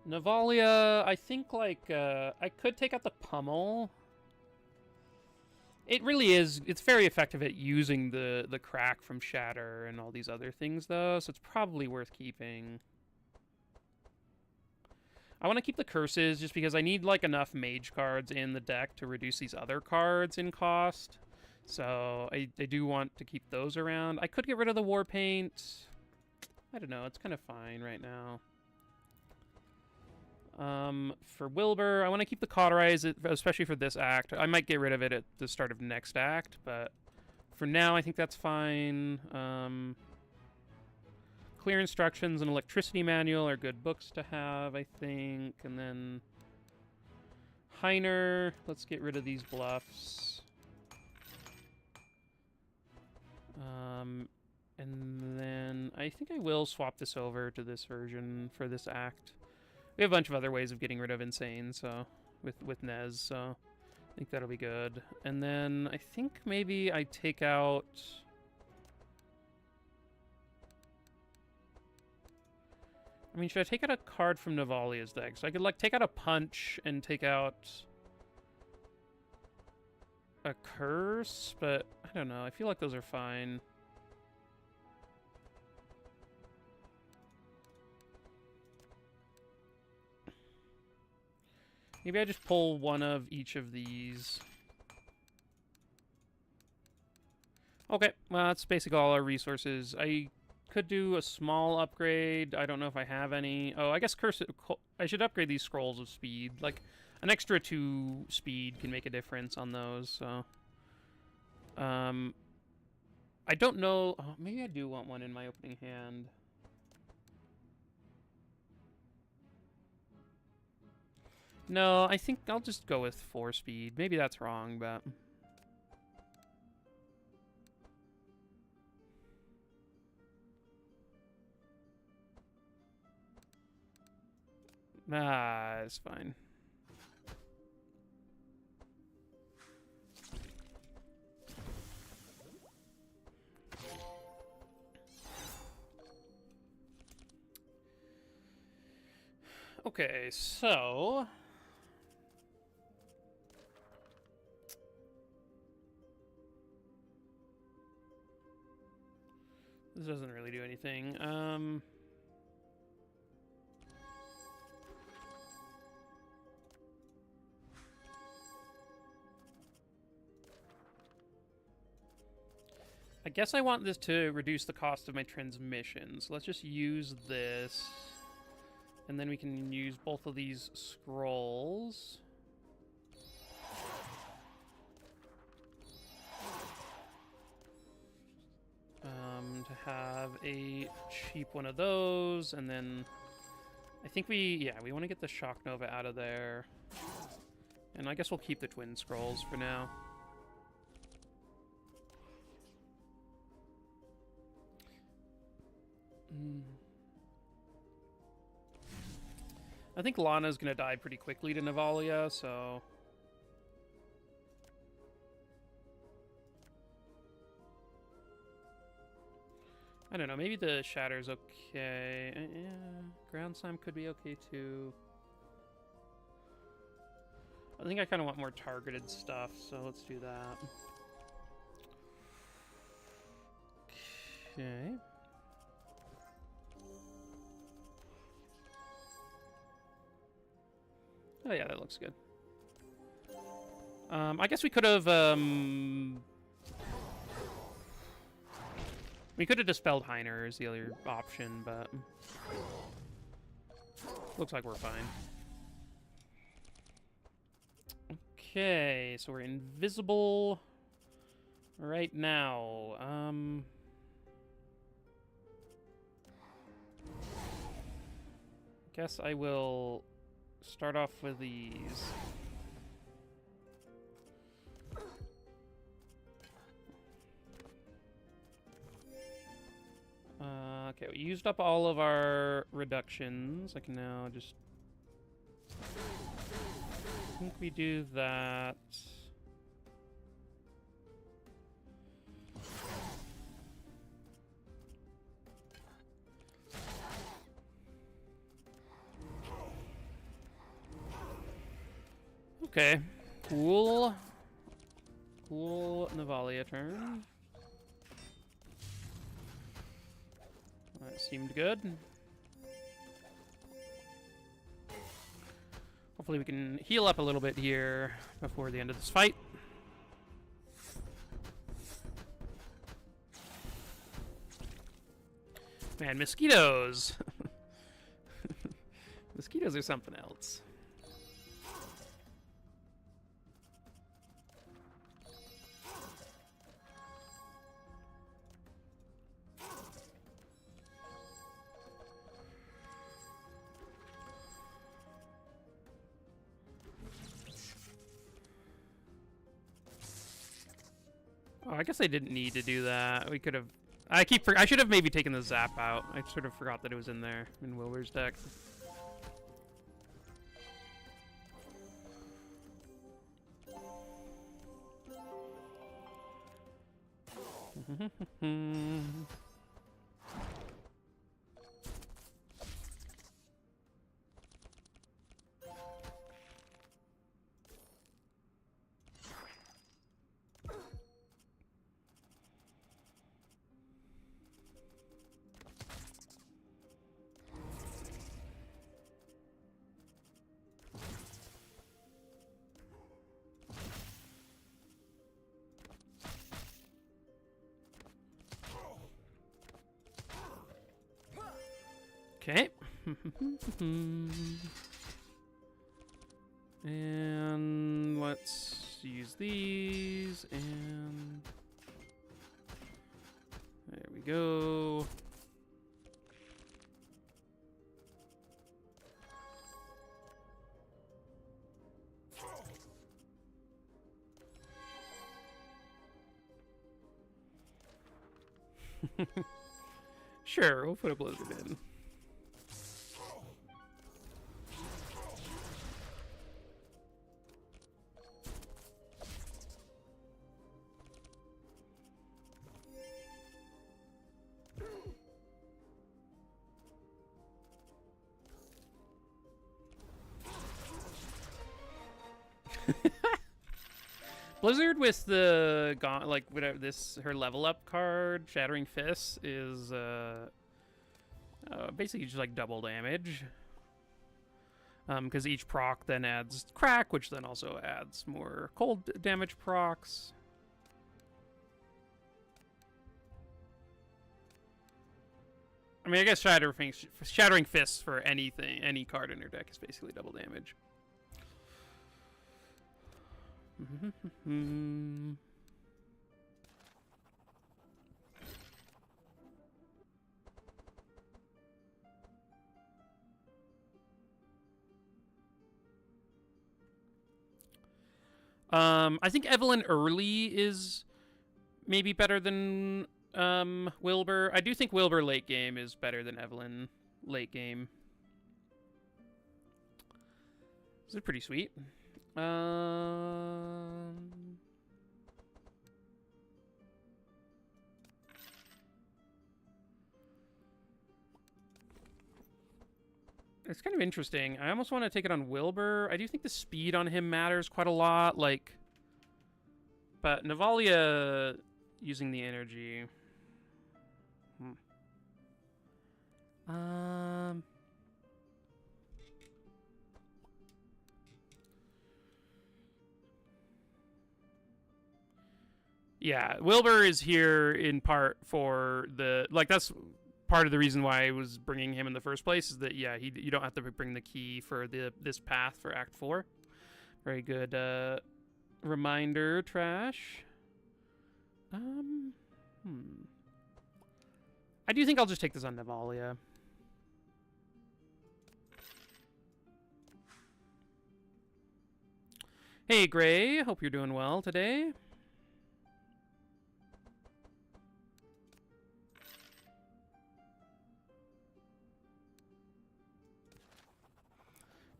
Navalia, I think, like, I could take out the Pummel. It really is, it's very effective at using the crack from Shatter and all these other things, though, so it's probably worth keeping. I want to keep the Curses just because I need, like, enough Mage cards in the deck to reduce these other cards in cost. So I do want to keep those around. I could get rid of the War Paint. I don't know, it's kind of fine right now. For Wilbur, I want to keep the Cauterize, especially for this act. I might get rid of it at the start of next act, but for now, I think that's fine. Clear Instructions and Electricity Manual are good books to have, I think. And then Heiner, let's get rid of these bluffs. And then I think I will swap this over to this version for this act. We have a bunch of other ways of getting rid of Insane, so with Nez, so I think that'll be good. And then I think maybe I take out... I mean, should I take out a card from Navalia's deck? So I could, like, take out a Punch and take out a Curse, but I don't know. I feel like those are fine. Maybe I just pull one of each of these. Okay, well, that's basically all our resources. I could do a small upgrade. I don't know if I have any. Oh, I guess I should upgrade these Scrolls of Speed. Like, an extra 2 speed can make a difference on those, so... I don't know... Oh, maybe I do want one in my opening hand. No, I think I'll just go with 4 speed. Maybe that's wrong, but... Ah, it's fine. Okay, so... This doesn't really do anything. I guess I want this to reduce the cost of my transmissions. Let's just use this. And then we can use both of these scrolls. To have a cheap one of those, and then I think we want to get the Shock Nova out of there. And I guess we'll keep the Twin Scrolls for now. I think Lana's gonna die pretty quickly to Navalia, so... I don't know, maybe the Shatter's okay. Yeah, Ground Slime could be okay too. I think I kind of want more targeted stuff, so let's do that. Okay. Oh yeah, that looks good. I guess we could have, we could have dispelled Heiner as the other option, but looks like we're fine. Okay, so we're invisible right now. Guess I will start off with these. Okay, we used up all of our reductions. I can now just... I think we do that. Okay, cool. Cool Navalia turn. That seemed good. Hopefully we can heal up a little bit here before the end of this fight. Man, mosquitoes! Mosquitoes are something else. Oh, I guess I didn't need to do that. We could have... I should have maybe taken the zap out. I sort of forgot that it was in there in Wilbur's deck. Okay. And let's use these, and there we go. Sure, we'll put a blizzard in. Blizzard with the like whatever this her level up card, Shattering Fist, is basically just like double damage. Because each proc then adds crack, which then also adds more cold damage procs. I mean, I guess Shattering Fists for anything, any card in your deck is basically double damage. I think Evelyn early is maybe better than Wilbur. I do think Wilbur late game is better than Evelyn late game. This is pretty sweet. It's kind of interesting. I almost want to take it on Wilbur. I do think the speed on him matters quite a lot. Like, but Navalia using the energy. Yeah, Wilbur is here in part for the, like, that's part of the reason why I was bringing him in the first place, is that, yeah, you don't have to bring the key for this path for Act 4. Very good reminder, Trash. I do think I'll just take this on Navalia. Hey, Gray. Hope you're doing well today.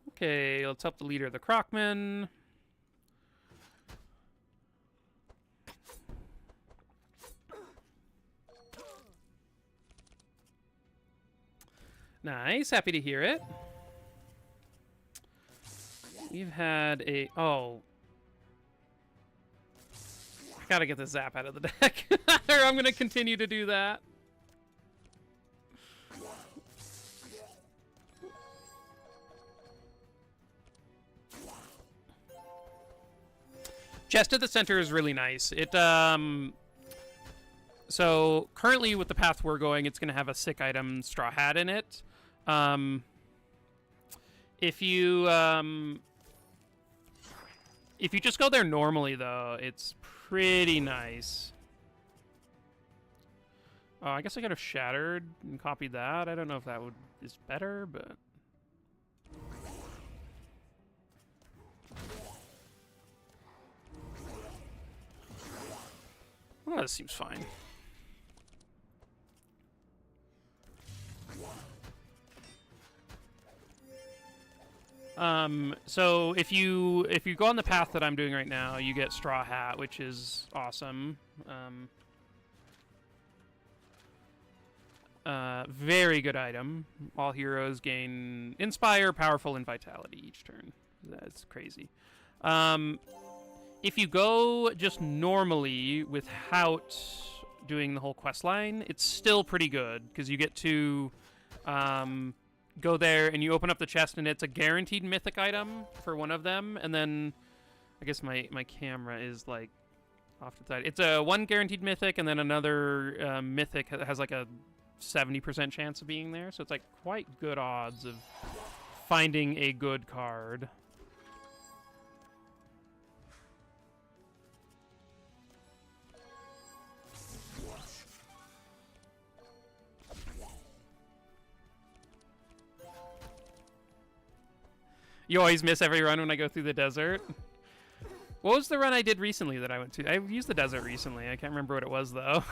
Okay, let's help the leader of the Crocmen. Nice, happy to hear it. We've had a... Oh. I gotta get the zap out of the deck. Or I'm gonna continue to do that. Chest at the center is really nice. It, so currently with the path we're going, it's going to have a sick item straw hat in it. If you just go there normally, though, it's pretty nice. I guess I could have shattered and copied that. I don't know if that is better, but... Well, that seems fine. So if you go on the path that I'm doing right now, you get Straw Hat, which is awesome. Very good item. All heroes gain Inspire, Powerful, and Vitality each turn. That's crazy. If you go just normally without doing the whole quest line, it's still pretty good, because you get to go there and you open up the chest and it's a guaranteed mythic item for one of them, and then I guess my camera is like off to the side. It's a one guaranteed mythic, and then another mythic has like a 70% chance of being there, so it's like quite good odds of finding a good card. You always miss every run when I go through the desert. What was the run I did recently that I went to? I used the desert recently. I can't remember what it was, though.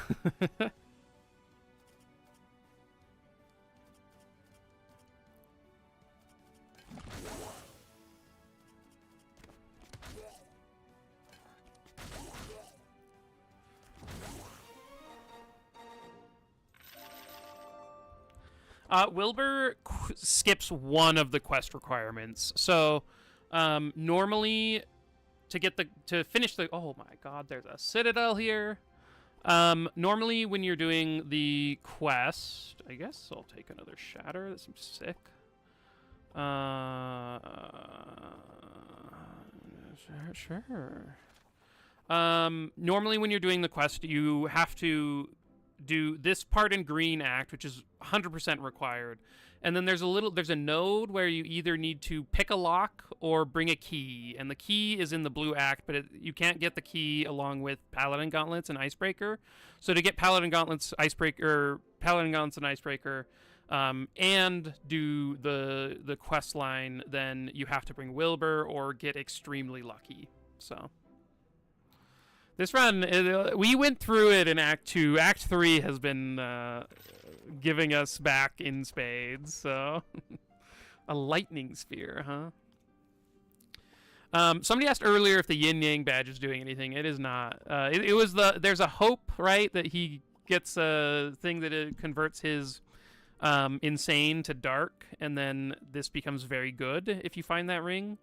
Wilbur skips one of the quest requirements. So, normally, to finish the... Oh my god, there's a citadel here. Normally, when you're doing the quest... I guess I'll take another shatter. That seems sick. Sure. Normally, when you're doing the quest, you have to do this part in Green Act, which is 100% required, and then there's a node where you either need to pick a lock or bring a key, and the key is in the Blue Act, but you can't get the key along with Paladin Gauntlets and Icebreaker. So to get Paladin Gauntlets, Icebreaker, and do the quest line, then you have to bring Wilbur or get extremely lucky. So this run, we went through it in Act 2. Act 3 has been giving us back in spades, so... A lightning sphere, huh? Somebody asked earlier if the yin-yang badge is doing anything. It is not. It was there's a hope, right, that he gets a thing that it converts his insane to dark, and then this becomes very good if you find that ring.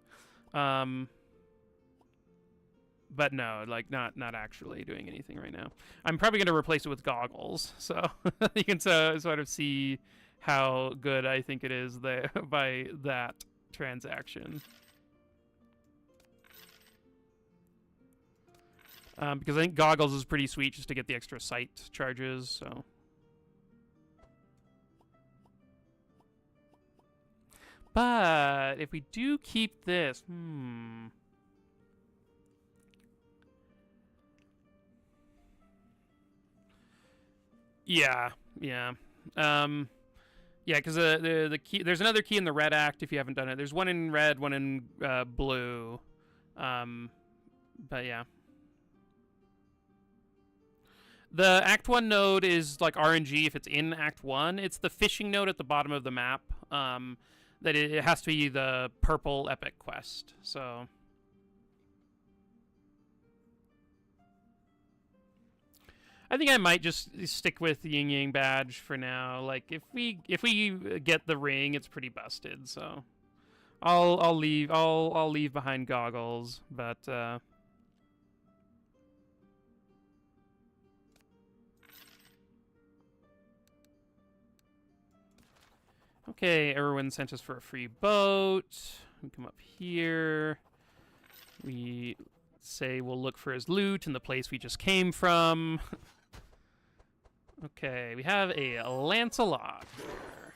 But no, like not actually doing anything right now. I'm probably going to replace it with goggles, so you can sort of see how good I think it is there by that transaction. Because I think goggles is pretty sweet just to get the extra sight charges, so. But if we do keep this, Yeah, yeah. Yeah, because the key, there's another key in the red act if you haven't done it. There's one in red, one in blue. But yeah. The Act 1 node is like RNG if it's in Act 1. It's the fishing node at the bottom of the map. That it has to be the purple epic quest. So I think I might just stick with the Yin Yang badge for now. Like if we get the ring, it's pretty busted. So I'll leave behind goggles, but okay, everyone sent us for a free boat. We come up here. We say we'll look for his loot in the place we just came from. Okay, we have a Lancelot here.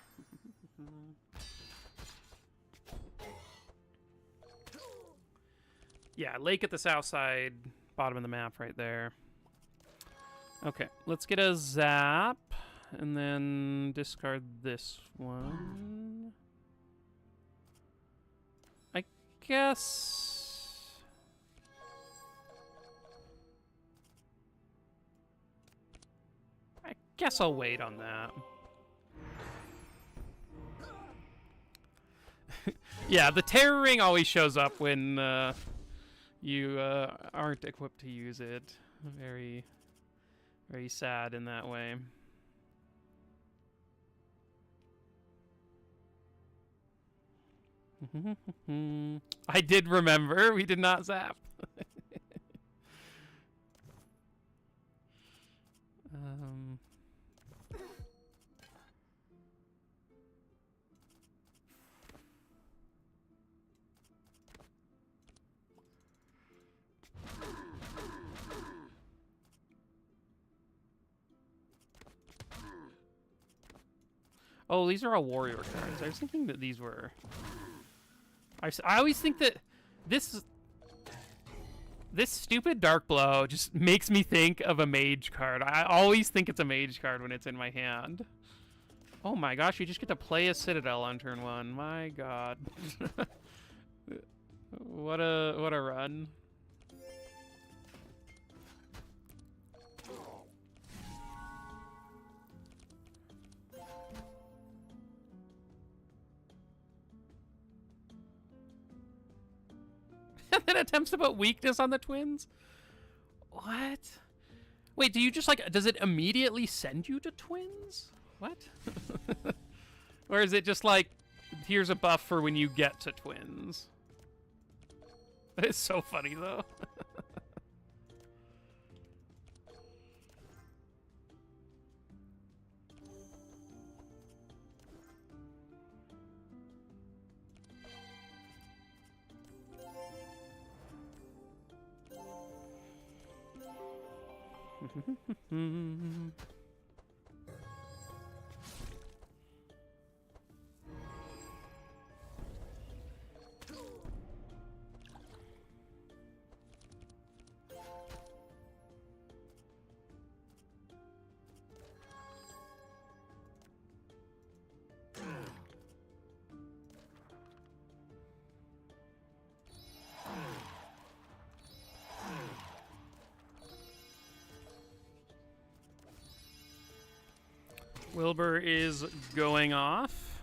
Yeah, lake at the south side, bottom of the map right there. Okay, let's get a zap, and then discard this one. I guess... Guess I'll wait on that. Yeah, the terror ring always shows up when you aren't equipped to use it. Very, very sad in that way. I did remember. We did not zap. Oh, these are all warrior cards. I was thinking that these were... I always think that this stupid Dark Blow just makes me think of a mage card. I always think it's a mage card when it's in my hand. Oh my gosh, you just get to play a Citadel on turn 1. My god. What a run. And then attempts to put weakness on the twins? What? Wait, do you just like, does it immediately send you to twins? What? Or is it just like, here's a buff for when you get to twins? That is so funny though. Wilbur is going off.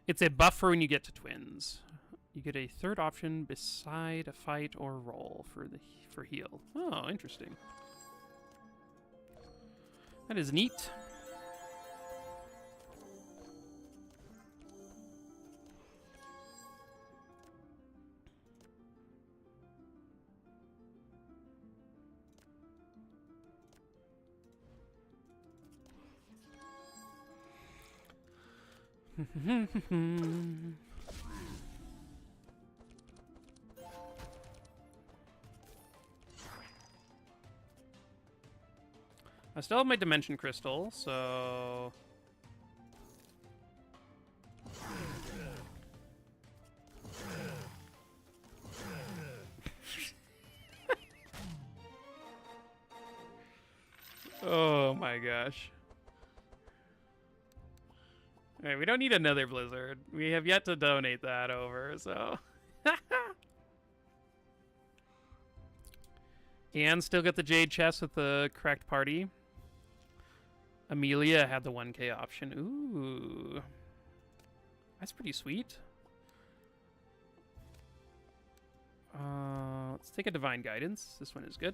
It's a buff for when you get to twins. You get a third option beside a fight or roll for heal. Oh, interesting. That is neat. I still have my dimension crystal, so oh my gosh. Alright, we don't need another blizzard. We have yet to donate that over, so. And still got the jade chest with the correct party. Amelia had the 1K option. Ooh. That's pretty sweet. Let's take a divine guidance. This one is good.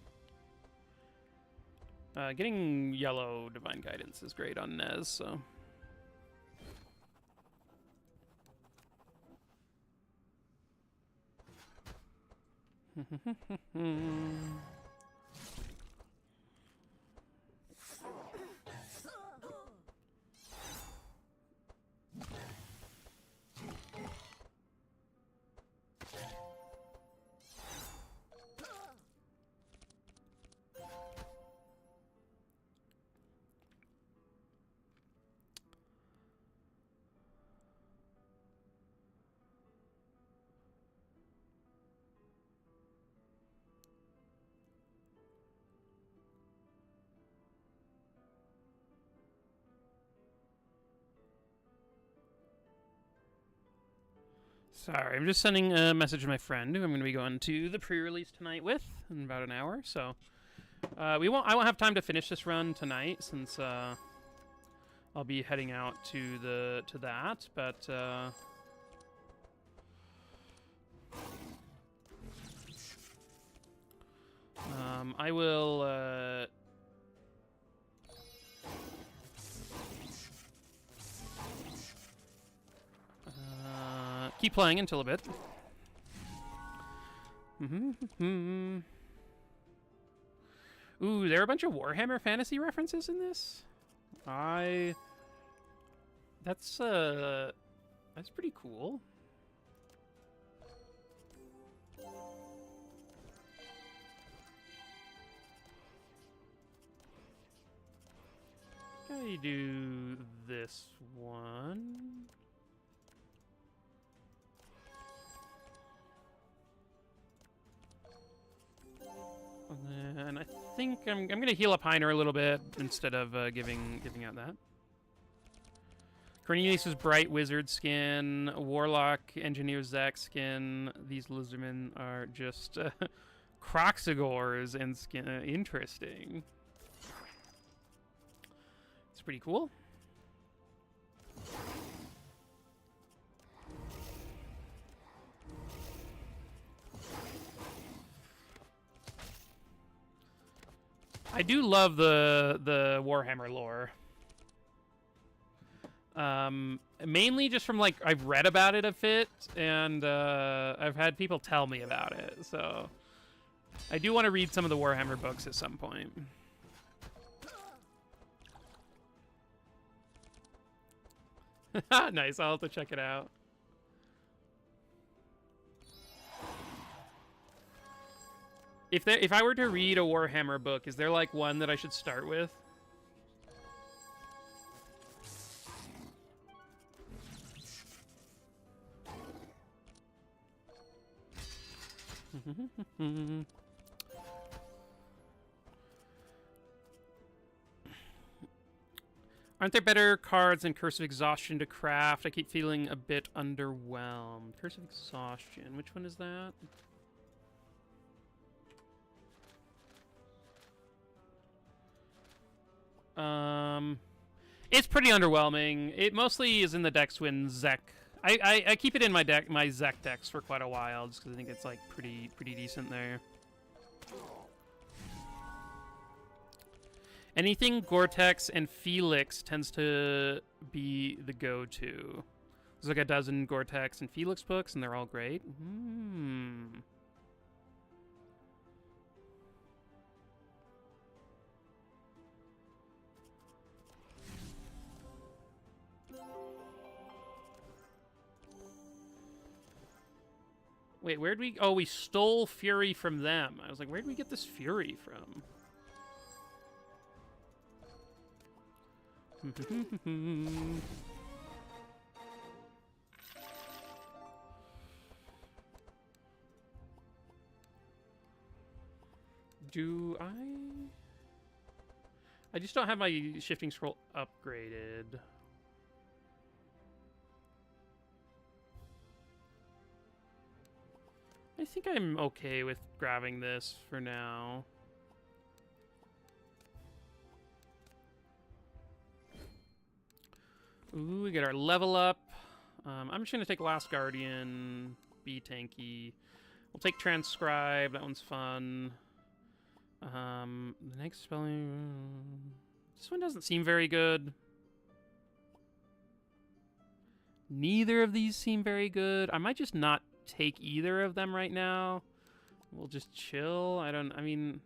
Getting yellow divine guidance is great on Nez, so. Sorry, I'm just sending a message to my friend who I'm going to be going to the pre-release tonight with in about an hour. So I won't have time to finish this run tonight since I'll be heading out to that. But I will. Keep playing until a bit. Ooh, there are a bunch of Warhammer Fantasy references in this. That's pretty cool. I do this one. And I think I'm gonna heal up Heiner a little bit instead of giving out that. Cornelius's bright wizard skin, Warlock Engineer Zack skin. These lizardmen are just Croxagores and skin. Interesting. It's pretty cool. I do love the Warhammer lore. Mainly just from, like, I've read about it a bit, and I've had people tell me about it, so I do want to read some of the Warhammer books at some point. Nice, I'll have to check it out. If I were to read a Warhammer book, is there, like, one that I should start with? Aren't there better cards than Curse of Exhaustion to craft? I keep feeling a bit underwhelmed. Curse of Exhaustion. Which one is that? It's pretty underwhelming. It mostly is in the decks when Zek. I keep it in my Zek decks for quite a while, just because I think it's like pretty decent there. Anything Gore-Tex and Felix tends to be the go-to. There's like a dozen Gore-Tex and Felix books, and they're all great. Wait, where'd we... Oh, we stole Fury from them. I was like, where'd we get this Fury from? Do I just don't have my shifting scroll upgraded. I think I'm okay with grabbing this for now. Ooh, we get our level up. I'm just going to take Last Guardian, be tanky. We'll take Transcribe, that one's fun. The next spelling... This one doesn't seem very good. Neither of these seem very good. I might just not take either of them right now. We'll just chill. I mean...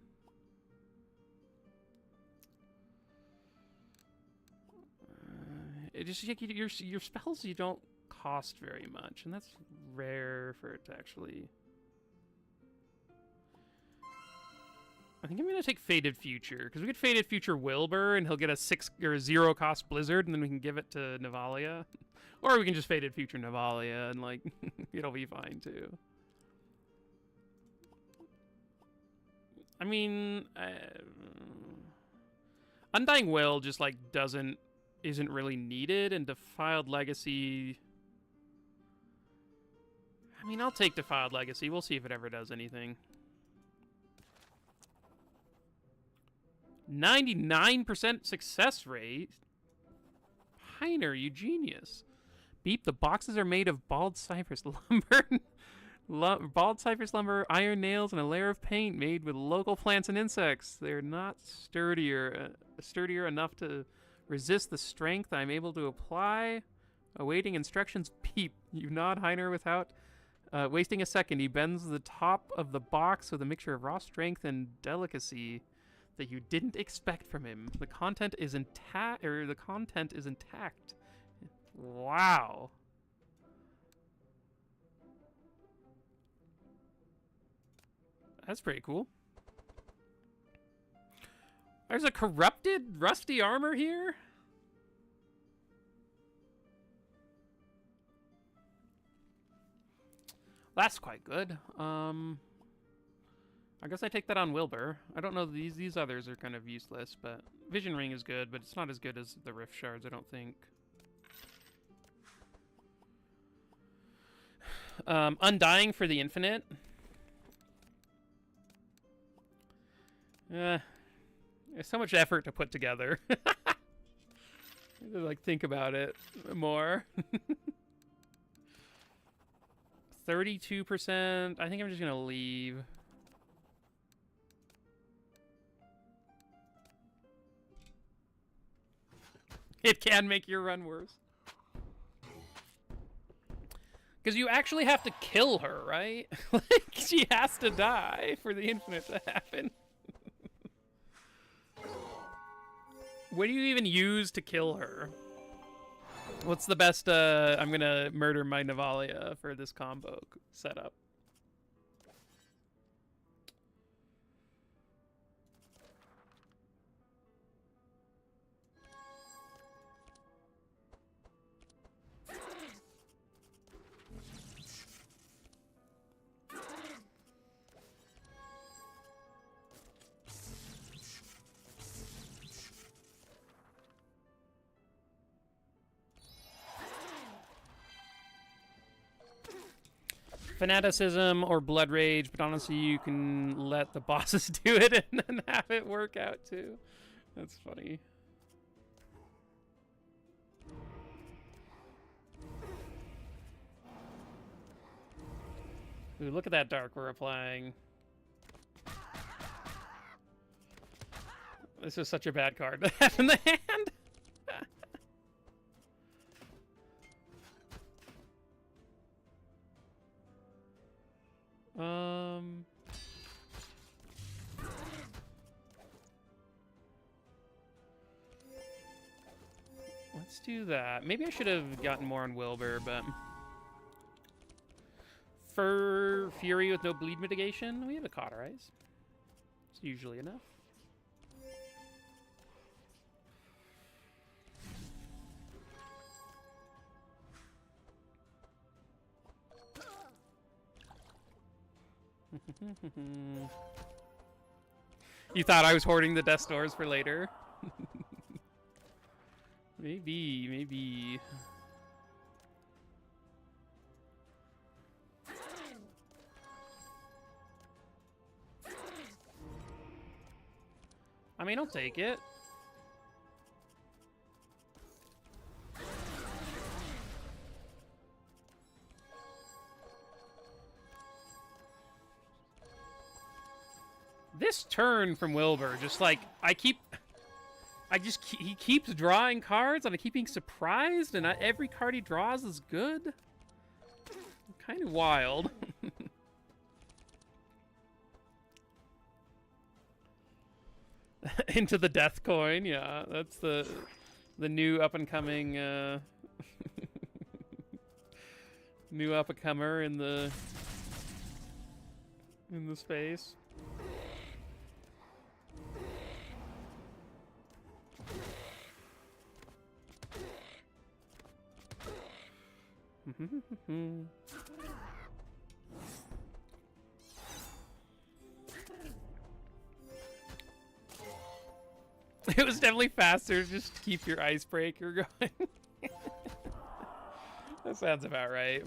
It just your spells you don't cost very much, and that's rare for it to actually. I think I'm gonna take Faded Future because we get Faded Future Wilbur, and he'll get a 6 or a 0 cost Blizzard, and then we can give it to Navalia, or we can just Faded Future Navalia, and like it'll be fine too. I mean, Undying Will just like isn't really needed, and Defiled Legacy... I mean, I'll take Defiled Legacy. We'll see if it ever does anything. 99% success rate? Heiner, you genius. Beep, the boxes are made of bald cypress lumber. Bald cypress lumber, iron nails, and a layer of paint made with local plants and insects. They're not sturdier enough to resist the strength I'm able to apply. Awaiting instructions. Peep. You nod Heiner without wasting a second. He bends the top of the box with a mixture of raw strength and delicacy that you didn't expect from him. The content is intact. Wow. That's pretty cool. There's a corrupted rusty armor here? That's quite good. I guess I take that on Wilbur. I don't know, these others are kind of useless, but Vision Ring is good, but it's not as good as the Rift Shards, I don't think. Undying for the Infinite. There's so much effort to put together. Like, think about it more. 32%. I think I'm just gonna leave. It can make your run worse. Because you actually have to kill her, right? Like, she has to die for the Infinite to happen. What do you even use to kill her? What's the best, I'm gonna murder my Navalia for this combo setup? Fanaticism or Blood Rage, but honestly, you can let the bosses do it and then have it work out too. That's funny. Ooh, look at that dark we're applying. This is such a bad card to have in the hand. Let's do that. Maybe I should have gotten more on Wilbur, but... For Fury with no bleed mitigation, we have a Cauterize. It's usually enough. You thought I was hoarding the Death Doors for later? Maybe, maybe. I mean, I'll take it. This turn from Wilbur, just like, he keeps drawing cards, and I keep being surprised, and not every card he draws is good. Kind of wild. Into the death coin, yeah, that's the new up and coming new up and comer in the space. It was definitely faster just to keep your icebreaker going. That sounds about right.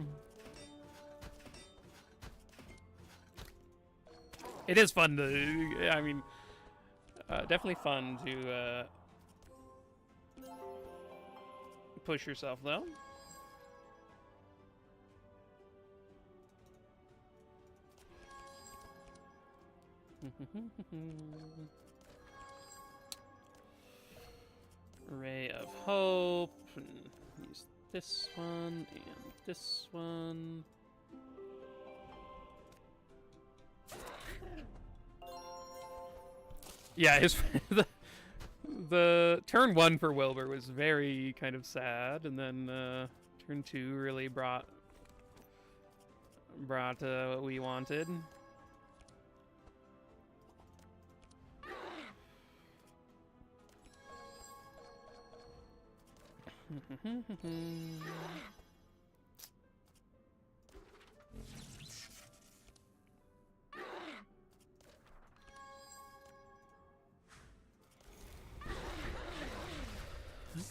It is fun to, I mean, definitely fun to push yourself though. Ray of Hope, and use this one and this one. Yeah, the turn 1 for Wilbur was very kind of sad, and then turn 2 really brought what we wanted.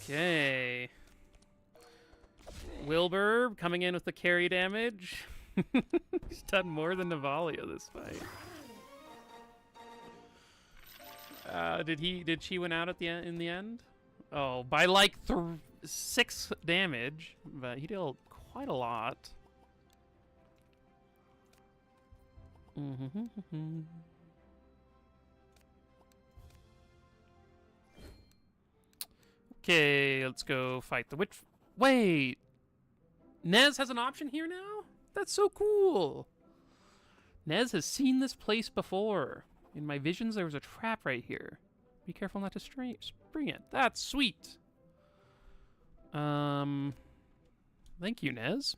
Okay. Wilbur coming in with the carry damage. He's done more than Navalia this fight. Did she win out at the end, in the end? Oh, by like 6 damage, but he dealt quite a lot. Okay, let's go fight the witch. Wait! Nez has an option here now? That's so cool! Nez has seen this place before. In my visions, there was a trap right here. Be careful not to spring it. That's sweet! Thank you, Nez.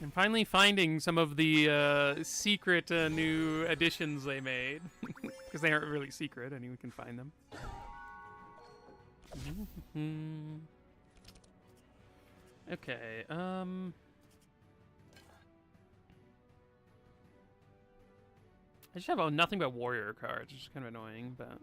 I'm finally finding some of the secret new additions they made. Because they aren't really secret, anyone can find them. Okay, I just have nothing but warrior cards, which is kind of annoying, but...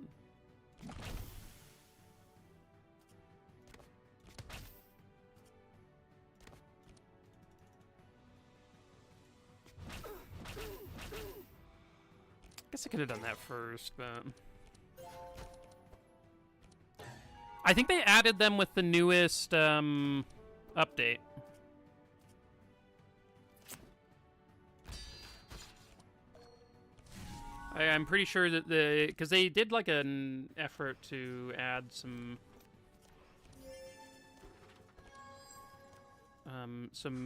guess I could have done that first, but... I think they added them with the newest update. I'm pretty sure that because they did like an effort to add some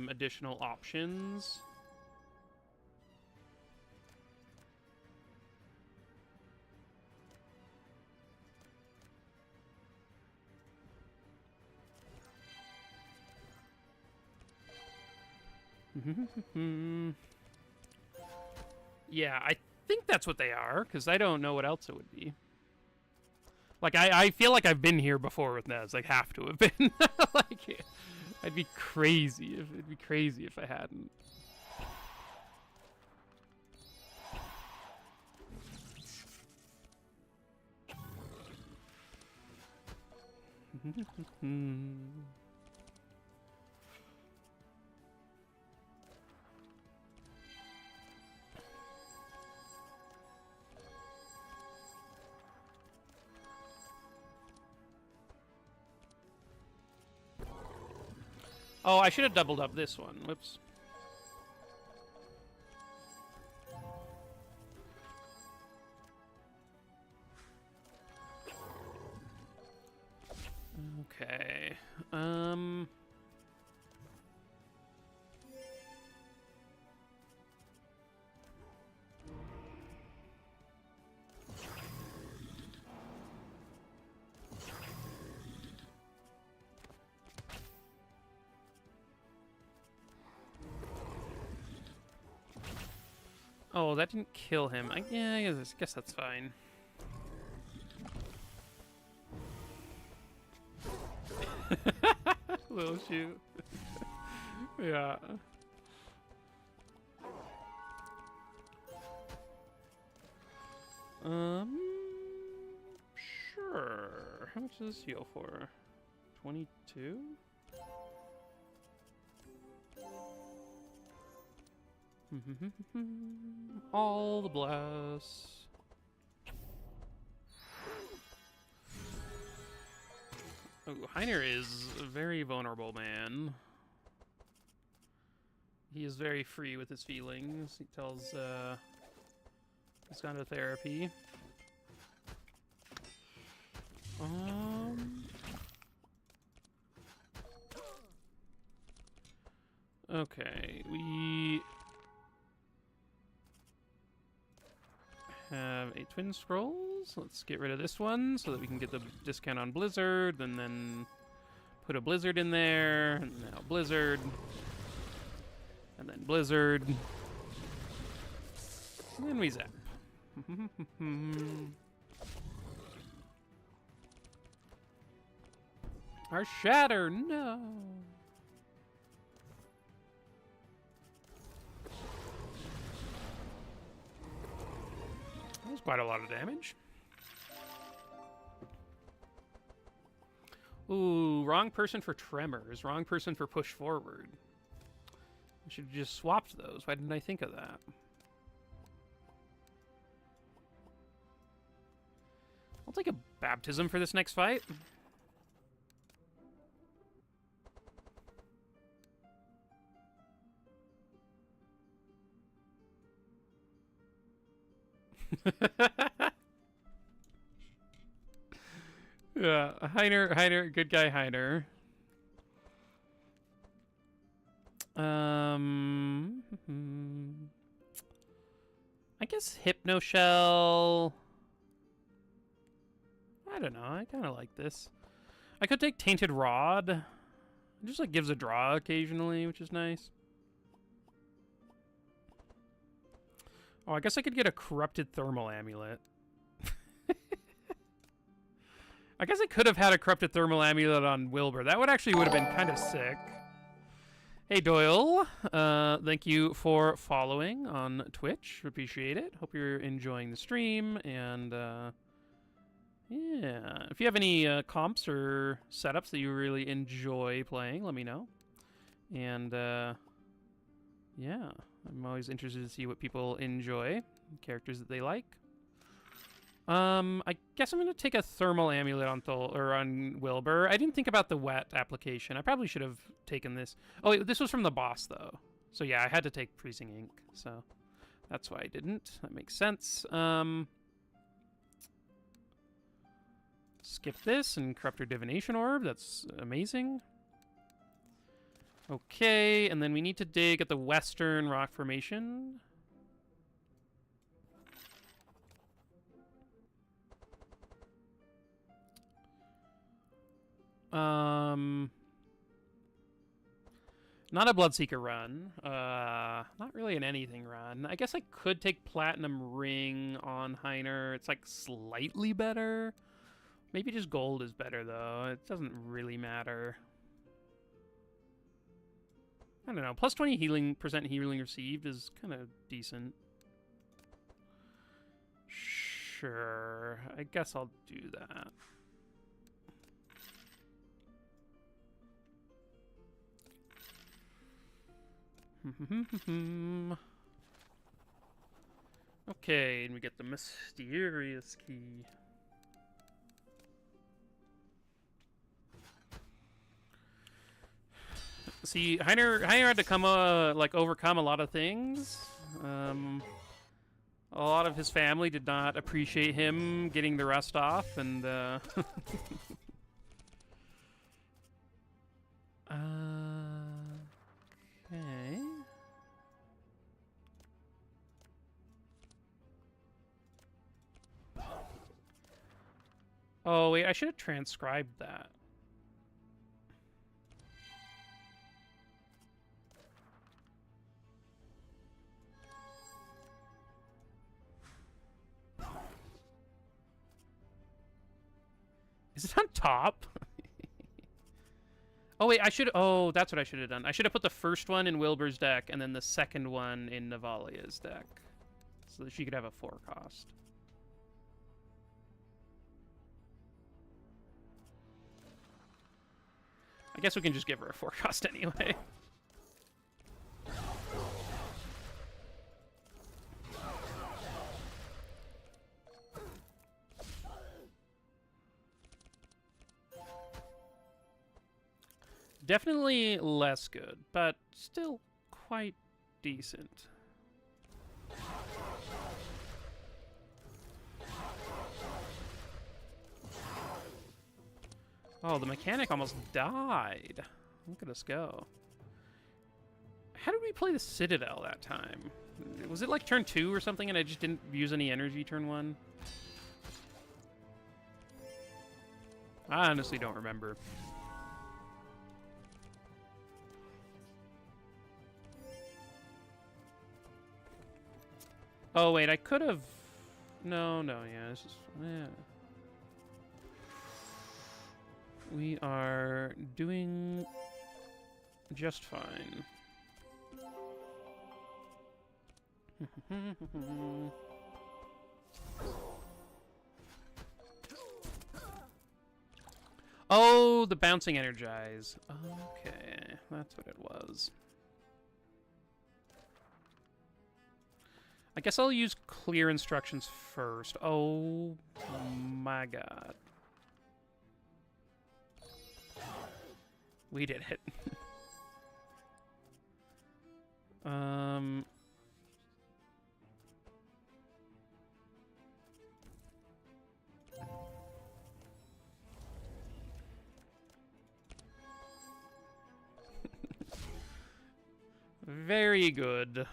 additional options. Yeah, I think that's what they are, because I don't know what else it would be. Like, I feel like I've been here before with Nez. Like, have to have been. Like, it'd be crazy if I hadn't. Oh, I should have doubled up this one. Whoops. Okay. Oh, that didn't kill him. Yeah, I guess that's fine. Little shoot. Yeah. Sure. How much does this heal for? 22? All the blasts. Oh, Heiner is a very vulnerable man. He is very free with his feelings. He tells, he's gone to therapy. Okay, we have a twin scrolls. Let's get rid of this one so that we can get the discount on Blizzard, and then put a Blizzard in there, and now Blizzard, and then Blizzard, and then we zap. Our shatter, no. That was quite a lot of damage. Ooh, wrong person for tremors. Wrong person for push forward. I should have just swapped those. Why didn't I think of that? I'll take a baptism for this next fight. Yeah, Heiner, good guy Heiner. I guess Hypno Shell. I don't know, I kind of like this. I could take Tainted Rod. It just like gives a draw occasionally, which is nice. Oh, I guess I could get a Corrupted Thermal Amulet. I guess I could have had a Corrupted Thermal Amulet on Wilbur. That would have been kind of sick. Hey, Doyle. Thank you for following on Twitch. Appreciate it. Hope you're enjoying the stream. And, yeah. If you have any comps or setups that you really enjoy playing, let me know. And, yeah. I'm always interested to see what people enjoy, characters that they like. I guess I'm gonna take a thermal amulet on on Wilbur. I didn't think about the wet application. I probably should have taken this. Oh wait, this was from the boss though. So yeah, I had to take freezing ink. So that's why I didn't. That makes sense. Skip this and corruptor divination orb. That's amazing. Okay, and then we need to dig at the western rock formation. Not a Bloodseeker run. Not really an anything run. I guess I could take Platinum Ring on Heiner. It's like slightly better. Maybe just gold is better though. It doesn't really matter. I don't know. Plus 20 percent healing received is kind of decent. Sure. I guess I'll do that. Okay, and we get the mysterious key. See, Heiner had to come like overcome a lot of things. A lot of his family did not appreciate him getting the rust off, and okay. Oh wait, I should have transcribed that. Is it on top? Oh wait, I should. Oh, that's what I should have done. I should have put the first one in Wilbur's deck and then the second one in Navalia's deck, so that she could have a 4 cost. I guess we can just give her a 4 cost anyway. Definitely less good, but still quite decent. Oh, the mechanic almost died. Look at us go. How did we play the Citadel that time? Was it like turn 2 or something and I just didn't use any energy turn 1? I honestly don't remember. Oh, wait, I could have... No, yeah, this is... Yeah. We are doing just fine. Oh, the bouncing energize. Okay, that's what it was. I guess I'll use clear instructions first. Oh my god. We did it. Very good.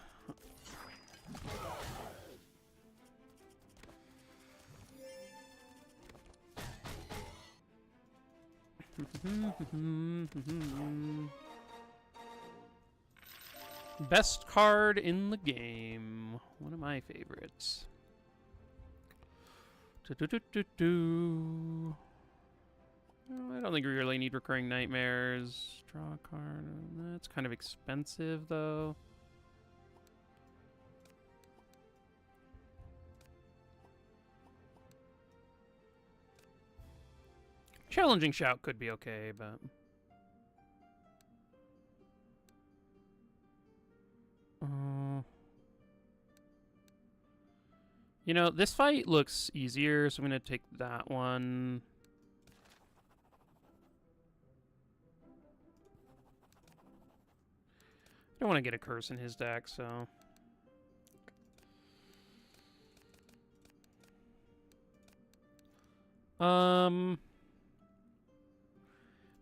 Best card in the game. One of my favorites. I don't think we really need recurring nightmares. Draw a card. That's kind of expensive, though. Challenging Shout could be okay, but... You know, this fight looks easier, so I'm going to take that one. I don't want to get a curse in his deck, so...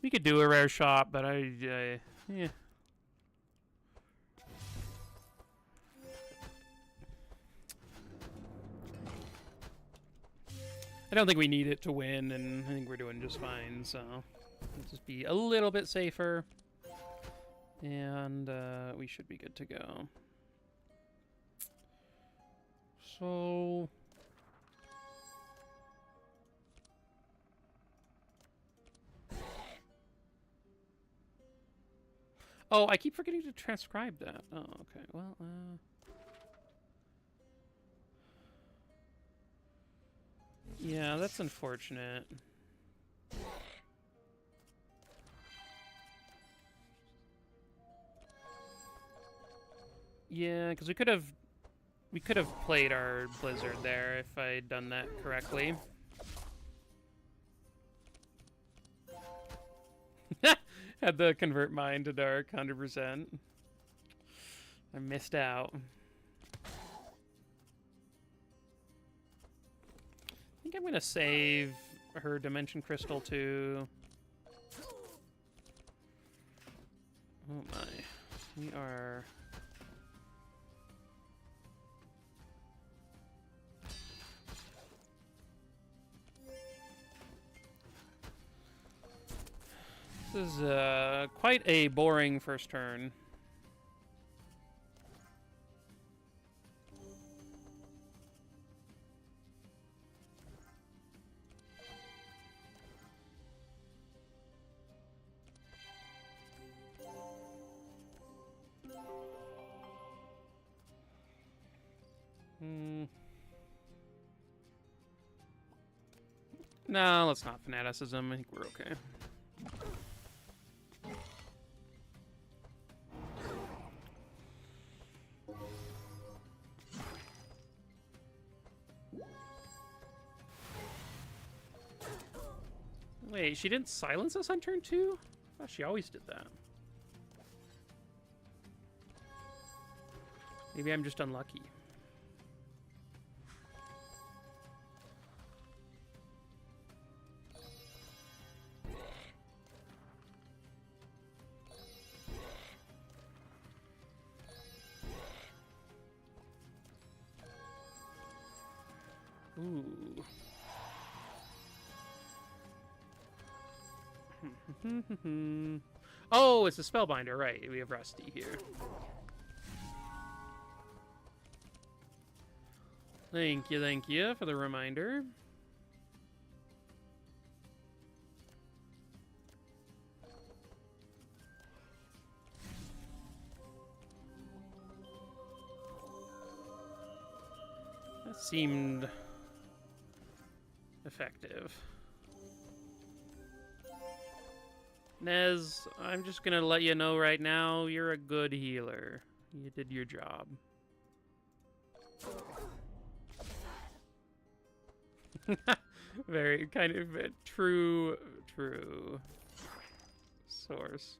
We could do a rare shot, but yeah. I don't think we need it to win, and I think we're doing just fine, so let's just be a little bit safer. And we should be good to go. So... Oh, I keep forgetting to transcribe that. Oh, okay. Well, yeah, that's unfortunate. Yeah, because we could have played our Blizzard there if I'd done that correctly. Had the convert mine to dark, 100%. I missed out. I think I'm gonna save her Dimension Crystal too. Oh my. We are... This is quite a boring first turn. No, let's not fanaticism. I think we're okay. Wait, she didn't silence us on turn 2? I thought she always did that. Maybe I'm just unlucky. Ooh. Oh, it's a Spellbinder, right. We have Rusty here. Thank you for the reminder. That seemed effective. Nez, I'm just gonna let you know right now, you're a good healer. You did your job. Very kind of true source.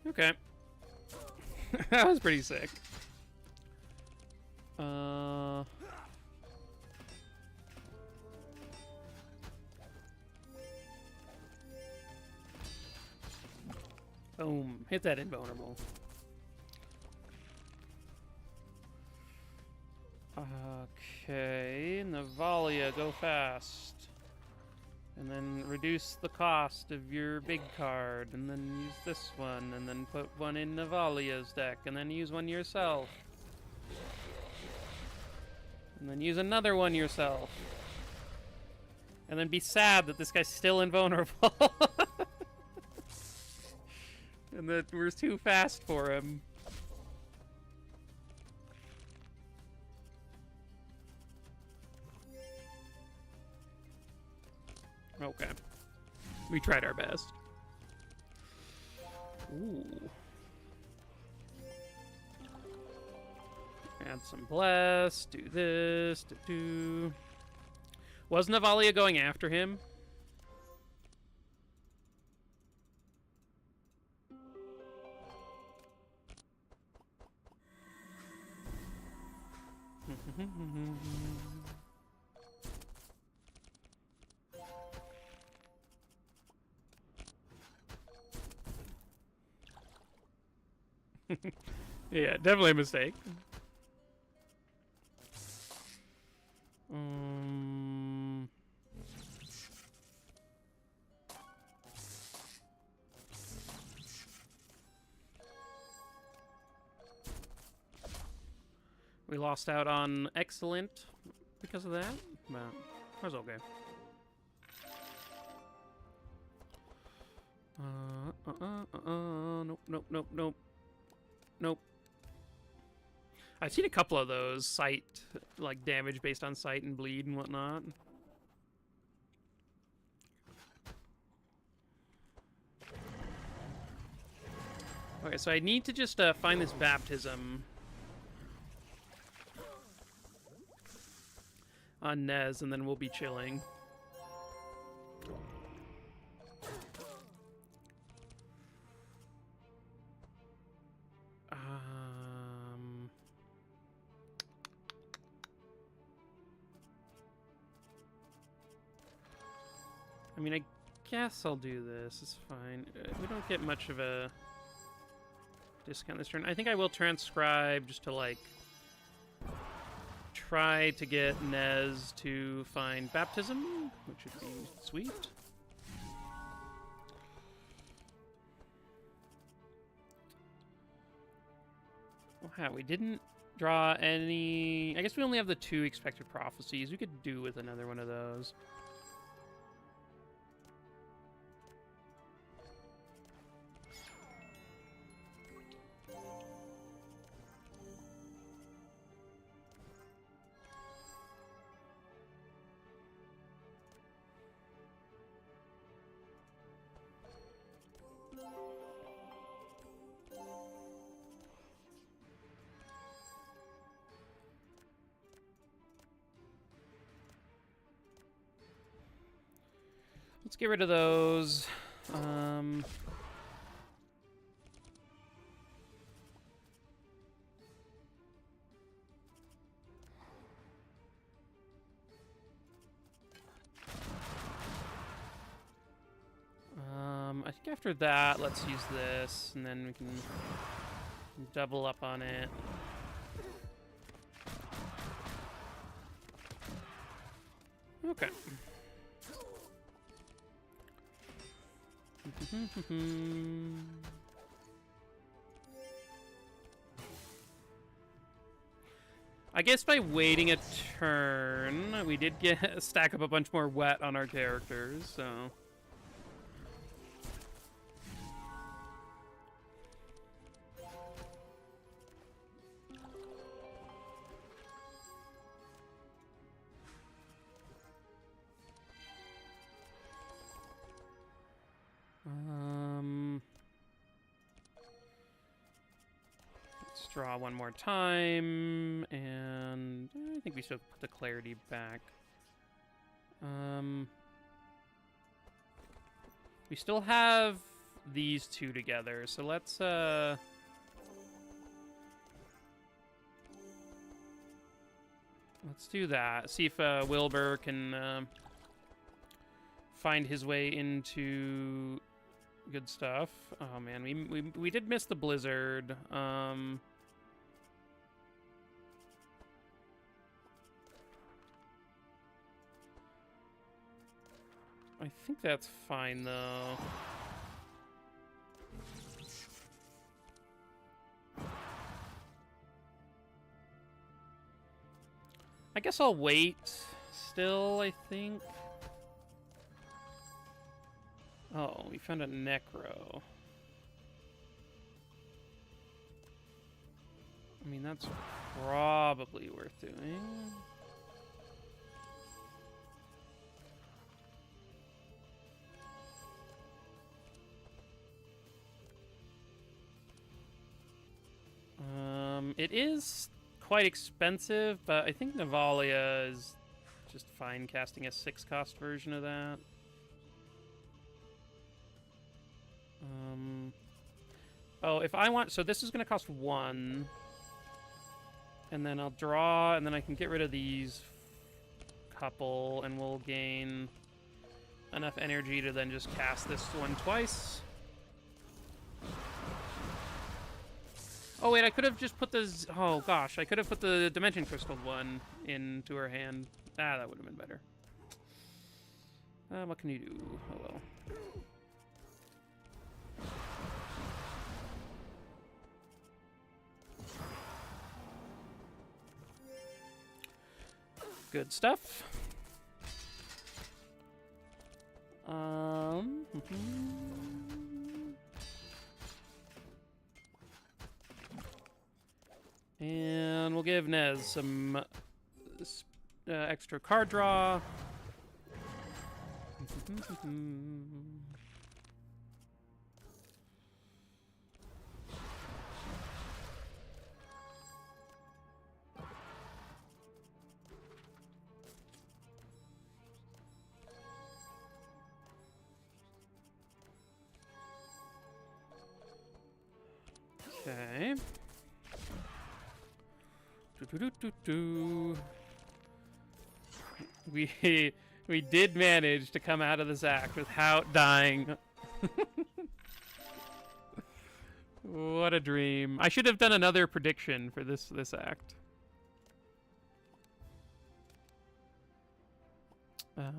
Okay. That was pretty sick. Boom. Hit that invulnerable. Okay. Navalia, go fast. And then reduce the cost of your big card, and then use this one, and then put one in Navalia's deck, and then use one yourself. And then use another one yourself. And then be sad that this guy's still invulnerable. And that we're too fast for him. Okay. We tried our best. Ooh. Add some bless, do this, do. Was Navalia going after him? Yeah, definitely a mistake. We lost out on excellent because of that, but that was okay. Nope. I've seen a couple of those sight, like damage based on sight and bleed and whatnot. Okay, so I need to just find this baptism on Nez, and then we'll be chilling. I mean, I guess I'll do this. It's fine. We don't get much of a discount this turn. I think I will transcribe just to, like, try to get Nez to find baptism, which would be sweet. Wow, we didn't draw any... I guess we only have the 2 expected prophecies. We could do with another one of those. Let's get rid of those. I think after that, let's use this, and then we can double up on it. Okay. I guess by waiting a turn, we did get stack up a bunch more wet on our characters, so... Let's draw one more time, and I think we should put the clarity back. We still have these 2 together, so let's do that. See if Wilbur can find his way into good stuff. Oh man, we did miss the blizzard. I think that's fine though. I guess I'll wait still, I think. Oh, we found a Necro. I mean, that's probably worth doing. It is quite expensive, but I think Navalia is just fine casting a 6-cost version of that. Oh, if I want... So this is going to cost 1. And then I'll draw, and then I can get rid of these couple, and we'll gain enough energy to then just cast this one twice. Oh, wait, I could have just put this... Oh, gosh, I could have put the Dimension Crystal one into her hand. Ah, that would have been better. What can you do? Oh, well. Good stuff. And we'll give Nez some extra card draw. Okay. We did manage to come out of this act without dying. What a dream. I should have done another prediction for this act. I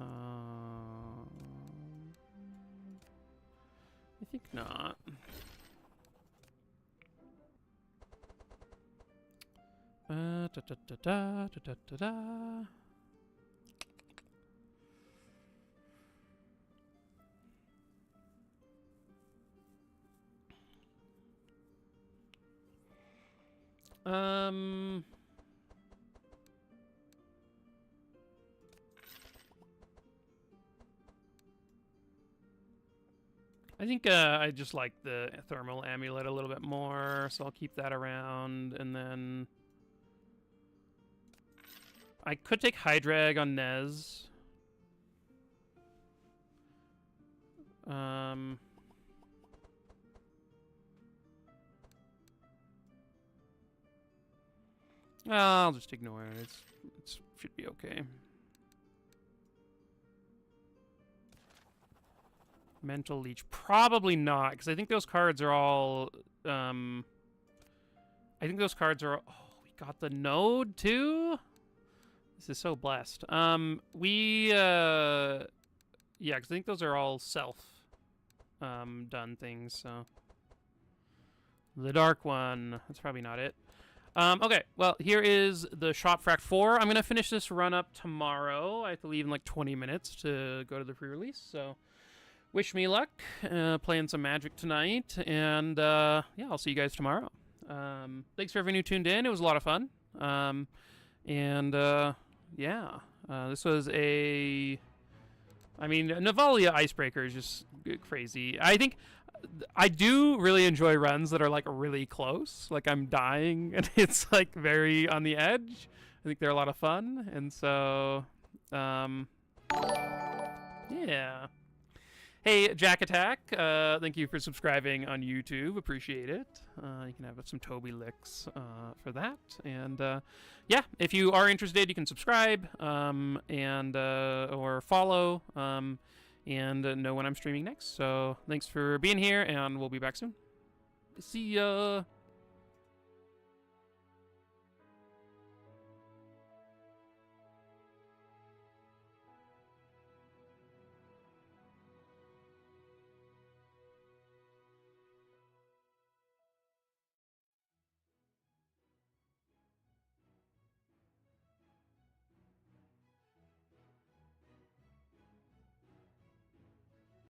think not. Da da da da da da da. I think I just like the thermal amulet a little bit more, so I'll keep that around, and then I could take Hydrag on Nez. I'll just ignore it. It should be okay. Mental Leech. Probably not, because I think those cards are all... I think those cards are... Oh, we got the Node, too? This is so blessed. Yeah, because I think those are all self done things, so... The Dark One. That's probably not it. Okay, well, here is the Shop Fract 4. I'm going to finish this run up tomorrow. I have to leave in like 20 minutes to go to the pre-release, so... Wish me luck, playing some Magic tonight, and yeah, I'll see you guys tomorrow. Thanks for everyone who tuned in. It was a lot of fun. Yeah, this was a... I mean, Navalia Icebreaker is just crazy. I think I do really enjoy runs that are like really close. Like I'm dying, and it's like very on the edge. I think they're a lot of fun, and so, yeah. Hey, Jack Attack, thank you for subscribing on YouTube. Appreciate it. You can have some Toby licks for that. And yeah, if you are interested, you can subscribe or follow and know when I'm streaming next. So thanks for being here, and we'll be back soon. See ya.